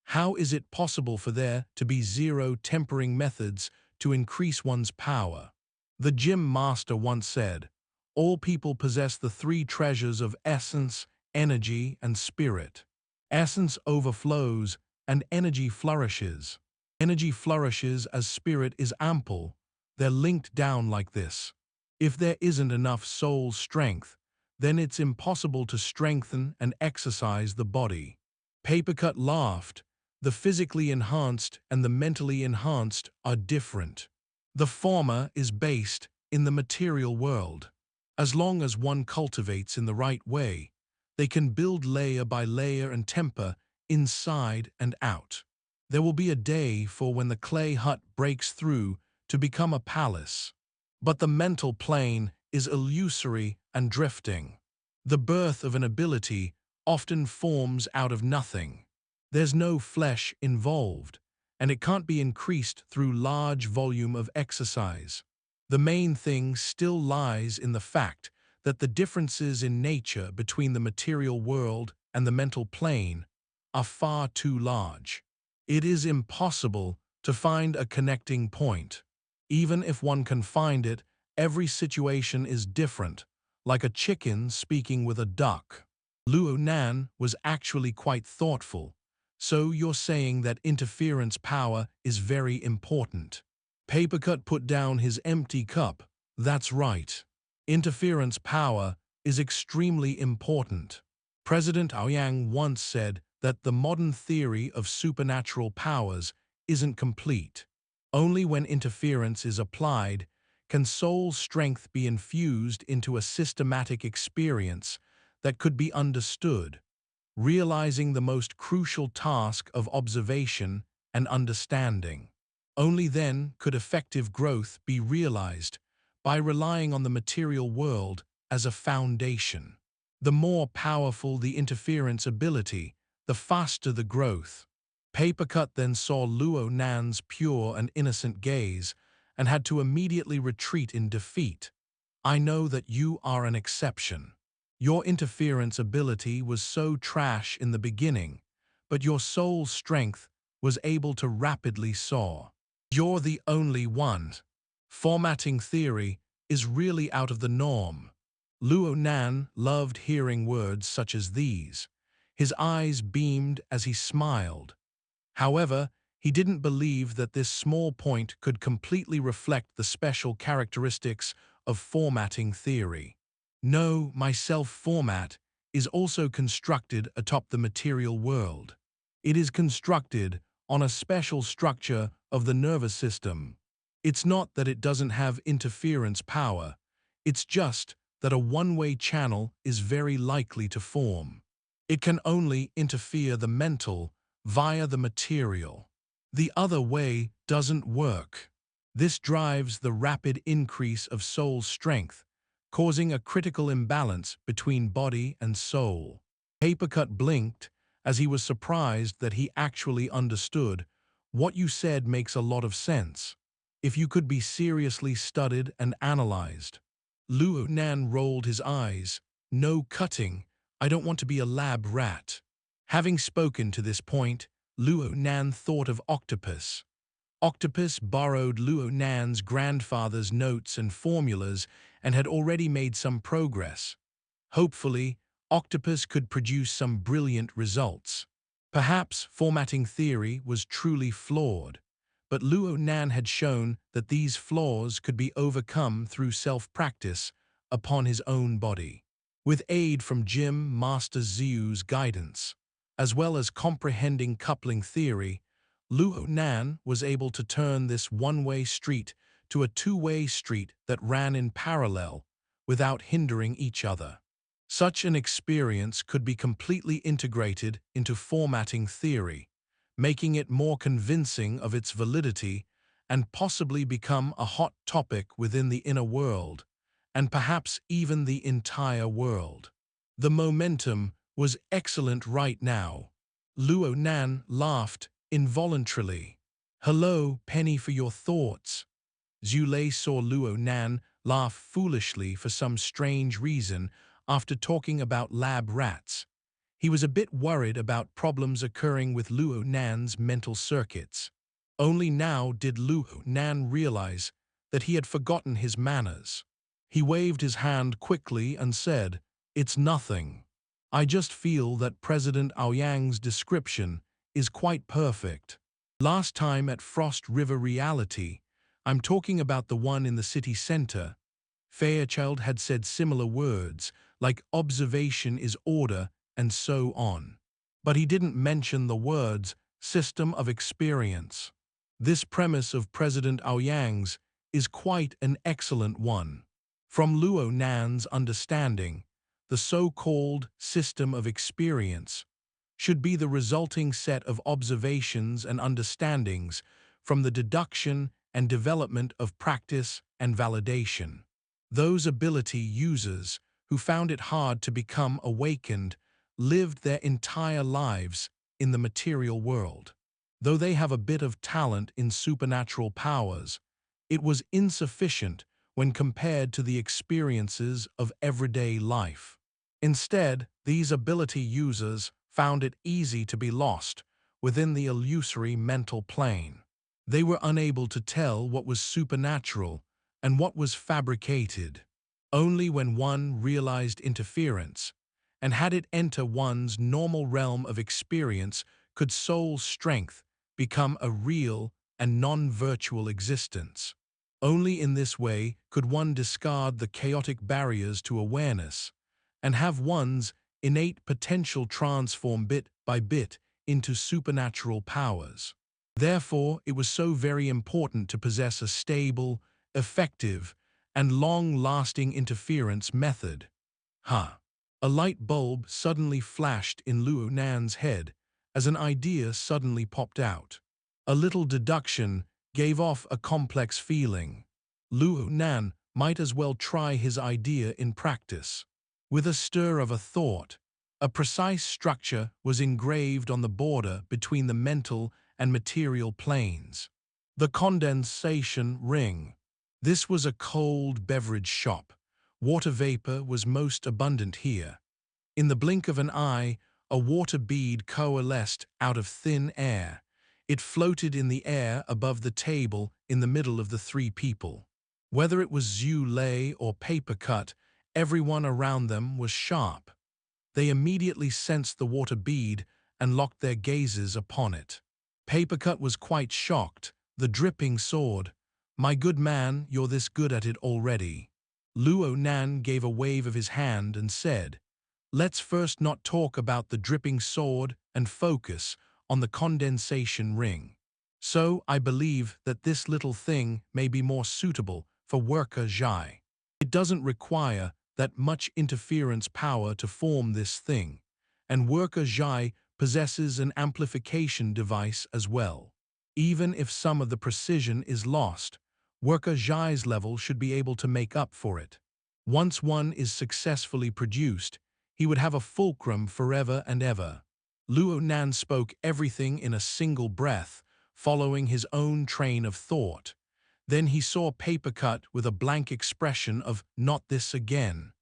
how is it possible for there to be zero tempering methods to increase one's power? The gym master once said, all people possess the three treasures of essence, energy, and spirit. Essence overflows and energy flourishes. Energy flourishes as spirit is ample. They're linked down like this. If there isn't enough soul strength, then it's impossible to strengthen and exercise the body. Papercut laughed. The physically enhanced and the mentally enhanced are different. The former is based in the material world. As long as one cultivates in the right way, they can build layer by layer and temper inside and out. There will be a day for when the clay hut breaks through to become a palace. But the mental plane is illusory and drifting. The birth of an ability often forms out of nothing. There's no flesh involved, and it can't be increased through large volume of exercise. The main thing still lies in the fact that the differences in nature between the material world and the mental plane are far too large. It is impossible to find a connecting point. Even if one can find it, every situation is different, like a chicken speaking with a duck. Luo Nan was actually quite thoughtful. So you're saying that interference power is very important. Papercut put down his empty cup. That's right. Interference power is extremely important. President Aoyang once said that the modern theory of supernatural powers isn't complete. Only when interference is applied can soul strength be infused into a systematic experience that could be understood, realizing the most crucial task of observation and understanding. Only then could effective growth be realized by relying on the material world as a foundation. The more powerful the interference ability, the faster the growth. Papercut then saw Luo Nan's pure and innocent gaze and had to immediately retreat in defeat. I know that you are an exception. Your interference ability was so trash in the beginning, but your soul strength was able to rapidly soar. You're the only one. Formatting theory is really out of the norm. Luo Nan loved hearing words such as these. His eyes beamed as he smiled. However, he didn't believe that this small point could completely reflect the special characteristics of formatting theory. No, my self-format is also constructed atop the material world. It is constructed on a special structure of the nervous system. It's not that it doesn't have interference power, it's just that a one-way channel is very likely to form. It can only interfere the mental via the material. The other way doesn't work. This drives the rapid increase of soul strength, causing a critical imbalance between body and soul. Papercut blinked, as he was surprised that he actually understood. What you said makes a lot of sense. If you could be seriously studied and analyzed. Luo Nan rolled his eyes. No cutting. I don't want to be a lab rat. Having spoken to this point, Luo Nan thought of Octopus. Octopus borrowed Luo Nan's grandfather's notes and formulas and had already made some progress. Hopefully, Octopus could produce some brilliant results. Perhaps formatting theory was truly flawed, but Luo Nan had shown that these flaws could be overcome through self-practice upon his own body. With aid from Gym Master Xiu's guidance, as well as comprehending coupling theory, Luo Nan was able to turn this one-way street to a two-way street that ran in parallel without hindering each other. Such an experience could be completely integrated into formatting theory, making it more convincing of its validity and possibly become a hot topic within the inner world, and perhaps even the entire world. The momentum was excellent right now. Luo Nan laughed involuntarily. Hello, penny for your thoughts. Xue Lei saw Luo Nan laugh foolishly for some strange reason after talking about lab rats. He was a bit worried about problems occurring with Luo Nan's mental circuits. Only now did Luo Nan realize that he had forgotten his manners. He waved his hand quickly and said, "It's nothing. I just feel that President Aoyang's description is quite perfect. Last time at Frost River Reality, I'm talking about the one in the city center, Fairchild had said similar words, like observation is order and so on. But he didn't mention the words system of experience. This premise of President Aoyang's is quite an excellent one. From Luo Nan's understanding, the so-called system of experience should be the resulting set of observations and understandings from the deduction and development of practice and validation. Those ability users who found it hard to become awakened lived their entire lives in the material world. Though they have a bit of talent in supernatural powers, it was insufficient when compared to the experiences of everyday life. Instead, these ability users found it easy to be lost within the illusory mental plane. They were unable to tell what was supernatural and what was fabricated. Only when one realized interference and had it enter one's normal realm of experience could soul strength become a real and non-virtual existence. Only in this way could one discard the chaotic barriers to awareness and have one's innate potential transform bit by bit into supernatural powers. Therefore, it was so very important to possess a stable, effective, and long-lasting interference method. A light bulb suddenly flashed in Luo Nan's head as an idea suddenly popped out. A little deduction gave off a complex feeling. Luo Nan might as well try his idea in practice. With a stir of a thought, a precise structure was engraved on the border between the mental and material planes. The condensation ring. This was a cold beverage shop. Water vapor was most abundant here. In the blink of an eye, a water bead coalesced out of thin air. It floated in the air above the table in the middle of the three people. Whether it was Xue Lei or Papercut, everyone around them was sharp. They immediately sensed the water bead and locked their gazes upon it. Papercut was quite shocked. The dripping sword. My good man, you're this good at it already. Luo Nan gave a wave of his hand and said, let's first not talk about the dripping sword and focus on the condensation ring. So I believe that this little thing may be more suitable for worker Zhai. It doesn't require that much interference power to form this thing, and worker Zhai possesses an amplification device as well. Even if some of the precision is lost, worker Zhai's level should be able to make up for it. Once one is successfully produced, he would have a fulcrum forever and ever. Luo Nan spoke everything in a single breath, following his own train of thought. Then he saw Papercut with a blank expression of "not this again."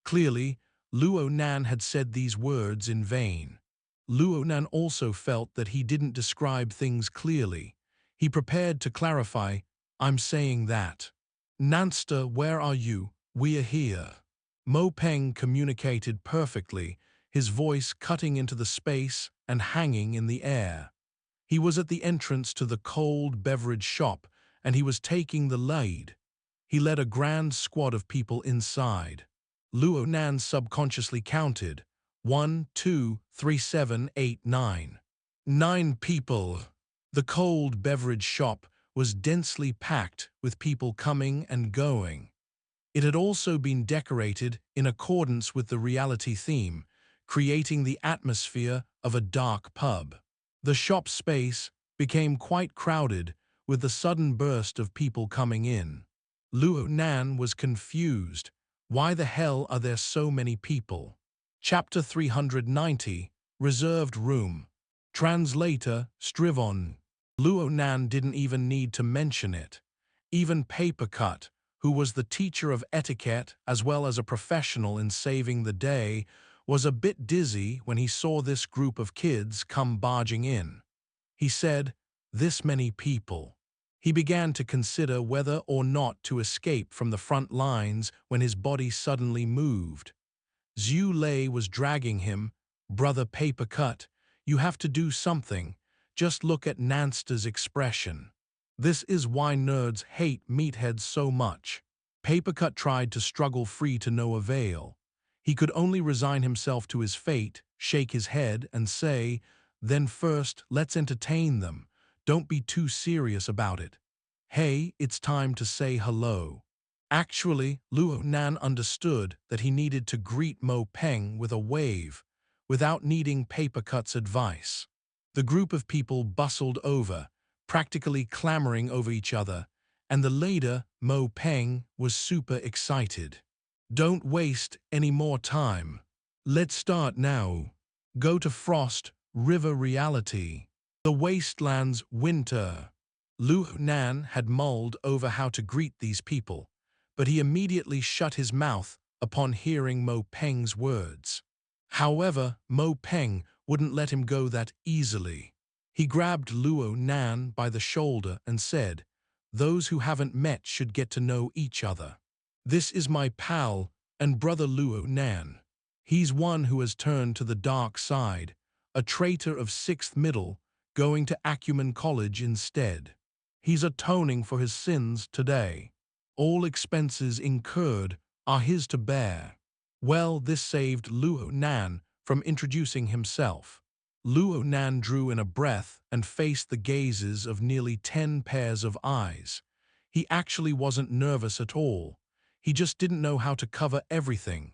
Clearly, Luo Nan had said these words in vain. Luo Nan also felt that he didn't describe things clearly. He prepared to clarify, "I'm saying that." "Nanster, where are you? We're here." Mo Peng communicated perfectly, his voice cutting into the space and hanging in the air. He was at the entrance to the cold beverage shop, and he was taking the lead. He led a grand squad of people inside. Luo Nan subconsciously counted, 1, 2, 3, 7, 8, 9. 9 people. The cold beverage shop was densely packed with people coming and going. It had also been decorated in accordance with the reality theme, creating the atmosphere of a dark pub. The shop space became quite crowded with the sudden burst of people coming in. Luo Nan was confused. Why the hell are there so many people? Chapter 390, Reserved Room. Translator, Strivon. Luo Nan didn't even need to mention it. Even Papercut, who was the teacher of etiquette as well as a professional in saving the day, was a bit dizzy when he saw this group of kids come barging in. He said, "This many people." He began to consider whether or not to escape from the front lines when his body suddenly moved. Xue Lei was dragging him. "Brother Papercut, you have to do something. Just look at Nanster's expression. This is why nerds hate meatheads so much." Papercut tried to struggle free to no avail. He could only resign himself to his fate, shake his head, and say, "Then first, let's entertain them. Don't be too serious about it. Hey, it's time to say hello." Actually, Luo Nan understood that he needed to greet Mo Peng with a wave, without needing Papercut's advice. The group of people bustled over, practically clamoring over each other, and the leader, Mo Peng, was super excited. "Don't waste any more time. Let's start now. Go to Frost River Reality. The Wasteland's winter." Luo Nan had mulled over how to greet these people, but he immediately shut his mouth upon hearing Mo Peng's words. However, Mo Peng wouldn't let him go that easily. He grabbed Luo Nan by the shoulder and said, "Those who haven't met should get to know each other. This is my pal and brother Luo Nan. He's one who has turned to the dark side, a traitor of 6th Middle, going to Acumen College instead. He's atoning for his sins today. All expenses incurred are his to bear." Well, this saved Luo Nan from introducing himself. Luo Nan drew in a breath and faced the gazes of nearly 10 pairs of eyes. He actually wasn't nervous at all. He just didn't know how to cover everything.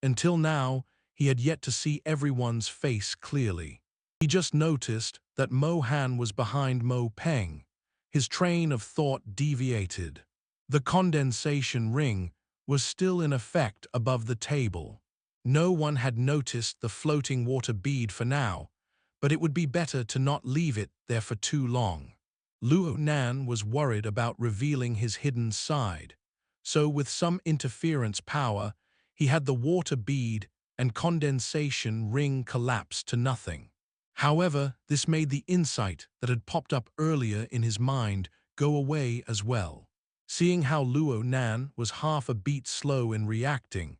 Until now, he had yet to see everyone's face clearly. He just noticed that Mo Han was behind Mo Peng. His train of thought deviated. The condensation ring was still in effect above the table. No one had noticed the floating water bead for now, but it would be better to not leave it there for too long. Luo Nan was worried about revealing his hidden side, so with some interference power, he had the water bead and condensation ring collapse to nothing. However, this made the insight that had popped up earlier in his mind go away as well. Seeing how Luo Nan was half a beat slow in reacting,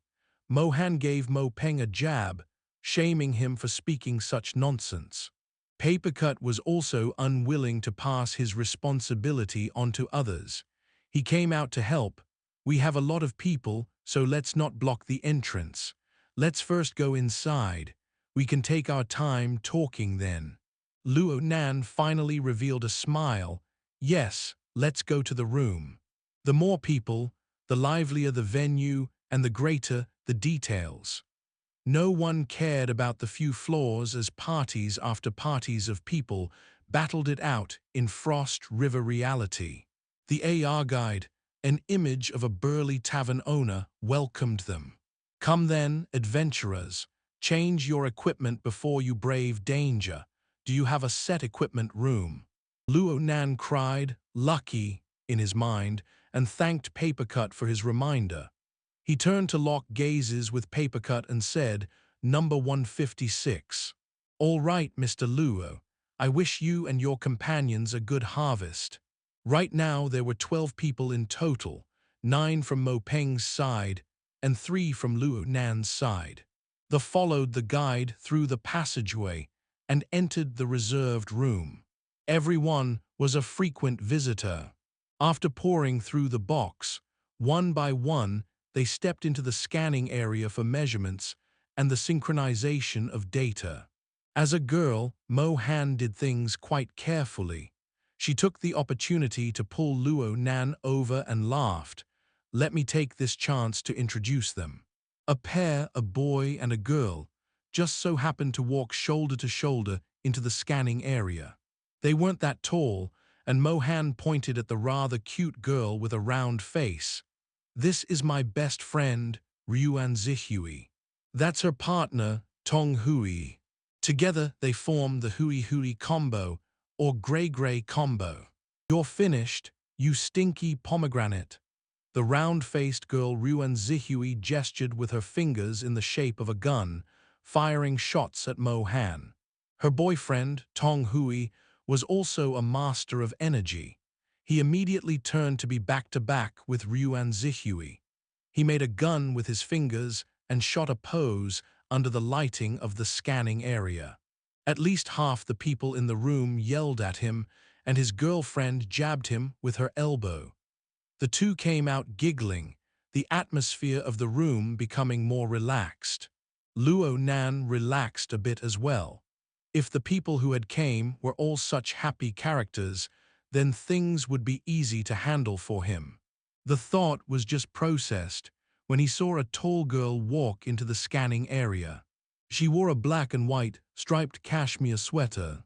Mo Han gave Mo Peng a jab, shaming him for speaking such nonsense. Papercut was also unwilling to pass his responsibility onto others. He came out to help. "We have a lot of people, so let's not block the entrance. Let's first go inside. We can take our time talking then." Luo Nan finally revealed a smile. "Yes, let's go to the room. The more people, the livelier the venue and the greater the details." No one cared about the few floors as parties after parties of people battled it out in Frost River Reality. The AR guide, an image of a burly tavern owner, welcomed them. "Come then, adventurers. Change your equipment before you brave danger. Do you have a set equipment room? Luo Nan cried, lucky, in his mind, and thanked Papercut for his reminder. He turned to lock gazes with Papercut and said, Number 156. All right, Mr. Luo. I wish you and your companions a good harvest. Right now there were 12 people in total, 9 from Mo Peng's side and 3 from Luo Nan's side. They followed the guide through the passageway and entered the reserved room. Everyone was a frequent visitor. After pouring through the box, one by one, they stepped into the scanning area for measurements and the synchronization of data. As a girl, Mo Han did things quite carefully. She took the opportunity to pull Luo Nan over and laughed. Let me take this chance to introduce them. A pair, a boy and a girl, just so happened to walk shoulder to shoulder into the scanning area. They weren't that tall, and Mo Han pointed at the rather cute girl with a round face. This is my best friend, Yuan Zihui. That's her partner, Tong Hui. Together they form the Hui combo, or Gray combo. You're finished, you stinky pomegranate. The round-faced girl Yuan Zihui gestured with her fingers in the shape of a gun, firing shots at Mo Han. Her boyfriend, Tong Hui, was also a master of energy. He immediately turned to be back-to-back with Yuan Zihui. He made a gun with his fingers and shot a pose under the lighting of the scanning area. At least half the people in the room yelled at him, and his girlfriend jabbed him with her elbow. The two came out giggling, the atmosphere of the room becoming more relaxed. Luo Nan relaxed a bit as well. If the people who had came were all such happy characters, then things would be easy to handle for him. The thought was just processed when he saw a tall girl walk into the scanning area. She wore a black and white striped cashmere sweater.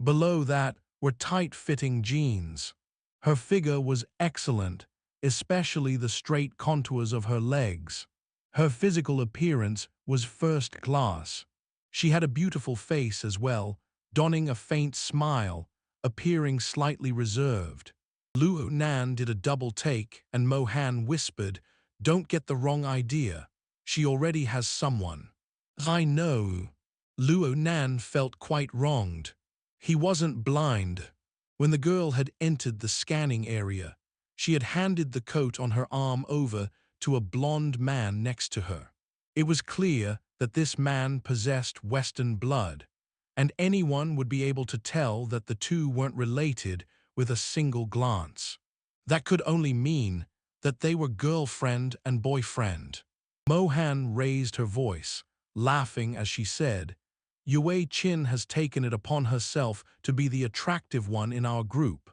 Below that were tight-fitting jeans. Her figure was excellent, especially the straight contours of her legs. Her physical appearance was first class. She had a beautiful face as well, donning a faint smile, appearing slightly reserved. Luo Nan did a double take and Mo Han whispered, Don't get the wrong idea. She already has someone. I know. Luo Nan felt quite wronged. He wasn't blind. When the girl had entered the scanning area, she had handed the coat on her arm over to a blond man next to her. It was clear that this man possessed Western blood, and anyone would be able to tell that the two weren't related with a single glance. That could only mean that they were girlfriend and boyfriend. Mo Han raised her voice, laughing as she said, Yue Zheng has taken it upon herself to be the attractive one in our group.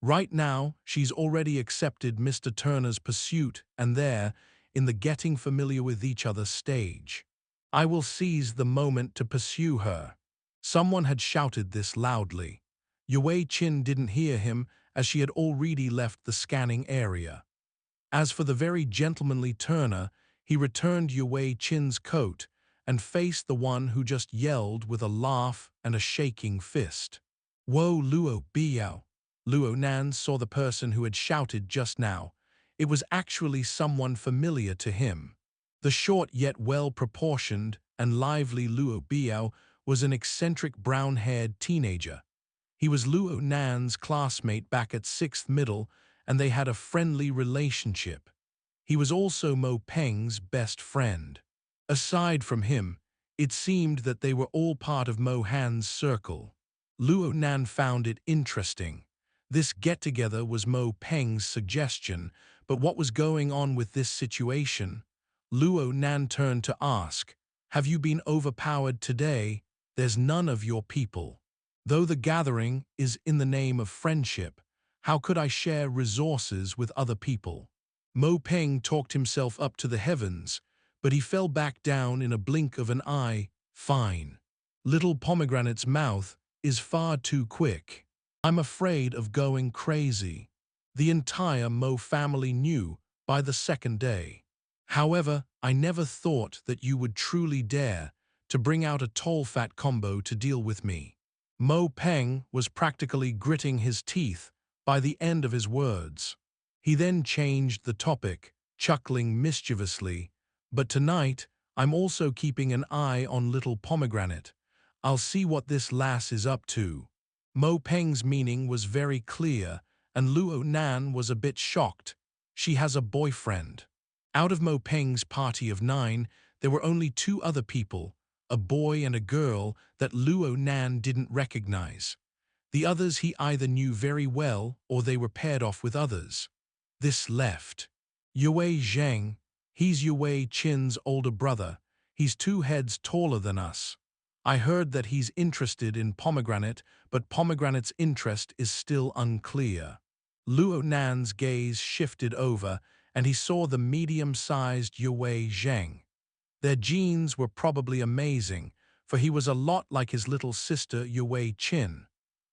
Right now, she's already accepted Mr. Turner's pursuit and there, in the getting familiar with each other stage. I will seize the moment to pursue her. Someone had shouted this loudly. Yue Zheng didn't hear him as she had already left the scanning area. As for the very gentlemanly Turner, he returned Yue Zheng's coat and faced the one who just yelled with a laugh and a shaking fist. Whoa, Luo Biao. Luo Nan saw the person who had shouted just now. It was actually someone familiar to him. The short yet well-proportioned and lively Luo Biao was an eccentric brown-haired teenager. He was Luo Nan's classmate back at 6th Middle, and they had a friendly relationship. He was also Mo Peng's best friend. Aside from him, it seemed that they were all part of Mo Han's circle. Luo Nan found it interesting. This get-together was Mo Peng's suggestion, but what was going on with this situation? Luo Nan turned to ask, Have you been overpowered today? There's none of your people. Though the gathering is in the name of friendship, how could I share resources with other people? Mo Peng talked himself up to the heavens, but he fell back down in a blink of an eye. Fine. Little Pomegranate's mouth is far too quick. I'm afraid of going crazy. The entire Mo family knew by the second day. However, I never thought that you would truly dare to bring out a tall fat combo to deal with me. Mo Peng was practically gritting his teeth by the end of his words. He then changed the topic, chuckling mischievously, "But tonight, I'm also keeping an eye on little pomegranate. I'll see what this lass is up to." Mo Peng's meaning was very clear, and Luo Nan was a bit shocked. She has a boyfriend. Out of Mo Peng's party of 9, there were only 2 other people, a boy and a girl, that Luo Nan didn't recognize. The others he either knew very well or they were paired off with others. This left Yue Zheng. He's Yue Qin's older brother. He's 2 heads taller than us. I heard that he's interested in pomegranate, but pomegranate's interest is still unclear. Luo Nan's gaze shifted over, and he saw the medium-sized Yue Zheng. Their genes were probably amazing, for he was a lot like his little sister Yue Qin.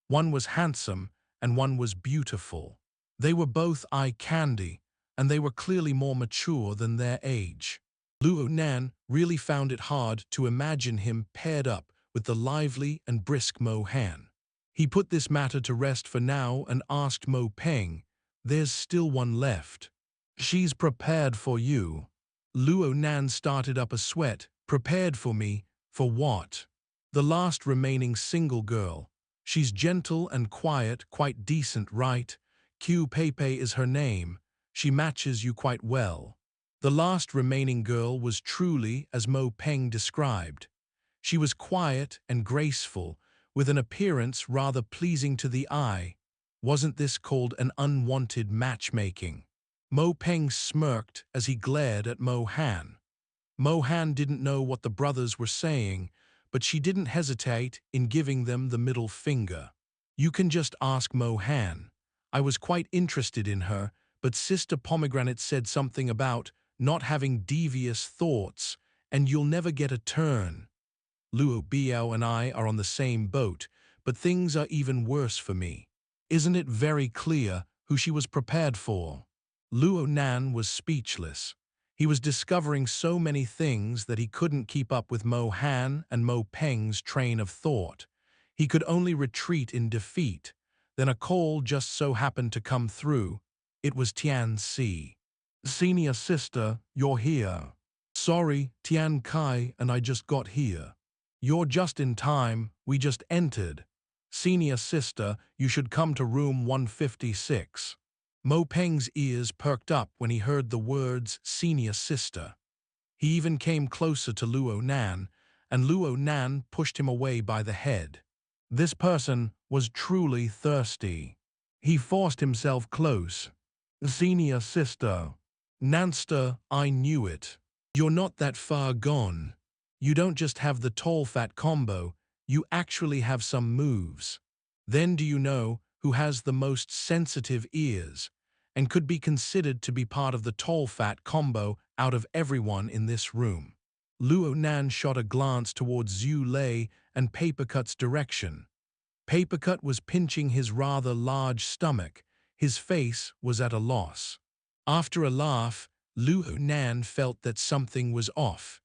One was handsome, and one was beautiful. They were both eye candy, and they were clearly more mature than their age. Luo Nan really found it hard to imagine him paired up with the lively and brisk Mo Han. He put this matter to rest for now and asked Mo Peng, "There's still one left." "She's prepared for you." Luo Nan started up a sweat. "Prepared for me? For what?" "The last remaining single girl. She's gentle and quiet, quite decent, right? Q Pepe is her name. She matches you quite well." The last remaining girl was truly as Mo Peng described. She was quiet and graceful, with an appearance rather pleasing to the eye. Wasn't this called an unwanted matchmaking? Mo Peng smirked as he glared at Mo Han. Mo Han didn't know what the brothers were saying, but she didn't hesitate in giving them the middle finger. "You can just ask Mo Han. I was quite interested in her, but Sister Pomegranate said something about not having devious thoughts, and you'll never get a turn." Luo Biao and I are on the same boat, but things are even worse for me. Isn't it very clear who she was prepared for? Luo Nan was speechless. He was discovering so many things that he couldn't keep up with Mo Han and Mo Peng's train of thought. He could only retreat in defeat. Then a call just so happened to come through. It was Tian Si. "Senior sister, you're here." "Sorry, Tian Kai and I just got here." "You're just in time, we just entered." "Senior sister, you should come to room 156. Mo Peng's ears perked up when he heard the words "senior sister." He even came closer to Luo Nan, and Luo Nan pushed him away by the head. This person was truly thirsty. He forced himself close. "Senior sister." "Nanster, I knew it. You're not that far gone. You don't just have the tall fat combo, you actually have some moves. Then do you know who has the most sensitive ears, and could be considered to be part of the tall fat combo out of everyone in this room?" Luo Nan shot a glance towards Xue Lei and Papercut's direction. Papercut was pinching his rather large stomach. His face was at a loss. After a laugh, Luo Nan felt that something was off.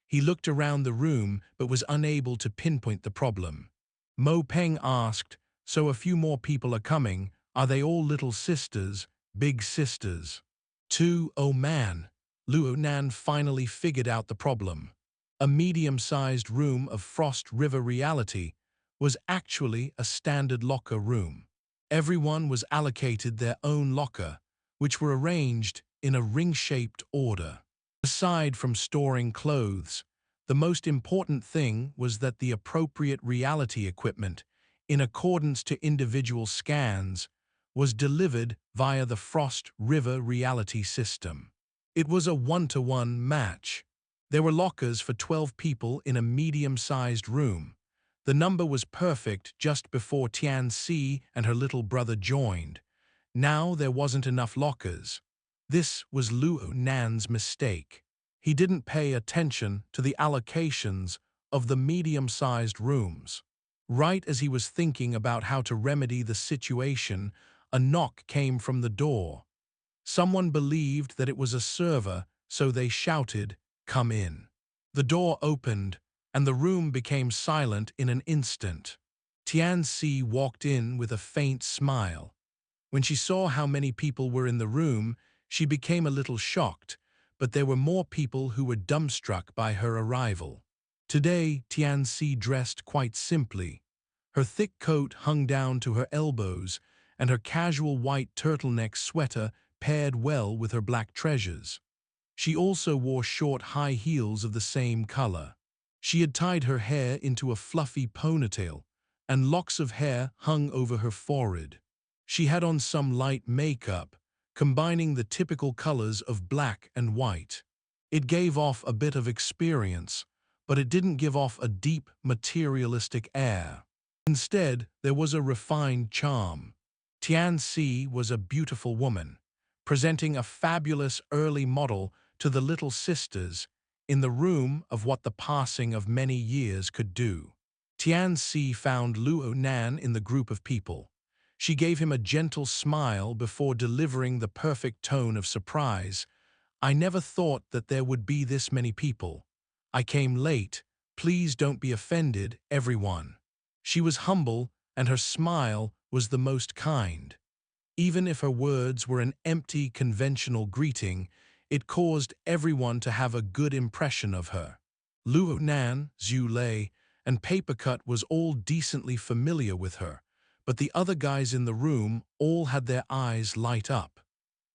He looked around the room but was unable to pinpoint the problem. Mo Peng asked, "So a few more people are coming. Are they all little sisters, big sisters?" "Two, oh man." Luo Nan finally figured out the problem. A medium-sized room of Frost River reality was actually a standard locker room. Everyone was allocated their own locker, which were arranged in a ring-shaped order. Aside from storing clothes, the most important thing was that the appropriate reality equipment, in accordance to individual scans, was delivered via the Frost River reality system. It was a one-to-one match. There were lockers for 12 people in a medium-sized room. The number was perfect just before Tian Si and her little brother joined. Now there wasn't enough lockers. This was Luo Nan's mistake. He didn't pay attention to the allocations of the medium-sized rooms. Right as he was thinking about how to remedy the situation, a knock came from the door. Someone believed that it was a server, so they shouted, "Come in." The door opened, and the room became silent in an instant. Tian Si walked in with a faint smile. When she saw how many people were in the room, she became a little shocked, but there were more people who were dumbstruck by her arrival. Today, Tian Si dressed quite simply. Her thick coat hung down to her elbows, and her casual white turtleneck sweater paired well with her black treasures. She also wore short high heels of the same color. She had tied her hair into a fluffy ponytail, and locks of hair hung over her forehead. She had on some light makeup, combining the typical colors of black and white. It gave off a bit of experience, but it didn't give off a deep, materialistic air. Instead, there was a refined charm. Tian Si was a beautiful woman, presenting a fabulous early model to the little sisters in the room of what the passing of many years could do. Tian Si found Luo Nan in the group of people. She gave him a gentle smile before delivering the perfect tone of surprise. "I never thought that there would be this many people. I came late. Please don't be offended, everyone." She was humble, and her smile was the most kind. Even if her words were an empty, conventional greeting, it caused everyone to have a good impression of her. Luo Nan, Xue Lei, and Papercut was all decently familiar with her, but the other guys in the room all had their eyes light up.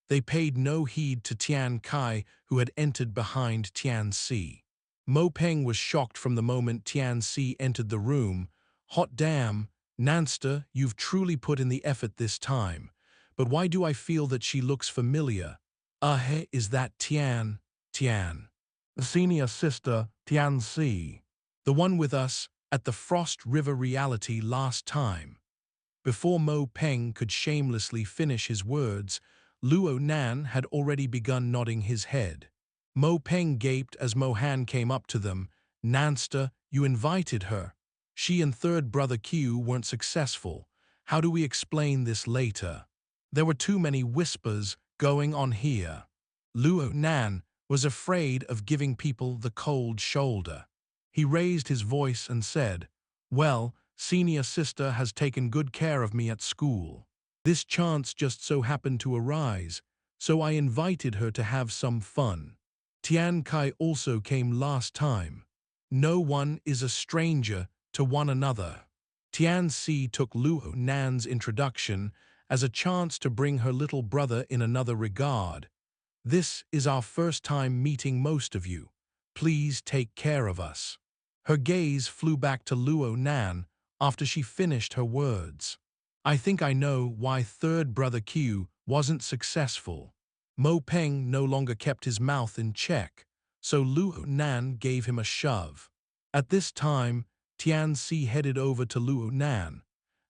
They paid no heed to Tian Kai, who had entered behind Tian Si. Mo Peng was shocked from the moment Tian Si entered the room. "Hot damn, Nanster, you've truly put in the effort this time. But why do I feel that she looks familiar? Hey, is that Tian? The senior sister, Tian Si. The one with us at the Frost River reality last time." Before Mo Peng could shamelessly finish his words, Luo Nan had already begun nodding his head. Mo Peng gaped as Mo Han came up to them. "Nanster, you invited her. She and third brother Q weren't successful. How do we explain this later?" There were too many whispers going on here. Luo Nan was afraid of giving people the cold shoulder. He raised his voice and said, "Well, senior sister has taken good care of me at school. This chance just so happened to arise, so I invited her to have some fun. Tian Kai also came last time. No one is a stranger to one another." Tian Si took Luo Nan's introduction as a chance to bring her little brother in another regard. "This is our first time meeting most of you. Please take care of us." Her gaze flew back to Luo Nan after she finished her words. "I think I know why third brother Q wasn't successful." Mo Peng no longer kept his mouth in check, so Luo Nan gave him a shove. At this time, Tian Si headed over to Luo Nan,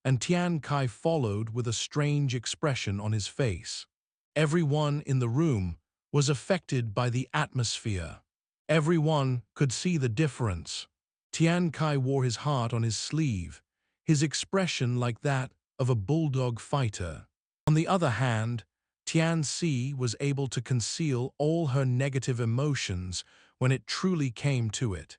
and Tian Kai followed with a strange expression on his face. Everyone in the room was affected by the atmosphere. Everyone could see the difference. Tian Kai wore his heart on his sleeve, his expression like that of a bulldog fighter. On the other hand, Tian Si was able to conceal all her negative emotions when it truly came to it,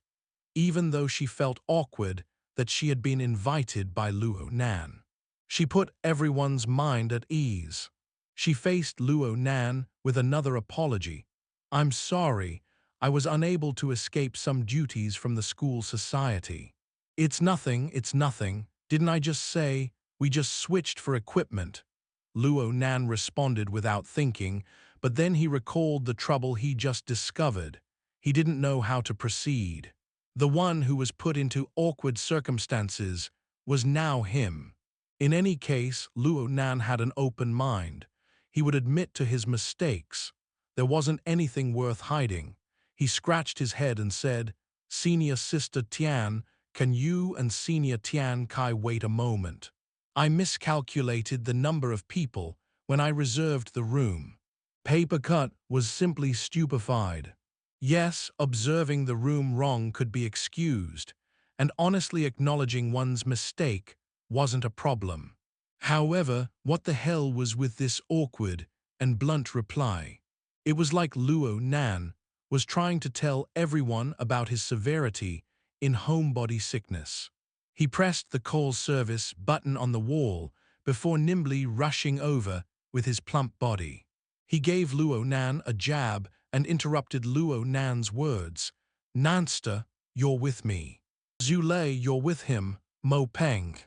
even though she felt awkward that she had been invited by Luo Nan. She put everyone's mind at ease. She faced Luo Nan with another apology. "I'm sorry, I was unable to escape some duties from the school society." It's nothing. Didn't I just say we just switched for equipment?" Luo Nan responded without thinking, but then he recalled the trouble he just discovered. He didn't know how to proceed. The one who was put into awkward circumstances was now him. In any case, Luo Nan had an open mind. He would admit to his mistakes. There wasn't anything worth hiding. He scratched his head and said, "Senior Sister Tian, can you and Senior Tian Kai wait a moment? I miscalculated the number of people when I reserved the room." Papercut was simply stupefied. Yes, observing the room wrong could be excused, and honestly acknowledging one's mistake wasn't a problem. However, what the hell was with this awkward and blunt reply? It was like Luo Nan was trying to tell everyone about his severity in homebody sickness. He pressed the call service button on the wall before nimbly rushing over with his plump body. He gave Luo Nan a jab and interrupted Luo Nan's words. "Nanster, you're with me. Xue Lei, you're with him. Mo Peng.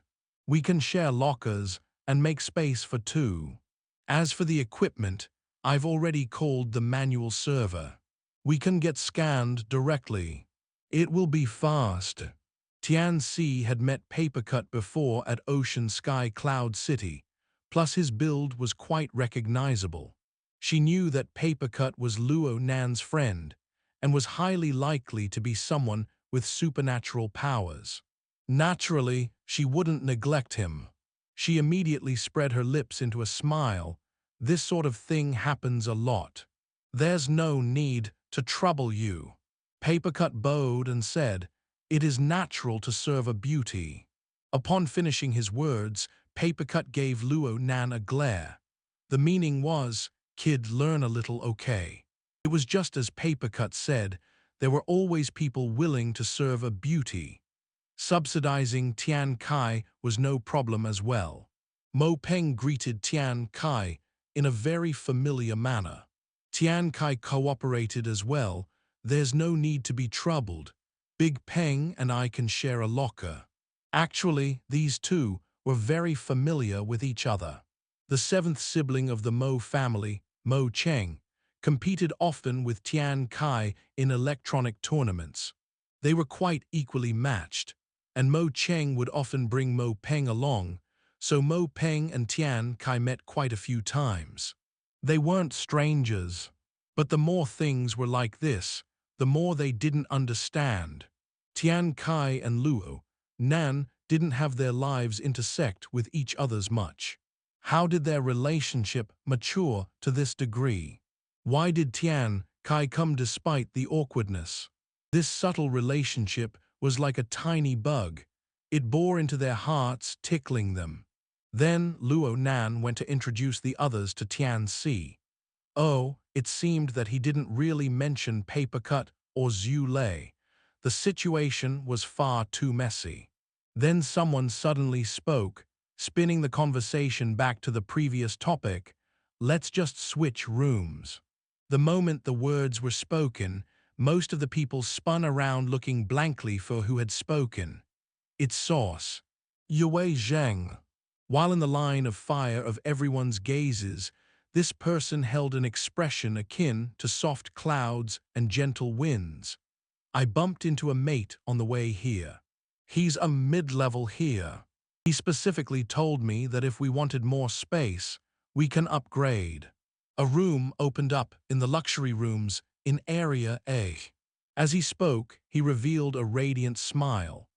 We can share lockers and make space for two. As for the equipment, I've already called the manual server. We can get scanned directly. It will be fast." Tian Si had met Papercut before at Ocean Sky Cloud City, plus his build was quite recognizable. She knew that Papercut was Luo Nan's friend, and was highly likely to be someone with supernatural powers. Naturally, she wouldn't neglect him. She immediately spread her lips into a smile. "This sort of thing happens a lot. There's no need to trouble you." Papercut bowed and said, "It is natural to serve a beauty." Upon finishing his words, Papercut gave Luo Nan a glare. The meaning was, "Kid, learn a little, okay?" It was just as Papercut said, there were always people willing to serve a beauty. Subsidizing Tian Kai was no problem as well. Mo Peng greeted Tian Kai in a very familiar manner. Tian Kai cooperated as well. "There's no need to be troubled. Big Peng and I can share a locker." Actually, these two were very familiar with each other. The seventh sibling of the Mo family, Mo Cheng, competed often with Tian Kai in electronic tournaments. They were quite equally matched, and Mo Cheng would often bring Mo Peng along, so Mo Peng and Tian Kai met quite a few times. They weren't strangers, but the more things were like this, the more they didn't understand. Tian Kai and Luo Nan didn't have their lives intersect with each other's much. How did their relationship mature to this degree? Why did Tian Kai come despite the awkwardness? This subtle relationship was like a tiny bug. It bore into their hearts, tickling them. Then Luo Nan went to introduce the others to Tian Si. Oh, it seemed that he didn't really mention Papercut or Xue Lei. The situation was far too messy. Then someone suddenly spoke, spinning the conversation back to the previous topic. "Let's just switch rooms." The moment the words were spoken, most of the people spun around looking blankly for who had spoken. Its source, Yue Zheng. While in the line of fire of everyone's gazes, this person held an expression akin to soft clouds and gentle winds. "I bumped into a mate on the way here. He's a mid-level here. He specifically told me that if we wanted more space, we can upgrade." A room opened up in the luxury rooms in Area A. As he spoke, he revealed a radiant smile.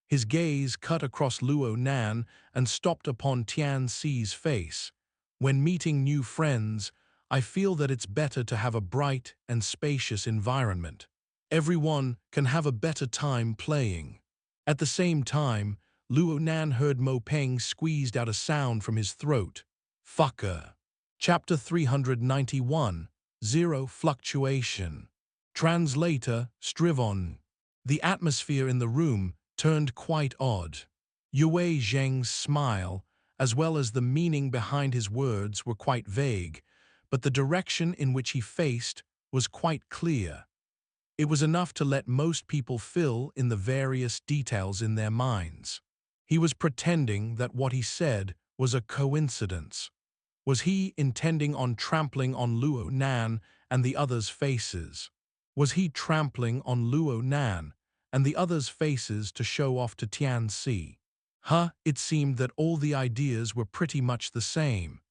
His gaze cut across Luo Nan and stopped upon Tian Si's face. "When meeting new friends, I feel that it's better to have a bright and spacious environment. Everyone can have a better time playing." At the same time, Luo Nan heard Mo Peng squeezed out a sound from his throat. "Fucker." Chapter 391, Zero Fluctuation. Translator, Strivon. The atmosphere in the room turned quite odd. Yue Zheng's smile, as well as the meaning behind his words, were quite vague, but the direction in which he faced was quite clear. It was enough to let most people fill in the various details in their minds. He was pretending that what he said was a coincidence. Was he intending on trampling on Luo Nan and the others' faces? Was he trampling on Luo Nan and the others' faces to show off to Tian Si? It seemed that all the ideas were pretty much the same.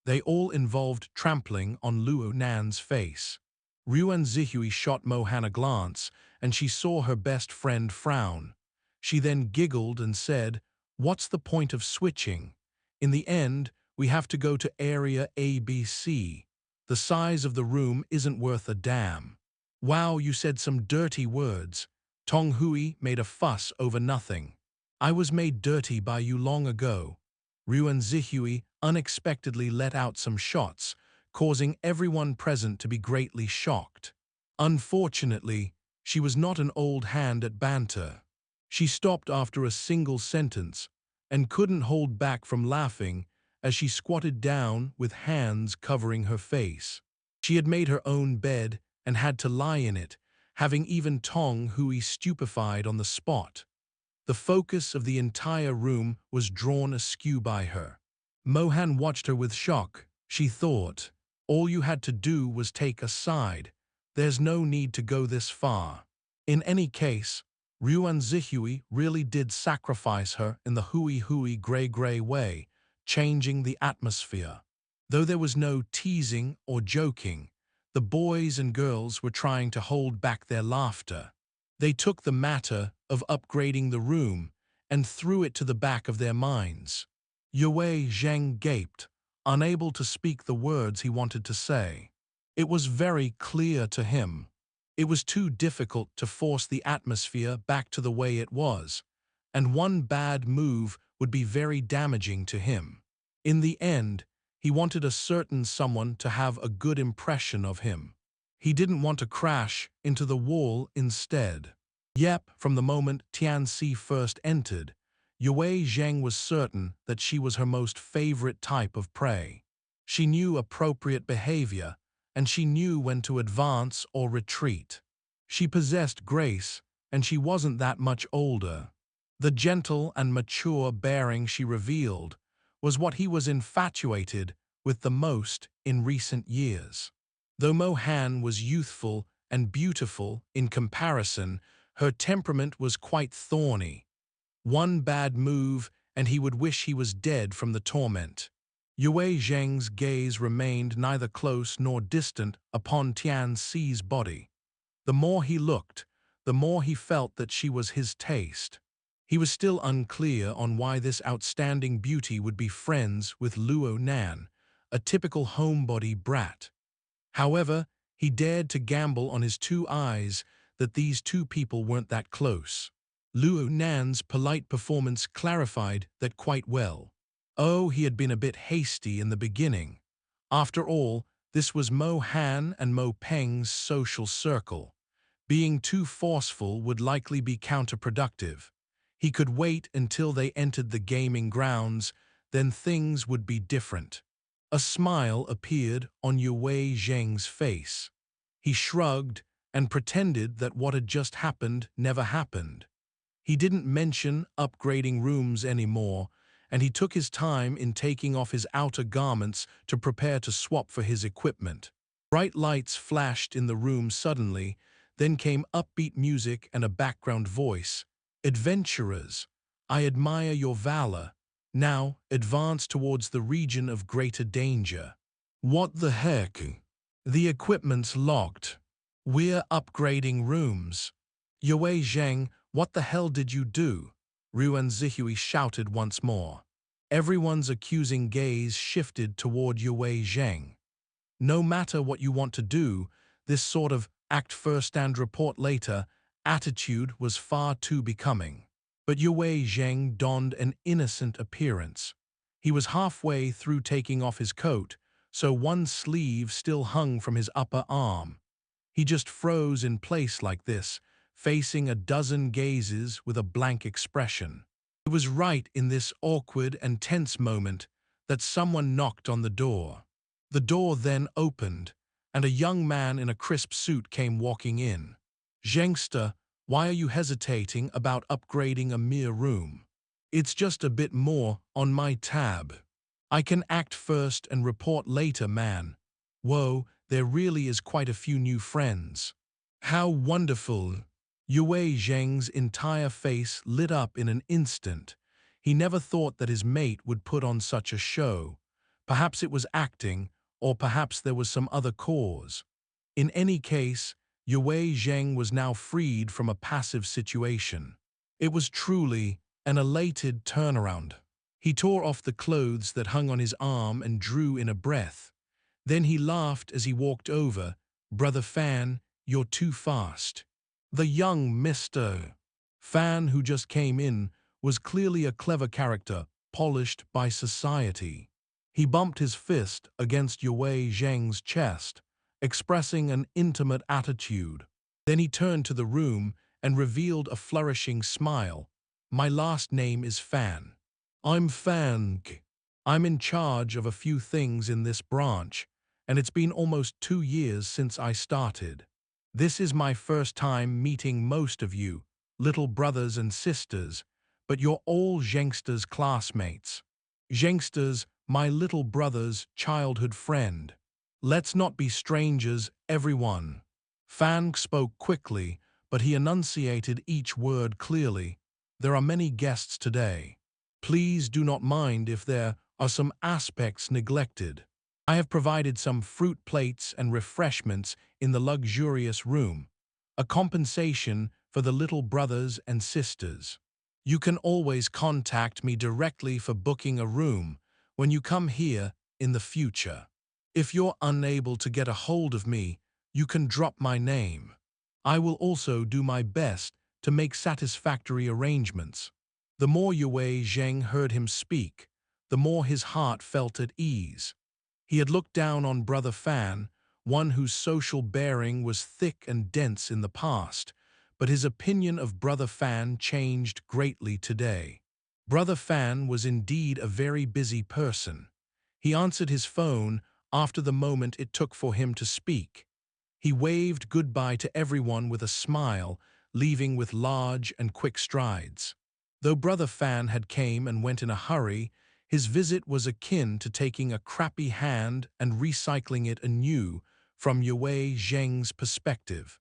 They all involved trampling on Luo Nan's face. Yuan Zihui shot Mo Han a glance, and she saw her best friend frown. She then giggled and said, "What's the point of switching? In the end, we have to go to Area ABC. The size of the room isn't worth a damn." "Wow, you said some dirty words." Tong Hui made a fuss over nothing. "I was made dirty by you long ago." Yuan Zihui unexpectedly let out some shots, causing everyone present to be greatly shocked. Unfortunately, she was not an old hand at banter. She stopped after a single sentence and couldn't hold back from laughing as she squatted down with hands covering her face. She had made her own bed and had to lie in it, having even Tong Hui stupefied on the spot. The focus of the entire room was drawn askew by her. Mohan watched her with shock. She thought, all you had to do was take a side. There's no need to go this far. In any case, Yuan Zihui really did sacrifice her in the hui grey way, changing the atmosphere. Though there was no teasing or joking, the boys and girls were trying to hold back their laughter. They took the matter of upgrading the room and threw it to the back of their minds. Yue Zheng gaped, unable to speak the words he wanted to say. It was very clear to him. It was too difficult to force the atmosphere back to the way it was, and one bad move would be very damaging to him. In the end, he wanted a certain someone to have a good impression of him. He didn't want to crash into the wall instead. Yep, from the moment Tian Si first entered, Yue Zheng was certain that she was her most favorite type of prey. She knew appropriate behavior, and she knew when to advance or retreat. She possessed grace, and she wasn't that much older. The gentle and mature bearing she revealed was what he was infatuated with the most in recent years. Though Mohan was youthful and beautiful in comparison, her temperament was quite thorny. One bad move, and he would wish he was dead from the torment. Yue Zheng's gaze remained neither close nor distant upon Tian Si's body. The more he looked, the more he felt that she was his taste. He was still unclear on why this outstanding beauty would be friends with Luo Nan, a typical homebody brat. However, he dared to gamble on his two eyes that these two people weren't that close. Luo Nan's polite performance clarified that quite well. Oh, he had been a bit hasty in the beginning. After all, this was Mo Han and Mo Peng's social circle. Being too forceful would likely be counterproductive. He could wait until they entered the gaming grounds, then things would be different. A smile appeared on Yue Zheng's face. He shrugged and pretended that what had just happened never happened. He didn't mention upgrading rooms anymore, and he took his time in taking off his outer garments to prepare to swap for his equipment. Bright lights flashed in the room suddenly, then came upbeat music and a background voice. Adventurers, I admire your valor. Now, advance towards the region of greater danger. What the heck? The equipment's locked. We're upgrading rooms. Yue Zheng, what the hell did you do? Yuan Zihui shouted once more. Everyone's accusing gaze shifted toward Yue Zheng. No matter what you want to do, this sort of act first and report later attitude was far too becoming. But Yue Zheng donned an innocent appearance. He was halfway through taking off his coat, so one sleeve still hung from his upper arm. He just froze in place like this, facing a dozen gazes with a blank expression. It was right in this awkward and tense moment that someone knocked on the door. The door then opened, and a young man in a crisp suit came walking in. Zhengster, why are you hesitating about upgrading a mere room? It's just a bit more on my tab. I can act first and report later, man. Whoa, there really is quite a few new friends. How wonderful. Yue Zheng's entire face lit up in an instant. He never thought that his mate would put on such a show. Perhaps it was acting, or perhaps there was some other cause. In any case, Yue Zheng was now freed from a passive situation. It was truly an elated turnaround. He tore off the clothes that hung on his arm and drew in a breath. Then he laughed as he walked over. Brother Fan, you're too fast. The young Mr. Fan who just came in was clearly a clever character, polished by society. He bumped his fist against Yue Zheng's chest, expressing an intimate attitude. Then he turned to the room and revealed a flourishing smile. "My last name is Fan. I'm Fan. I'm in charge of a few things in this branch, and it's been almost 2 years since I started. This is my first time meeting most of you, little brothers and sisters, but you're all Zhengster's classmates. Zhengster's my little brother's childhood friend. Let's not be strangers, everyone." Fan spoke quickly, but he enunciated each word clearly. "There are many guests today. Please do not mind if there are some aspects neglected. I have provided some fruit plates and refreshments in the luxurious room, a compensation for the little brothers and sisters. You can always contact me directly for booking a room when you come here in the future. If you're unable to get a hold of me, you can drop my name. I will also do my best to make satisfactory arrangements." The more Yue Zheng heard him speak, the more his heart felt at ease. He had looked down on Brother Fan, one whose social bearing was thick and dense in the past, but his opinion of Brother Fan changed greatly today. Brother Fan was indeed a very busy person. He answered his phone after the moment it took for him to speak. He waved goodbye to everyone with a smile, leaving with large and quick strides. Though Brother Fan had came and went in a hurry, his visit was akin to taking a crappy hand and recycling it anew from Yue Zheng's perspective.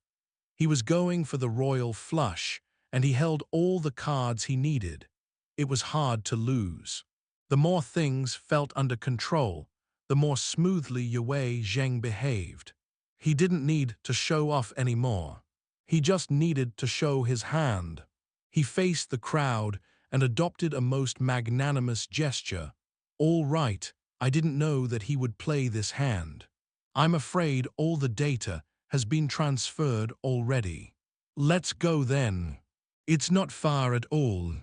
He was going for the royal flush, and he held all the cards he needed. It was hard to lose. The more things felt under control, the more smoothly Yue Zheng behaved. He didn't need to show off anymore. He just needed to show his hand. He faced the crowd and adopted a most magnanimous gesture. "All right, I didn't know that he would play this hand. I'm afraid all the data has been transferred already. Let's go then. It's not far at all."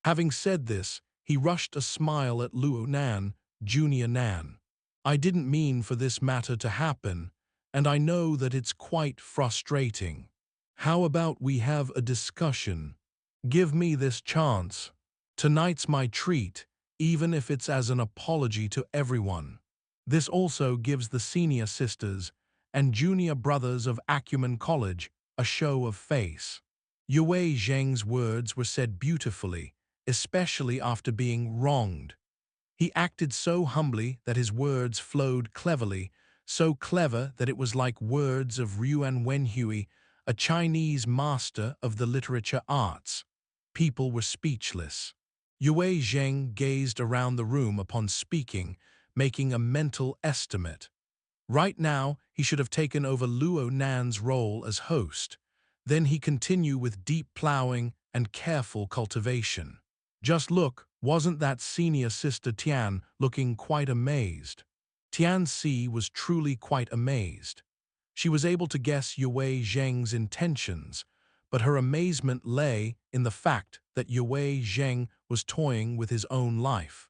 Having said this, he rushed a smile at Luo Nan, Junior Nan. "I didn't mean for this matter to happen, and I know that it's quite frustrating. How about we have a discussion? Give me this chance. Tonight's my treat, even if it's as an apology to everyone. This also gives the senior sisters and junior brothers of Acumen College a show of face." Yue Zheng's words were said beautifully, especially after being wronged. He acted so humbly that his words flowed cleverly, so clever that it was like words of Ruan Wenhui, a Chinese master of the literature arts. People were speechless. Yue Zheng gazed around the room upon speaking, making a mental estimate. Right now, he should have taken over Luo Nan's role as host. Then he continue with deep plowing and careful cultivation. Just look, wasn't that senior sister Tian looking quite amazed? Tian Si was truly quite amazed. She was able to guess Yue Zheng's intentions, but her amazement lay in the fact that Yue Zheng was toying with his own life.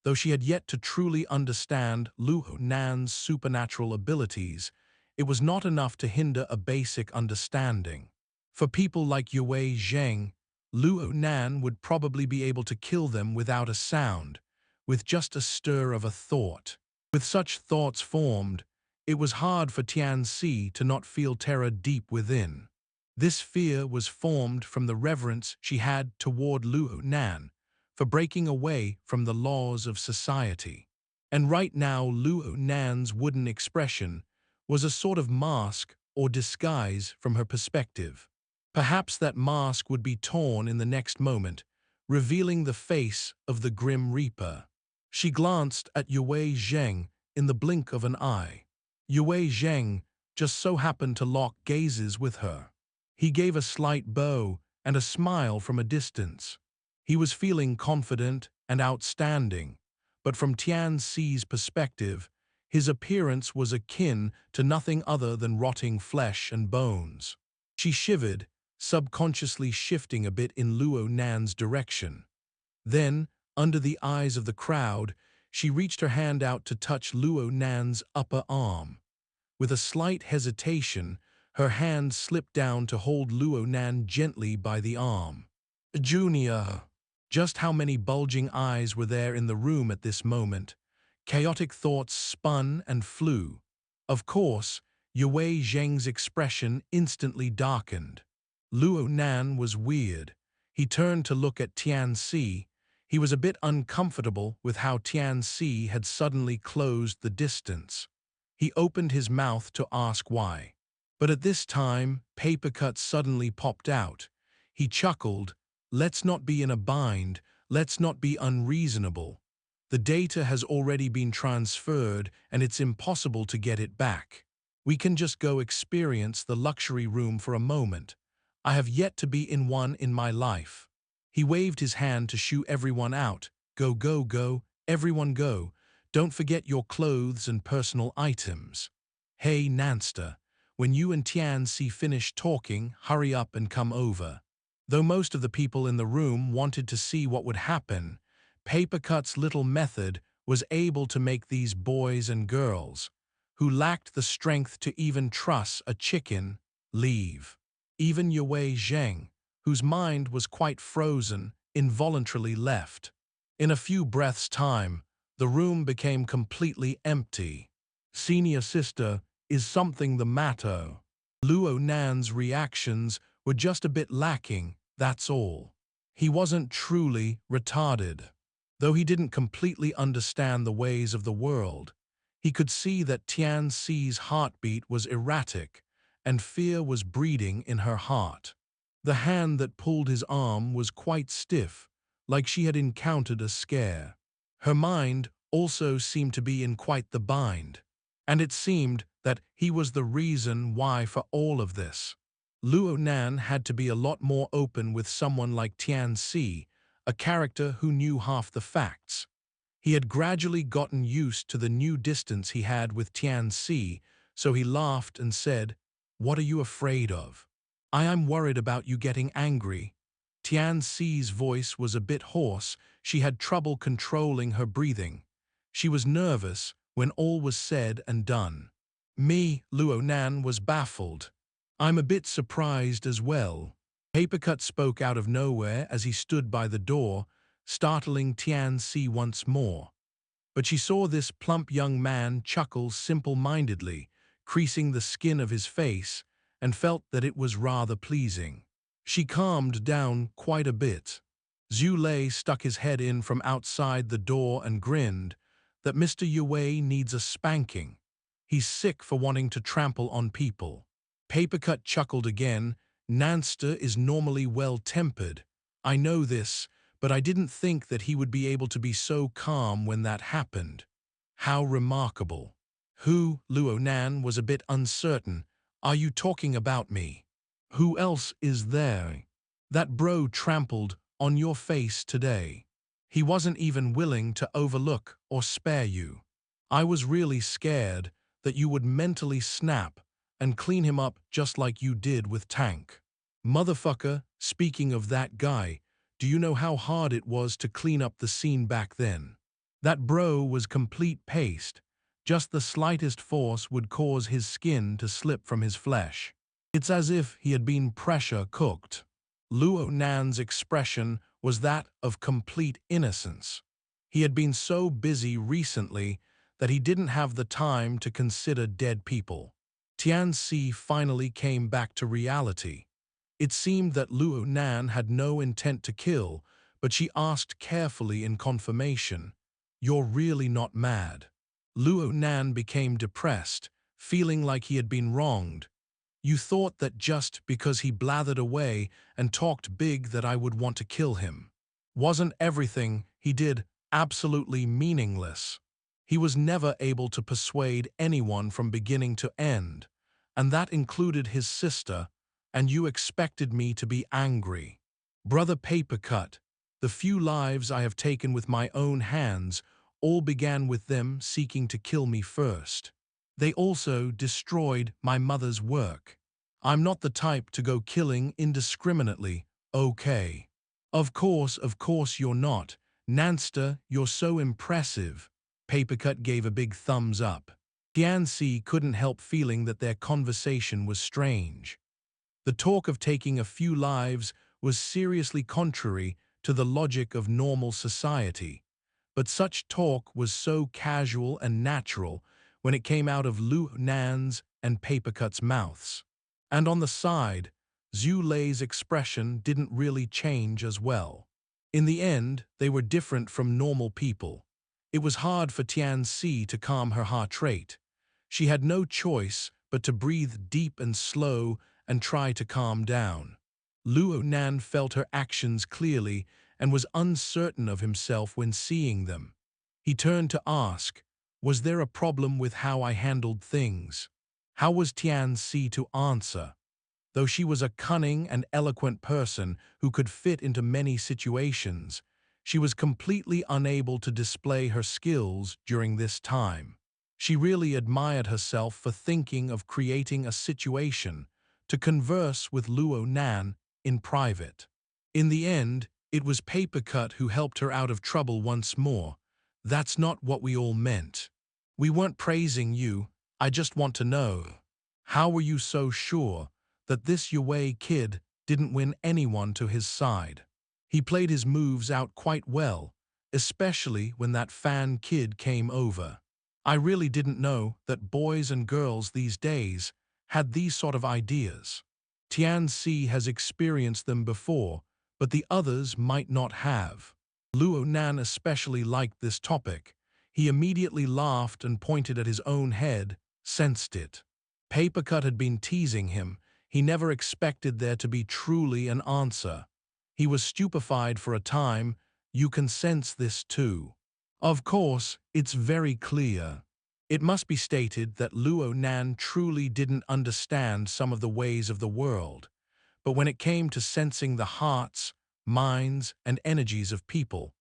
Though she had yet to truly understand Luo Nan's supernatural abilities, it was not enough to hinder a basic understanding. For people like Yue Zheng, Luo Nan would probably be able to kill them without a sound, with just a stir of a thought. With such thoughts formed, it was hard for Tian Si to not feel terror deep within. This fear was formed from the reverence she had toward Luo Nan, for breaking away from the laws of society. And right now Luo Nan's wooden expression was a sort of mask or disguise from her perspective. Perhaps that mask would be torn in the next moment, revealing the face of the Grim Reaper. She glanced at Yue Zheng in the blink of an eye. Yue Zheng just so happened to lock gazes with her. He gave a slight bow and a smile from a distance. He was feeling confident and outstanding, but from Tian Si's perspective, his appearance was akin to nothing other than rotting flesh and bones. She shivered, subconsciously shifting a bit in Luo Nan's direction. Then, under the eyes of the crowd, she reached her hand out to touch Luo Nan's upper arm. With a slight hesitation, Her hand slipped down to hold Luo Nan gently by the arm. Junior. Just how many bulging eyes were there in the room at this moment? Chaotic thoughts spun and flew. Of course, Yue Zheng's expression instantly darkened. Luo Nan was weird. He turned to look at Tian Si. He was a bit uncomfortable with how Tian Si had suddenly closed the distance. He opened his mouth to ask why. But at this time, Papercut suddenly popped out. He chuckled, "Let's not be in a bind, let's not be unreasonable. The data has already been transferred and it's impossible to get it back. We can just go experience the luxury room for a moment. I have yet to be in one in my life." He waved his hand to shoo everyone out. "Go, go, go, everyone go. Don't forget your clothes and personal items. Hey, Nanster, when you and Tian Si finish talking, hurry up and come over." Though most of the people in the room wanted to see what would happen, Papercut's little method was able to make these boys and girls, who lacked the strength to even truss a chicken, leave. Even Yue Zheng, whose mind was quite frozen, involuntarily left. In a few breaths' time, the room became completely empty. "Senior sister, is something the matter?" Luo Nan's reactions were just a bit lacking, that's all. He wasn't truly retarded. Though he didn't completely understand the ways of the world, he could see that Tian Si's heartbeat was erratic, and fear was breeding in her heart. The hand that pulled his arm was quite stiff, like she had encountered a scare. Her mind also seemed to be in quite the bind, and it seemed that he was the reason why for all of this. Luo Nan had to be a lot more open with someone like Tian Si, a character who knew half the facts. He had gradually gotten used to the new distance he had with Tian Si, so he laughed and said, "What are you afraid of?" "I am worried about you getting angry." Tian Si's voice was a bit hoarse. She had trouble controlling her breathing. She was nervous when all was said and done. Me, Luo Nan was baffled. "I'm a bit surprised as well." Papercut spoke out of nowhere as he stood by the door, startling Tian Si once more. But she saw this plump young man chuckle simple-mindedly, creasing the skin of his face, and felt that it was rather pleasing. She calmed down quite a bit. Xue Lei stuck his head in from outside the door and grinned that Mr. Yue needs a spanking. He's sick for wanting to trample on people. Papercut chuckled again. "Nanster is normally well-tempered. I know this, but I didn't think that he would be able to be so calm when that happened. How remarkable." "Who?" Luo Nan was a bit uncertain. "Are you talking about me?" "Who else is there? That bro trampled on your face today. He wasn't even willing to overlook or spare you. I was really scared that you would mentally snap and clean him up just like you did with Tank." "Motherfucker, speaking of that guy, do you know how hard it was to clean up the scene back then? That bro was complete paste. Just the slightest force would cause his skin to slip from his flesh. It's as if he had been pressure cooked." Luo Nan's expression was that of complete innocence. He had been so busy recently that he didn't have the time to consider dead people. Tian Si finally came back to reality. It seemed that Luo Nan had no intent to kill, but she asked carefully in confirmation, "You're really not mad?" Luo Nan became depressed, feeling like he had been wronged. "You thought that just because he blathered away and talked big that I would want to kill him. Wasn't everything he did absolutely meaningless? He was never able to persuade anyone from beginning to end, and that included his sister, and you expected me to be angry. Brother Papercut, the few lives I have taken with my own hands all began with them seeking to kill me first. They also destroyed my mother's work. I'm not the type to go killing indiscriminately, okay?" Of course you're not. Nanster, you're so impressive." Papercut gave a big thumbs up. Tian Si couldn't help feeling that their conversation was strange. The talk of taking a few lives was seriously contrary to the logic of normal society, but such talk was so casual and natural when it came out of Luo Nan's and Papercut's mouths. And on the side, Xue Lei's expression didn't really change as well. In the end, they were different from normal people. It was hard for Tian Si to calm her heart rate. She had no choice but to breathe deep and slow and try to calm down. Luo Nan felt her actions clearly and was uncertain of himself when seeing them. He turned to ask, "Was there a problem with how I handled things?" How was Tian Si to answer? Though she was a cunning and eloquent person who could fit into many situations, she was completely unable to display her skills during this time. She really admired herself for thinking of creating a situation to converse with Luo Nan in private. In the end, it was Papercut who helped her out of trouble once more. "That's not what we all meant. We weren't praising you. I just want to know, how were you so sure that this Yue kid didn't win anyone to his side? He played his moves out quite well, especially when that fan kid came over. I really didn't know that boys and girls these days had these sort of ideas. Tian Si has experienced them before, but the others might not have." Luo Nan especially liked this topic. He immediately laughed and pointed at his own head, sensed it. Papercut had been teasing him. He never expected there to be truly an answer. He was stupefied for a time. "You can sense this too." Of course, it's very clear. It must be stated that Luo Nan truly didn't understand some of the ways of the world, but when it came to sensing the hearts, minds, and energies of people,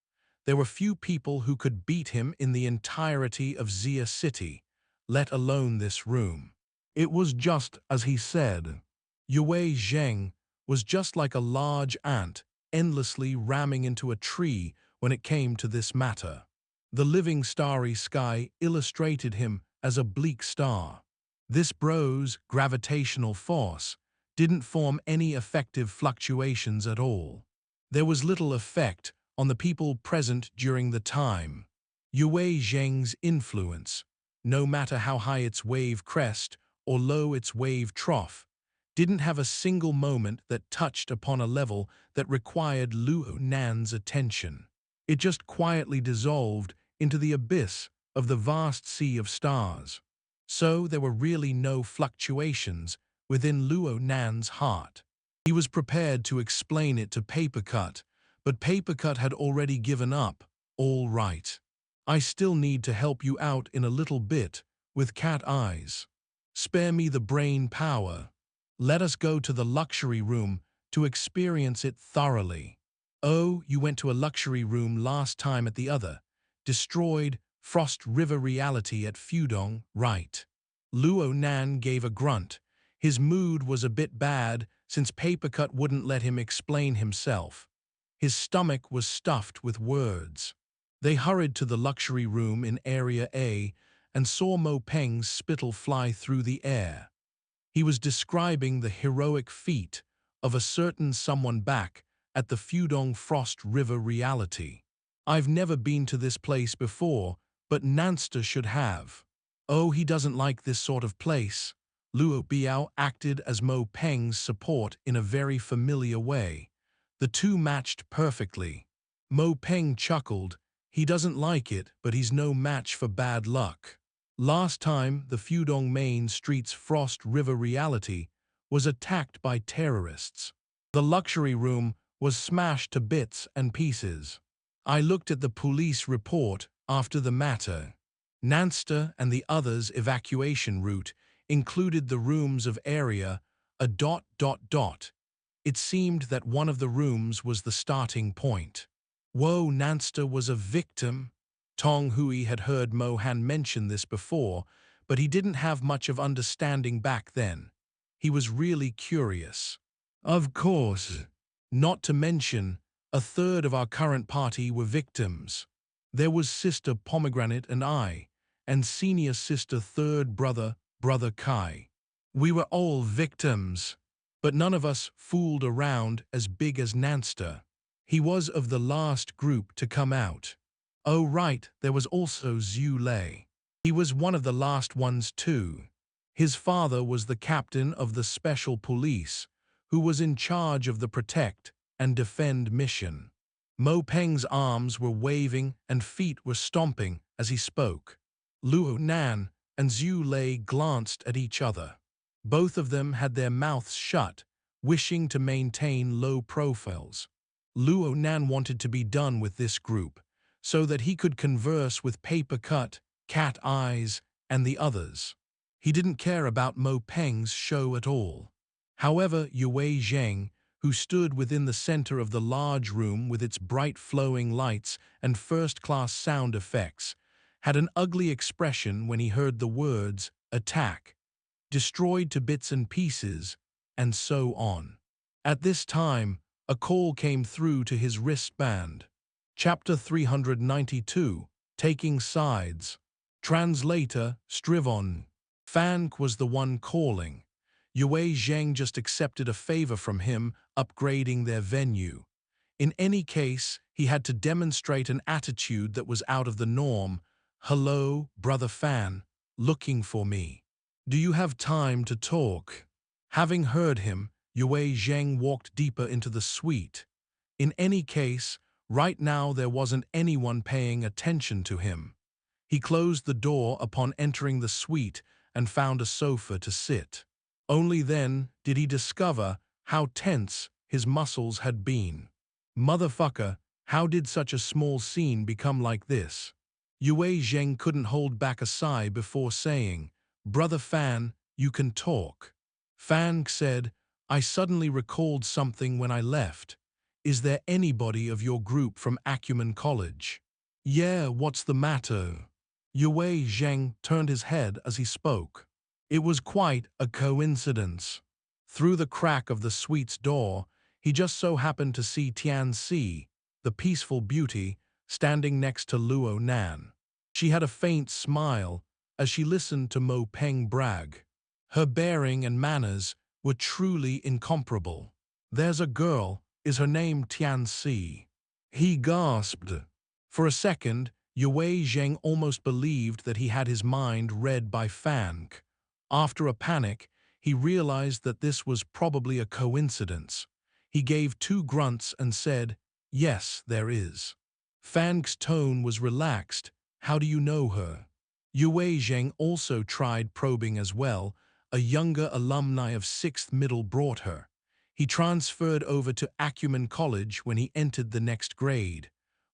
there were few people who could beat him in the entirety of Xia City, let alone this room. It was just as he said. Yue Zheng was just like a large ant endlessly ramming into a tree when it came to this matter. The living starry sky illustrated him as a bleak star. This bro's gravitational force didn't form any effective fluctuations at all. There was little effect on the people present during the time. Yue Zheng's influence, no matter how high its wave crest or low its wave trough, didn't have a single moment that touched upon a level that required Luo Nan's attention. It just quietly dissolved into the abyss of the vast sea of stars. So there were really no fluctuations within Luo Nan's heart. He was prepared to explain it to Papercut, but Papercut had already given up. "All right. I still need to help you out in a little bit with cat eyes. Spare me the brain power. Let us go to the luxury room to experience it thoroughly." "Oh, you went to a luxury room last time at the other, destroyed Frost River reality at Fudong, right?" Luo Nan gave a grunt. His mood was a bit bad since Papercut wouldn't let him explain himself. His stomach was stuffed with words. They hurried to the luxury room in Area A and saw Mo Peng's spittle fly through the air. He was describing the heroic feat of a certain someone back at the Fudong Frost River reality. "I've never been to this place before, but Nanster should have." "Oh, he doesn't like this sort of place." Luo Biao acted as Mo Peng's support in a very familiar way. The two matched perfectly. Mo Peng chuckled. "He doesn't like it, but he's no match for bad luck. Last time, the Fudong Main Street's Frost River reality was attacked by terrorists. The luxury room was smashed to bits and pieces. I looked at the police report after the matter. Nanster and the others' evacuation route included the rooms of area a ... It seemed that one of the rooms was the starting point. Whoa, Nanster was a victim? Tong Hui had heard Mo Han mention this before, but he didn't have much of understanding back then. He was really curious. "Of course. Not to mention, a third of our current party were victims. There was Sister Pomegranate and I, and senior sister third brother, Brother Kai. We were all victims, but none of us fooled around as big as Nanster. He was of the last group to come out. Oh right, there was also Xue Lei. He was one of the last ones too. His father was the captain of the special police, who was in charge of the protect and defend mission. Mo Peng's arms were waving and feet were stomping as he spoke. Luo Nan and Xue Lei glanced at each other. Both of them had their mouths shut, wishing to maintain low profiles. Luo Nan wanted to be done with this group, so that he could converse with Papercut, Cat Eyes, and the others. He didn't care about Mo Peng's show at all. However, Yue Zheng, who stood within the center of the large room with its bright flowing lights and first-class sound effects, had an ugly expression when he heard the words, attack, destroyed to bits and pieces, and so on. At this time, a call came through to his wristband. Chapter 392, Taking Sides. Translator, Strivon. Fank was the one calling. Yue Zheng just accepted a favor from him, upgrading their venue. In any case, he had to demonstrate an attitude that was out of the norm. Hello, Brother Fan, looking for me. Do you have time to talk? Having heard him, Yue Zheng walked deeper into the suite. In any case, right now there wasn't anyone paying attention to him. He closed the door upon entering the suite and found a sofa to sit. Only then did he discover how tense his muscles had been. Motherfucker, how did such a small scene become like this? Yue Zheng couldn't hold back a sigh before saying, Brother Fan, you can talk. Fan said, I suddenly recalled something when I left. Is there anybody of your group from Acumen College? Yeah, what's the matter? Yue Zheng turned his head as he spoke. It was quite a coincidence. Through the crack of the suite's door, he just so happened to see Tian Si, the peaceful beauty, standing next to Luo Nan. She had a faint smile as she listened to Mo Peng brag. Her bearing and manners were truly incomparable. There's a girl, is her name Tian Si? He gasped. For a second, Yue Zheng almost believed that he had his mind read by Fank. After a panic, he realized that this was probably a coincidence. He gave two grunts and said, Yes, there is. Fank's tone was relaxed. How do you know her? Yue Zheng also tried probing as well. A younger alumni of 6th Middle brought her. He transferred over to Acumen College when he entered the next grade.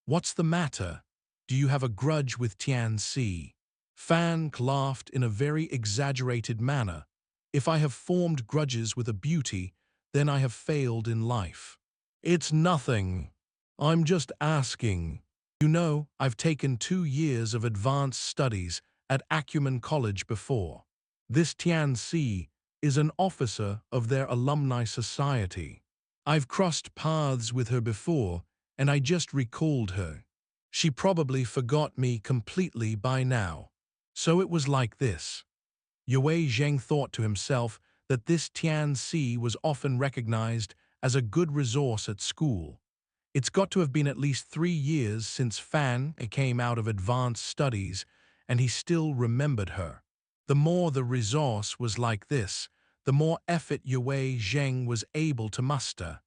What's the matter? Do you have a grudge with Tian Si? Fank laughed in a very exaggerated manner. If I have formed grudges with a beauty, then I have failed in life. It's nothing. I'm just asking. You know, I've taken 2 years of advanced studies at Acumen College before. This Tian Si is an officer of their alumni society. I've crossed paths with her before, and I just recalled her. She probably forgot me completely by now. So it was like this. Yue Zheng thought to himself that this Tian Si was often recognized as a good resource at school. It's got to have been at least 3 years since Fan came out of advanced studies, and he still remembered her. The more the resource was like this, the more effort Yue Zheng was able to muster.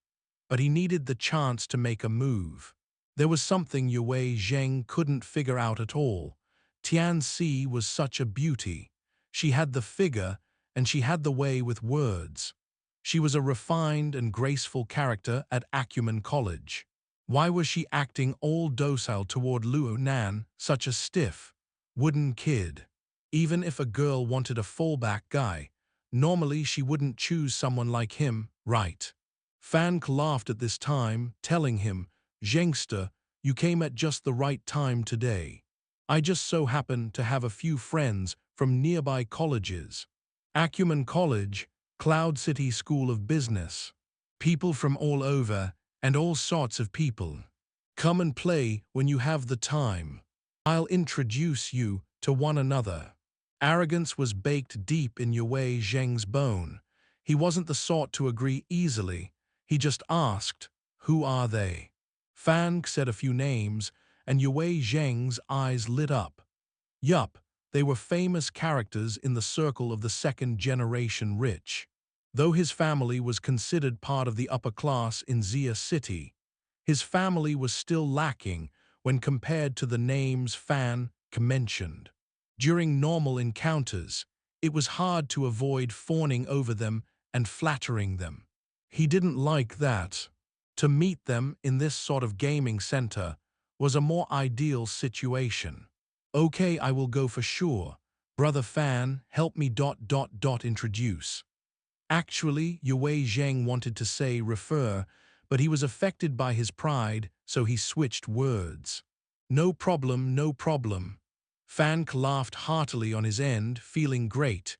But he needed the chance to make a move. There was something Yue Zheng couldn't figure out at all. Tian Si was such a beauty. She had the figure, and she had the way with words. She was a refined and graceful character at Acumen College. Why was she acting all docile toward Luo Nan, such a stiff, wooden kid? Even if a girl wanted a fallback guy, normally she wouldn't choose someone like him, right? Fank laughed at this time, telling him, Zhengster, you came at just the right time today. I just so happen to have a few friends from nearby colleges. Acumen College, Cloud City School of Business. People from all over, and all sorts of people. Come and play when you have the time. I'll introduce you to one another. Arrogance was baked deep in Yue Zheng's bone. He wasn't the sort to agree easily. He just asked, "Who are they?" Fan said a few names, and Yue Zheng's eyes lit up. Yup, they were famous characters in the circle of the second-generation rich. Though his family was considered part of the upper class in Xia City, his family was still lacking when compared to the names Fan mentioned. During normal encounters, it was hard to avoid fawning over them and flattering them. He didn't like that. To meet them in this sort of gaming center was a more ideal situation. "Okay, I will go for sure. Brother Fan, help me ... introduce." Actually, Yue Zheng wanted to say refer, but he was affected by his pride, so he switched words. "No problem, no problem." Fan laughed heartily on his end, feeling great.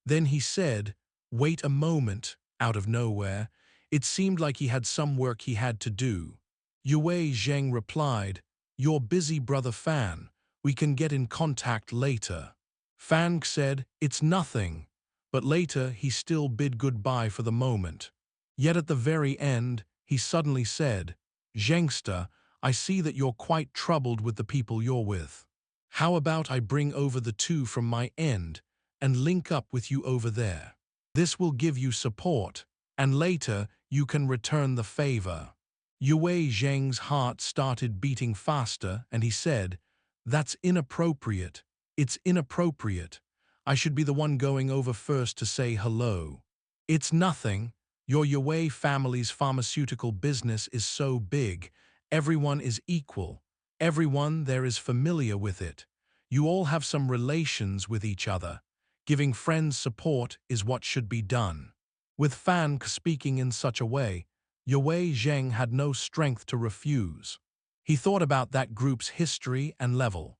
Then he said, "Wait a moment," out of nowhere. It seemed like he had some work he had to do. Yue Zheng replied, "You're busy, Brother Fan. We can get in contact later." Fan said, "It's nothing," but later he still bid goodbye for the moment. Yet at the very end, he suddenly said, "Zhengster, I see that you're quite troubled with the people you're with. How about I bring over the two from my end and link up with you over there? This will give you support, and later you can return the favor." Yue Zheng's heart started beating faster, and he said, "That's inappropriate. It's inappropriate. I should be the one going over first to say hello. It's nothing. Your Yue family's pharmaceutical business is so big. Everyone is equal. Everyone there is familiar with it. You all have some relations with each other. Giving friends support is what should be done." With Fan speaking in such a way, Yue Zheng had no strength to refuse. He thought about that group's history and level.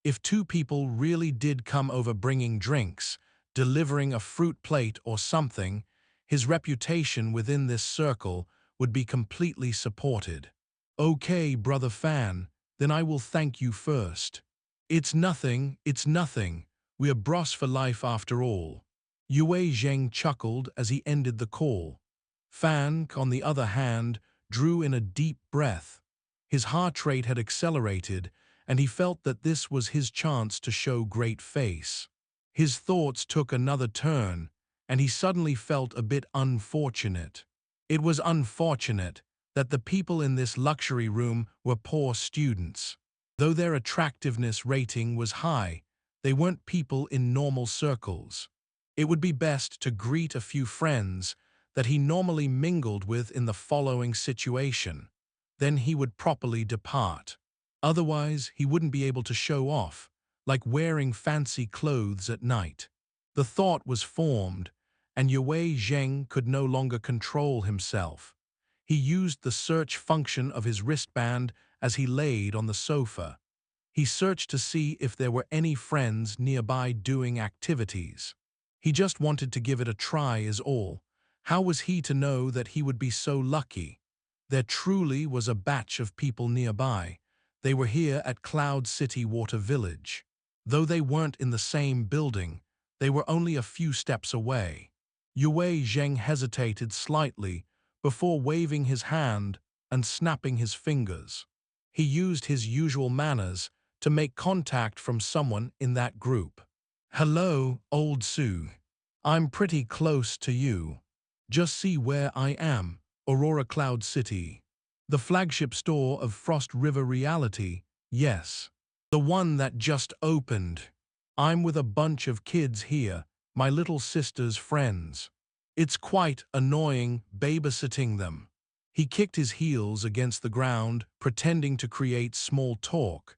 If two people really did come over bringing drinks, delivering a fruit plate or something, his reputation within this circle would be completely supported. "Okay, Brother Fan, then I will thank you first." It's nothing. We're bros for life after all." Yue Zheng chuckled as he ended the call. Fan, on the other hand, drew in a deep breath. His heart rate had accelerated, and he felt that this was his chance to show great face. His thoughts took another turn, and he suddenly felt a bit unfortunate. It was unfortunate that the people in this luxury room were poor students. Though their attractiveness rating was high, they weren't people in normal circles. It would be best to greet a few friends that he normally mingled with in the following situation. Then he would properly depart. Otherwise, he wouldn't be able to show off, like wearing fancy clothes at night. The thought was formed, and Yue Zheng could no longer control himself. He used the search function of his wristband as he laid on the sofa. He searched to see if there were any friends nearby doing activities. He just wanted to give it a try is all. How was he to know that he would be so lucky? There truly was a batch of people nearby. They were here at Cloud City Water Village. Though they weren't in the same building, they were only a few steps away. Yue Zheng hesitated slightly before waving his hand and snapping his fingers. He used his usual manners to make contact from someone in that group. "Hello, old Sue. I'm pretty close to you. Just see where I am, Aurora Cloud City. The flagship store of Frost River Reality, yes. The one that just opened. I'm with a bunch of kids here, my little sister's friends. It's quite annoying babysitting them." He kicked his heels against the ground, pretending to create small talk.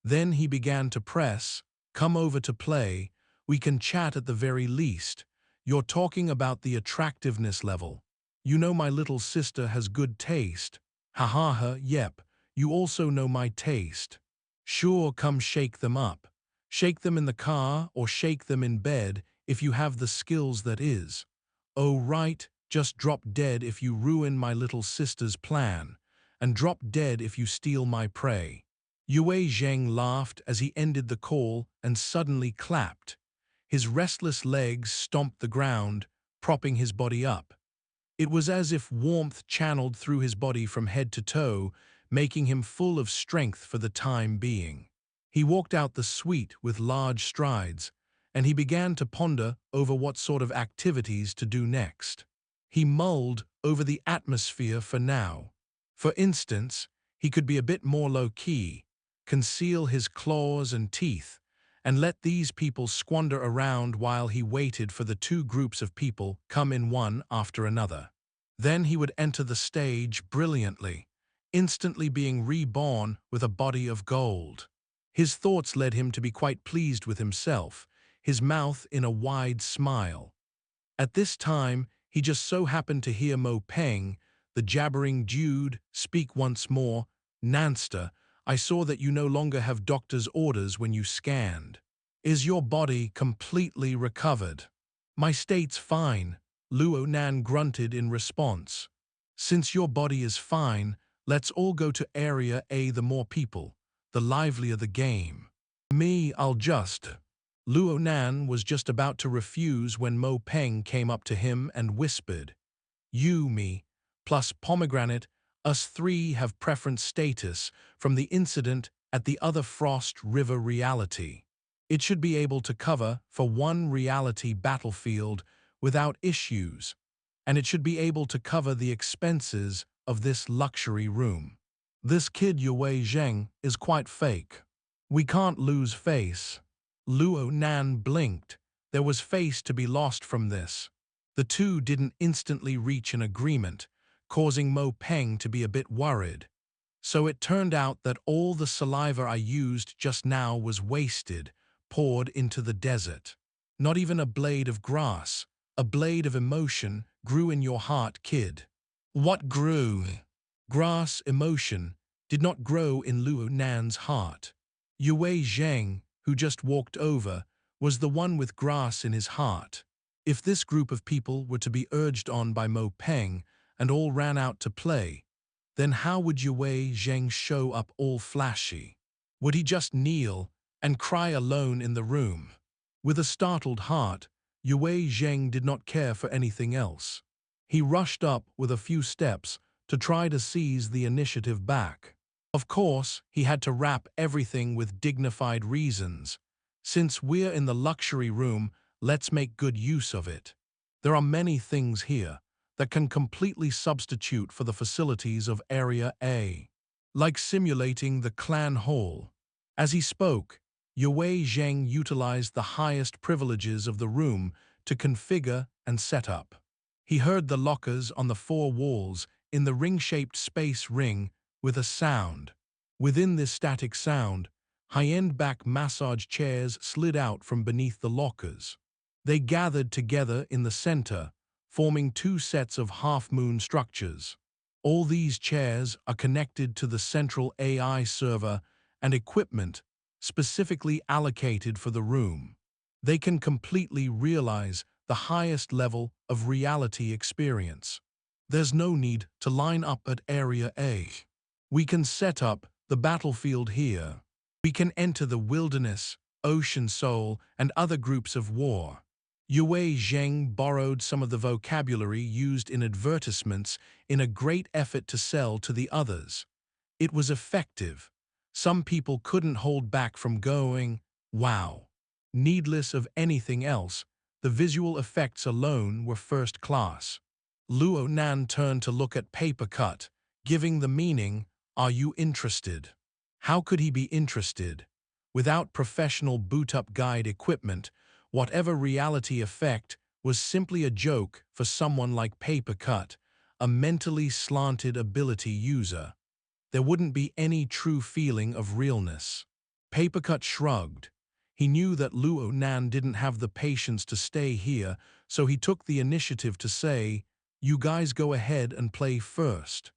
Then he began to press, "Come over to play. We can chat at the very least. You're talking about the attractiveness level. You know my little sister has good taste. Ha ha ha, yep. You also know my taste. Sure, come shake them up. Shake them in the car or shake them in bed if you have the skills that is. Oh right, just drop dead if you ruin my little sister's plan, and drop dead if you steal my prey." Yue Zheng laughed as he ended the call and suddenly clapped. His restless legs stomped the ground, propping his body up. It was as if warmth channeled through his body from head to toe, making him full of strength for the time being. He walked out the suite with large strides, and he began to ponder over what sort of activities to do next. He mulled over the atmosphere for now. For instance, he could be a bit more low-key, conceal his claws and teeth, and let these people squander around while he waited for the two groups of people come in one after another. Then he would enter the stage brilliantly, instantly being reborn with a body of gold. His thoughts led him to be quite pleased with himself, his mouth in a wide smile. At this time, he just so happened to hear Mo Peng, the jabbering dude, speak once more. "Nanster, I saw that you no longer have doctor's orders when you scanned. Is your body completely recovered?" "My state's fine," Luo Nan grunted in response. "Since your body is fine, let's all go to Area A. The more people, the livelier the game." I'll just..." Luo Nan was just about to refuse when Mo Peng came up to him and whispered, Me, plus Pomegranate, us three have preference status from the incident at the other Frost River reality. It should be able to cover for one reality battlefield without issues, and it should be able to cover the expenses of this luxury room. This kid Yue Zheng is quite fake. We can't lose face. Luo Nan blinked. There was face to be lost from this. The two didn't instantly reach an agreement, causing Mo Peng to be a bit worried. So it turned out that all the saliva I used just now was wasted, poured into the desert. Not even a blade of grass, a blade of emotion, grew in your heart, kid. What grew? Grass, emotion, did not grow in Luo Nan's heart. Yue Zheng, who just walked over, was the one with grass in his heart. If this group of people were to be urged on by Mo Peng and all ran out to play, then how would Yue Zheng show up all flashy? Would he just kneel and cry alone in the room? With a startled heart, Yue Zheng did not care for anything else. He rushed up with a few steps to try to seize the initiative back. Of course, he had to wrap everything with dignified reasons. Since we're in the luxury room, let's make good use of it. There are many things here that can completely substitute for the facilities of Area A, like simulating the clan hall. As he spoke, Yue Zheng utilized the highest privileges of the room to configure and set up. He heard the lockers on the four walls in the ring-shaped space ring with a sound. Within this static sound, high-end back massage chairs slid out from beneath the lockers. They gathered together in the center, forming two sets of half-moon structures. All these chairs are connected to the central AI server and equipment specifically allocated for the room. They can completely realize the highest level of reality experience. There's no need to line up at Area A. We can set up the battlefield here. We can enter the wilderness, ocean soul, and other groups of war. Yue Zheng borrowed some of the vocabulary used in advertisements in a great effort to sell to the others. It was effective. Some people couldn't hold back from going, wow. Needless of anything else, the visual effects alone were first class. Luo Nan turned to look at Papercut, giving the meaning, "Are you interested?" How could he be interested? Without professional boot-up guide equipment, whatever reality effect was simply a joke for someone like Papercut, a mentally slanted ability user. There wouldn't be any true feeling of realness. Papercut shrugged. He knew that Luo Nan didn't have the patience to stay here, so he took the initiative to say, "You guys go ahead and play first.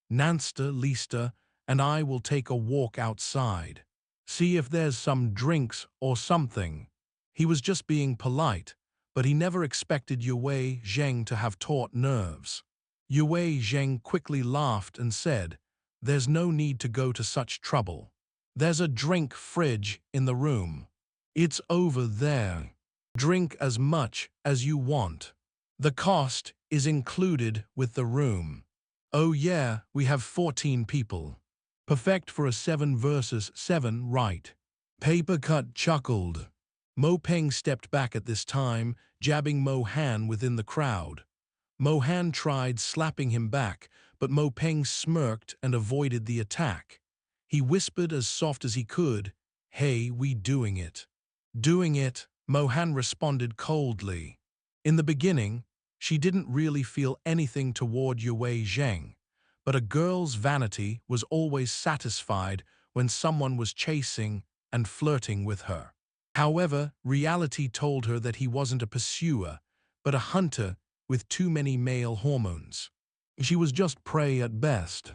Nanster, Leaster, and I will take a walk outside. See if there's some drinks or something." He was just being polite, but he never expected Yue Zheng to have taut nerves. Yue Zheng quickly laughed and said, "There's no need to go to such trouble. There's a drink fridge in the room. It's over there. Drink as much as you want. The cost is included with the room. Oh yeah, we have 14 people. Perfect for a 7 versus 7, right? Papercut chuckled. Mo Peng stepped back at this time, jabbing Mo Han within the crowd. Mo Han tried slapping him back, but Mo Peng smirked and avoided the attack. He whispered as soft as he could, "Hey, we doing it." "Doing it," Mo Han responded coldly. In the beginning, she didn't really feel anything toward Yue Zheng, but a girl's vanity was always satisfied when someone was chasing and flirting with her. However, reality told her that he wasn't a pursuer, but a hunter with too many male hormones. She was just prey at best.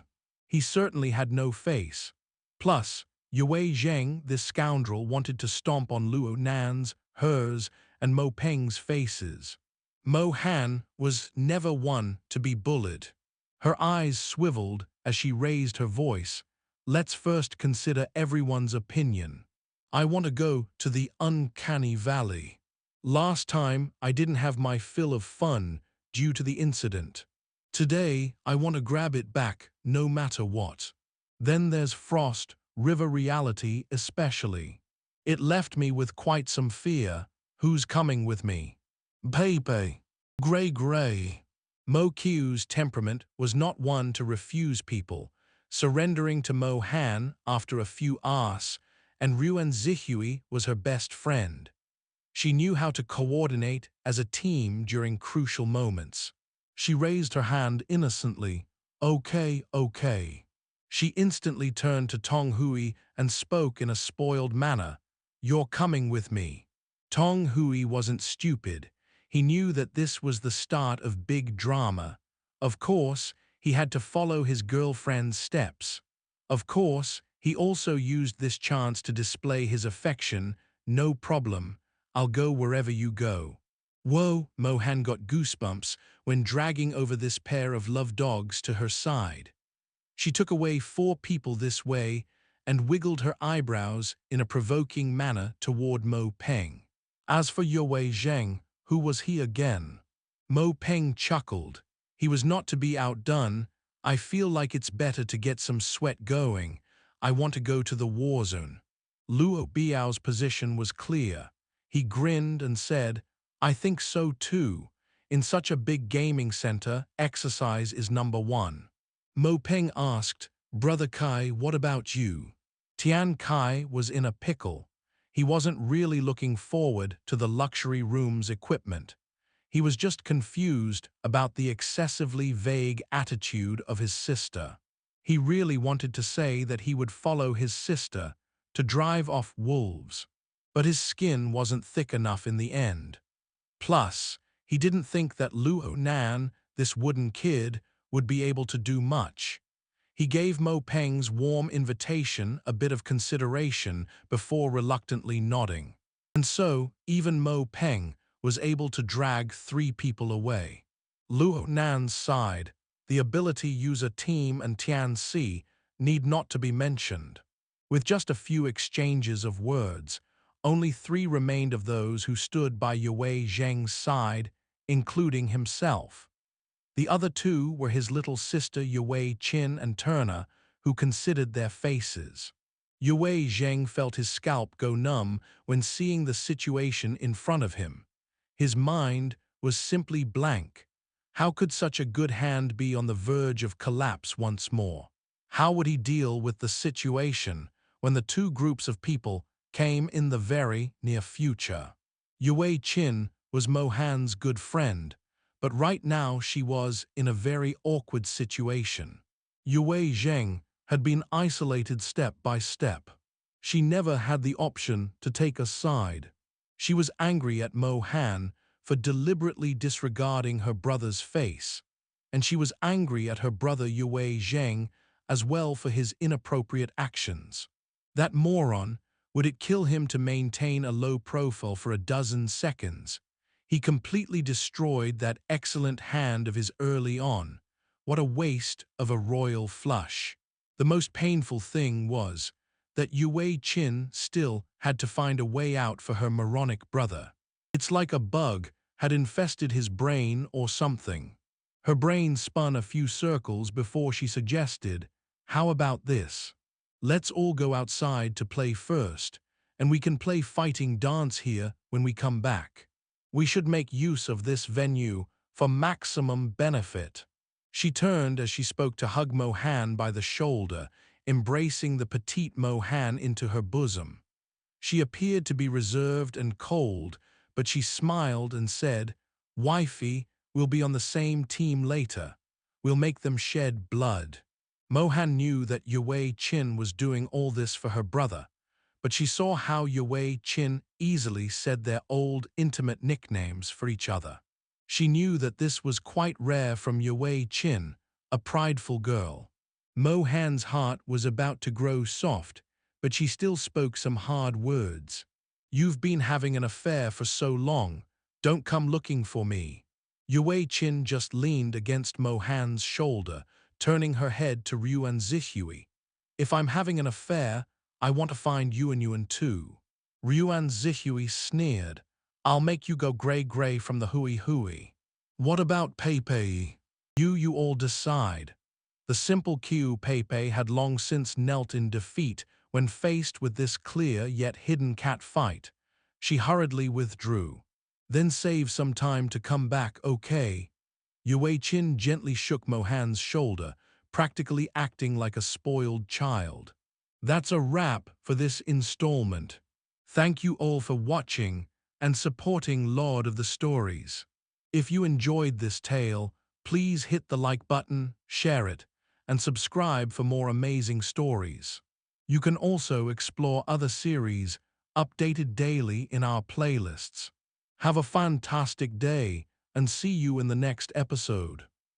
He certainly had no face. Plus, Yue Zheng, this scoundrel, wanted to stomp on Luo Nan's, hers, and Mo Peng's faces. Mo Han was never one to be bullied. Her eyes swiveled as she raised her voice. "Let's first consider everyone's opinion. I want to go to the uncanny valley. Last time, I didn't have my fill of fun due to the incident. Today, I want to grab it back no matter what. Then there's Frost River reality especially. It left me with quite some fear. Who's coming with me?" "Pepe. Gray. Mo Q's temperament was not one to refuse people, surrendering to Mo Han after a few asks, and Ruan Zihui was her best friend. She knew how to coordinate as a team during crucial moments. She raised her hand innocently. Okay. She instantly turned to Tong Hui and spoke in a spoiled manner. "You're coming with me." Tong Hui wasn't stupid. He knew that this was the start of big drama. Of course, he had to follow his girlfriend's steps. Of course, he also used this chance to display his affection. "No problem. I'll go wherever you go." Whoa, Mo Han got goosebumps when dragging over this pair of love dogs to her side. She took away 4 people this way and wiggled her eyebrows in a provoking manner toward Mo Peng. As for Yue Zheng, who was he again? Mo Peng chuckled. He was not to be outdone. "I feel like it's better to get some sweat going. I want to go to the war zone." Luo Biao's position was clear. He grinned and said, "I think so too. In such a big gaming center, exercise is number 1. Mo Peng asked, "Brother Kai, what about you?" Tian Kai was in a pickle. He wasn't really looking forward to the luxury room's equipment. He was just confused about the excessively vague attitude of his sister. He really wanted to say that he would follow his sister to drive off wolves, but his skin wasn't thick enough in the end. Plus, he didn't think that Luo Nan, this wooden kid, would be able to do much. He gave Mo Peng's warm invitation a bit of consideration before reluctantly nodding. And so, even Mo Peng was able to drag 3 people away. Luo Nan's side, the ability to use a team, and Tian Si need not to be mentioned. With just a few exchanges of words, only 3 remained of those who stood by Yue Zheng's side, including himself. The other 2 were his little sister Yue Qin and Turner, who considered their faces. Yue Zheng felt his scalp go numb when seeing the situation in front of him. His mind was simply blank. How could such a good hand be on the verge of collapse once more? How would he deal with the situation when the 2 groups of people came in the very near future? Yue Qin was Mo Han's good friend, but right now she was in a very awkward situation. Yue Zheng had been isolated step by step. She never had the option to take a side. She was angry at Mo Han for deliberately disregarding her brother's face, and she was angry at her brother Yue Zheng as well for his inappropriate actions. That moron, would it kill him to maintain a low profile for a dozen seconds? He completely destroyed that excellent hand of his early on. What a waste of a royal flush. The most painful thing was that Yue Zheng still had to find a way out for her moronic brother. It's like a bug had infested his brain or something. Her brain spun a few circles before she suggested, "How about this? Let's all go outside to play first, and we can play fighting dance here when we come back. We should make use of this venue for maximum benefit." She turned as she spoke to hug Mo Han by the shoulder, embracing the petite Mo Han into her bosom. She appeared to be reserved and cold, but she smiled and said, "Wifey, we'll be on the same team later. We'll make them shed blood." Mo Han knew that Yue Zheng was doing all this for her brother, but she saw how Yue Zheng easily said their old intimate nicknames for each other. She knew that this was quite rare from Yue Zheng, a prideful girl. Mo Han's heart was about to grow soft, but she still spoke some hard words. "You've been having an affair for so long. Don't come looking for me." Yue Zheng just leaned against Mo Han's shoulder, turning her head to Yuan Zihui. "If I'm having an affair, I want to find Yuan too." Yuan Zihui sneered. "I'll make you go gray from the hui. What about Pepe? You all decide." The simple Qiu Pepe had long since knelt in defeat when faced with this clear yet hidden cat fight. She hurriedly withdrew. "Then save some time to come back, okay?" Yue Zheng gently shook Mo Han's shoulder, practically acting like a spoiled child. That's a wrap for this installment. Thank you all for watching and supporting Lord of the Stories. If you enjoyed this tale, please hit the like button, share it, and subscribe for more amazing stories. You can also explore other series updated daily in our playlists. Have a fantastic day and see you in the next episode.